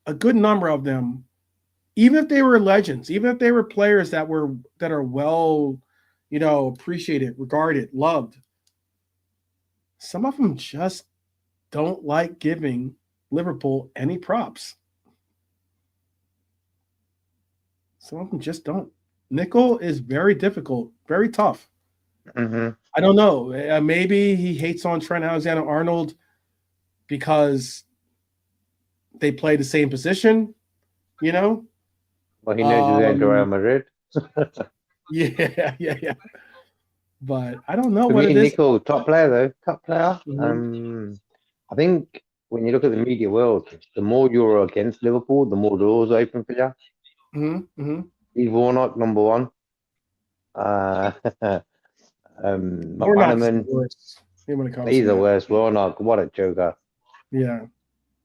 a good number of them, even if they were legends, even if they were players that are well, appreciated, regarded, loved, some of them just don't like giving Liverpool any props. Some of them just don't. Nickel is very difficult, very tough. Mm-hmm. I don't know. Maybe he hates on Trent Alexander-Arnold because they play the same position, Well, he knows he's going to Real Madrid. Yeah. But I don't know For what me, it is. Nickel, top player though, top player. Mm-hmm. I think when you look at the media world, the more you're against Liverpool, the more doors open for you. Mm-hmm. Steve Warnock, number one. Warnock's the worst. He's the worst. Warnock, what a joker. Yeah.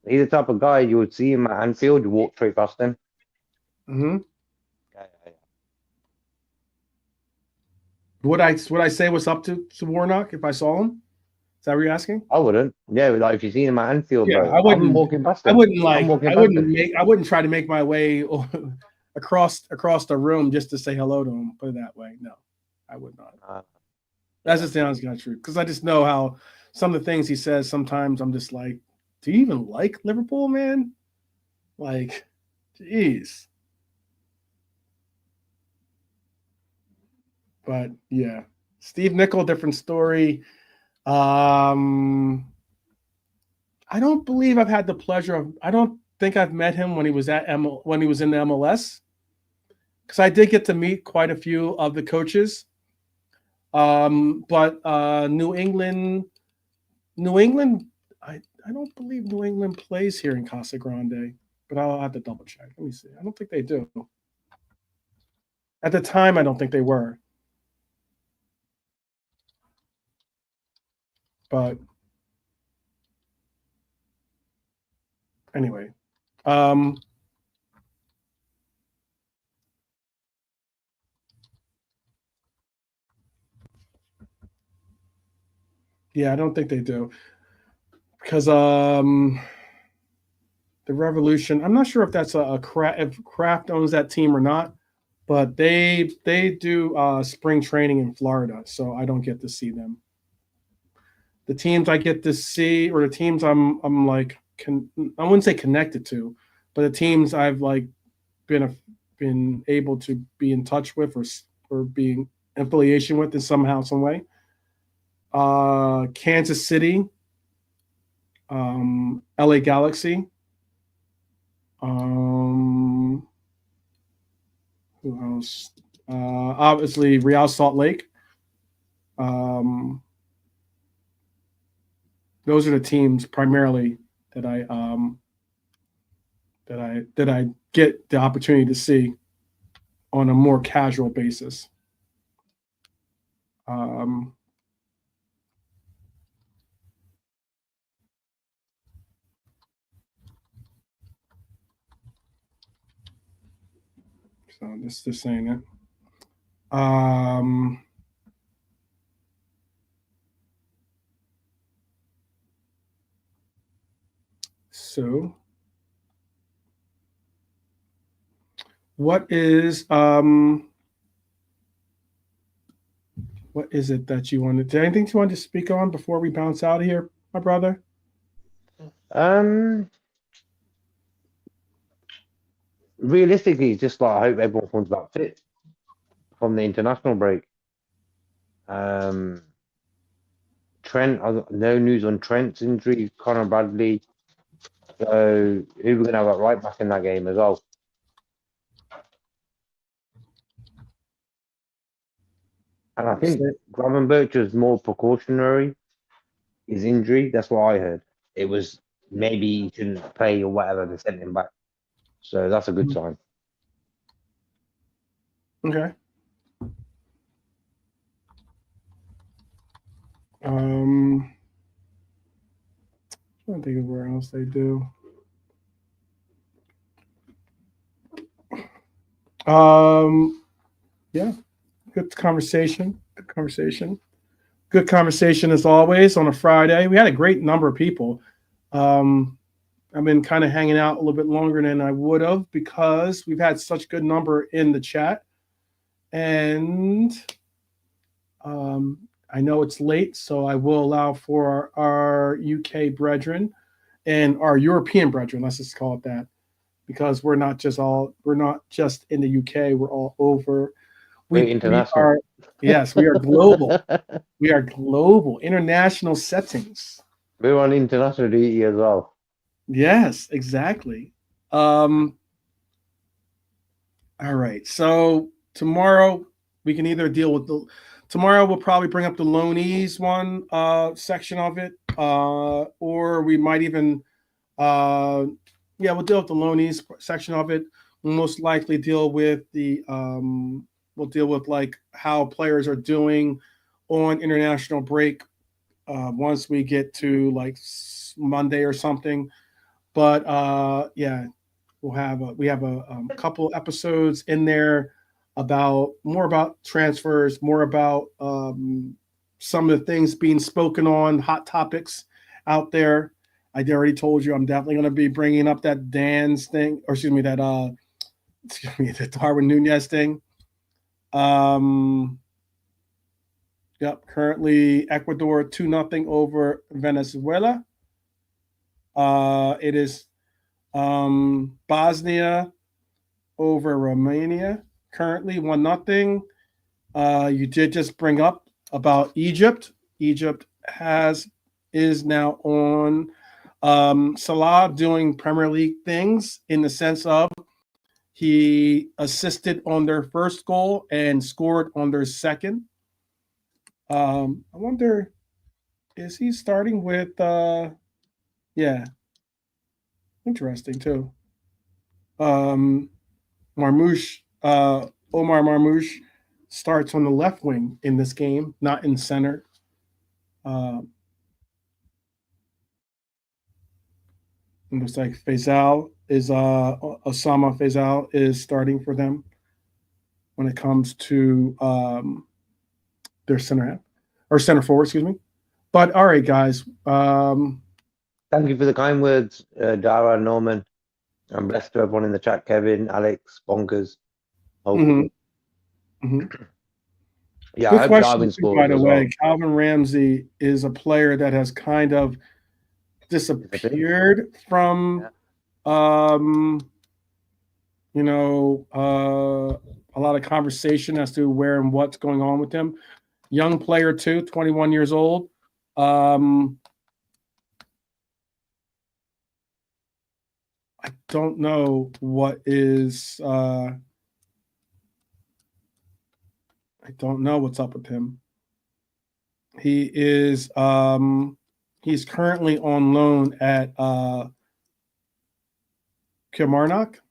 He's the type of guy you would see him at Anfield, you walk straight past him. Mm-hmm. Would I say what's up to Warnock if I saw him? Is that what you're asking? I wouldn't. Yeah, like if you see him at Anfield, yeah, bro, I wouldn't. I'm walking past him. I wouldn't try to make my way across the room just to say hello to him. Put it that way. No, I would not. That's just the honest God truth. Because I just know how some of the things he says. Sometimes I'm just like, do you even like Liverpool, man? Like, geez. But yeah, Steve Nicol, different story. I don't believe I've had the pleasure of. I don't think I've met him when he was when he was in the MLS, because I did get to meet quite a few of the coaches. But New England, I don't believe New England plays here in Casa Grande, but I'll have to double check. Let me see. I don't think they do. At the time, I don't think they were. But anyway, yeah, I don't think they do, because the Revolution. I'm not sure if that's if Kraft owns that team or not, but they do spring training in Florida, so I don't get to see them. The teams I get to see, or the teams I'm like, I wouldn't say connected to, but the teams I've like been able to be in touch with or being affiliation with in somehow, some way. Kansas City, LA Galaxy, who else? Obviously Real Salt Lake. Those are the teams primarily that I get the opportunity to see on a more casual basis. So this is saying it. So what is it that you wanted? Did anything you wanted to speak on before we bounce out of here, my brother? Realistically, it's just like I hope everyone comes back fit from the international break. Trent, no news on Trent's injury. Connor Bradley. So who we're gonna have right back in that game as well? And I think Gravenberch was more precautionary. His injury, that's what I heard. It was maybe he shouldn't play or whatever. They sent him back. So that's a good sign. Okay. I don't think of where else they do. Yeah, good conversation. Good conversation as always on a Friday. We had a great number of people. I've been kind of hanging out a little bit longer than I would have because we've had such good number in the chat. And I know it's late, so I will allow for our UK brethren and our European brethren, let's just call it that, because we're not just in the UK, we're all over. We're international. We are global. We are global, international settings. We're on international duty as well. Yes, exactly. All right. So tomorrow we can either deal with tomorrow we'll probably bring up the loanees one section of it, or we might even we'll deal with the loanees section of it. We'll most likely deal with we'll deal with like how players are doing on international break once we get to like Monday or something. But we have a couple episodes in there more about transfers, more about some of the things being spoken on, hot topics out there. I already told you I'm definitely going to be bringing up that Dan's thing, or the Darwin Nunez thing. Currently Ecuador 2-0 over Venezuela. It is Bosnia over Romania, currently 1-0. You did just bring up about Egypt. Egypt is now on Salah doing Premier League things in the sense of he assisted on their first goal and scored on their second. I wonder, is he starting with yeah, interesting too. Marmoush, Omar Marmoush starts on the left wing in this game, not in center. It looks like Osama Faisal is starting for them when it comes to their center half or center forward, excuse me. But all right, guys. Thank you for the kind words, Dara, Norman. I'm blessed to everyone in the chat, Kevin, Alex, Bonkers. Hopefully. Yeah, good I hope question, Darwin too, scores by the as way. well. Calvin Ramsey is a player that has kind of disappeared from a lot of conversation as to where and what's going on with him. Young player too, 21 years old. I don't know what is I don't know what's up with him. He is he's currently on loan at Kilmarnock,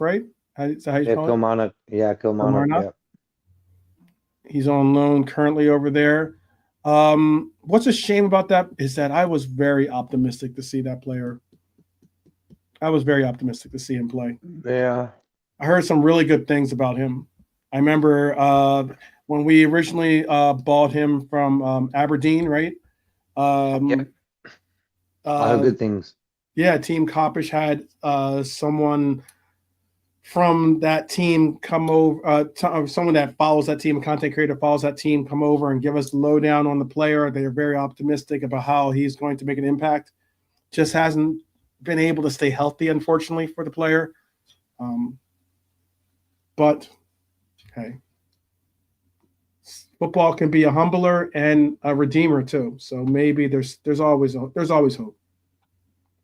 right? Is that how you call it? Kilmarnock. Yeah, Kilmarnock. Yeah. He's on loan currently over there. What's a shame about that is that I was very optimistic to see that player. I was very optimistic to see him play. Yeah. I heard some really good things about him. I remember when we originally bought him from Aberdeen, right? I heard good things. Yeah, Team Coppish had someone from that team come over, someone that follows that team, a content creator follows that team, come over and give us the lowdown on the player. They are very optimistic about how he's going to make an impact. Just hasn't been able to stay healthy, unfortunately, for the player. But hey, football can be a humbler and a redeemer too. So maybe there's always hope.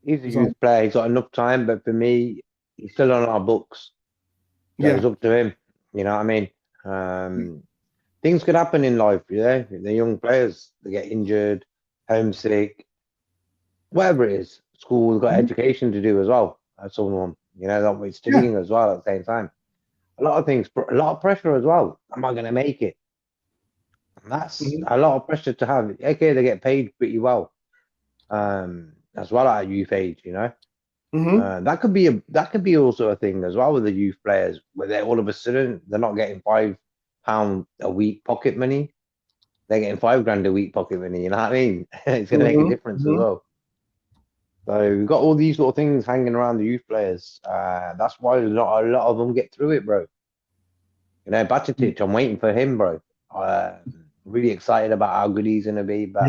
He's a youth player. He's got enough time, but for me, he's still on our books. So it's up to him. You know what I mean? Things could happen in life, yeah. The young players, they get injured, homesick, whatever it is. School's got education to do as well. That's someone, it's studying as well at the same time. A lot of things, a lot of pressure as well. Am I going to make it? And that's a lot of pressure to have. Okay, they get paid pretty well, as well at youth age, That could be also a thing as well with the youth players, where they all of a sudden they're not getting £5 a week pocket money. They're getting $5,000 a week pocket money. You know what I mean? It's going to make a difference as well. So we've got all these little things hanging around the youth players. That's why not a lot of them get through it, bro. Bacitic, I'm waiting for him, bro. Really excited about how good he's going to be. But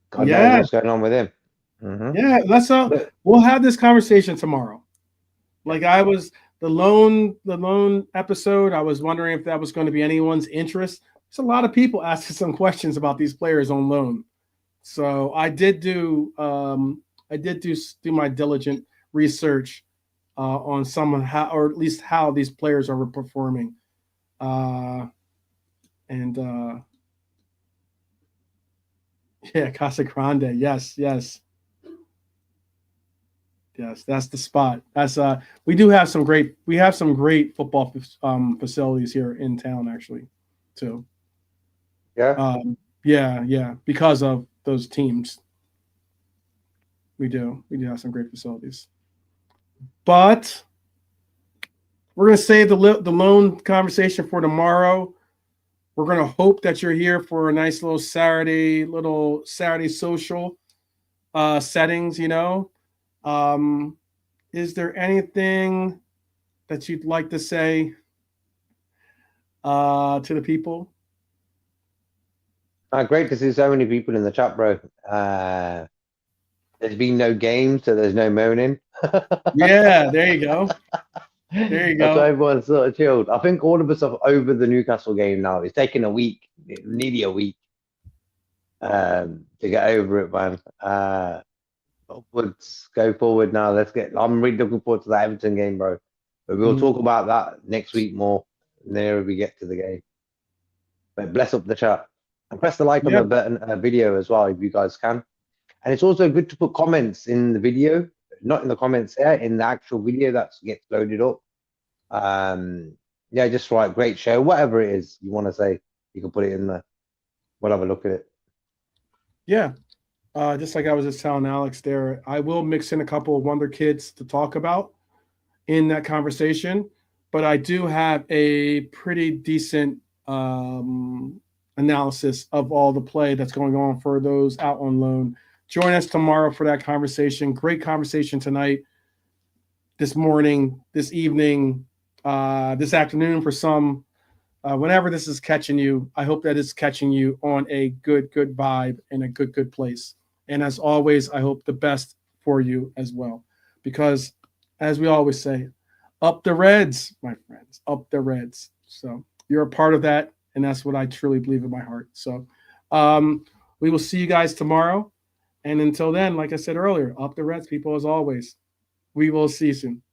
God knows what's going on with him. Yeah, we'll have this conversation tomorrow. Like the loan episode, I was wondering if that was going to be anyone's interest. There's a lot of people asking some questions about these players on loan. So I did do my diligent research on how, or at least how these players are performing. Casa Grande, yes. Yes, that's the spot. That's we have some great football facilities here in town actually, too. Yeah, because of those teams. We do have some great facilities. But we're going to save the loan conversation for tomorrow. We're going to hope that you're here for a nice little Saturday social settings, Is there anything that you'd like to say to the people? Great to see so many people in the chat, bro. There's been no game, so there's no moaning. Yeah, there you go. There you That's go. why everyone's sort of chilled. I think all of us are over the Newcastle game now. It's taken a week, nearly a week, to get over it, man. Upwards, go forward now. I'm really looking forward to that Everton game, bro. But we'll talk about that next week more, nearer we get to the game. But bless up the chat. And press the like on the button, video as well, if you guys can. And it's also good to put comments in the video, not in the comments there, in the actual video that gets loaded up. Yeah, just write great show, whatever it is you want to say, you can put it in there. We'll have a look at it. Yeah. Just like I was just telling Alex there, I will mix in a couple of Wonder Kids to talk about in that conversation, but I do have a pretty decent analysis of all the play that's going on for those out on loan. Join us tomorrow for that conversation. Great conversation tonight, this morning, this evening, this afternoon for some. Whenever this is catching you, I hope that it's catching you on a good vibe and a good place. And as always, I hope the best for you as well. Because as we always say, up the Reds, my friends, up the Reds. So you're a part of that. And that's what I truly believe in my heart. So we will see you guys tomorrow. And until then, like I said earlier, up the Reds, people, as always. We will see you soon.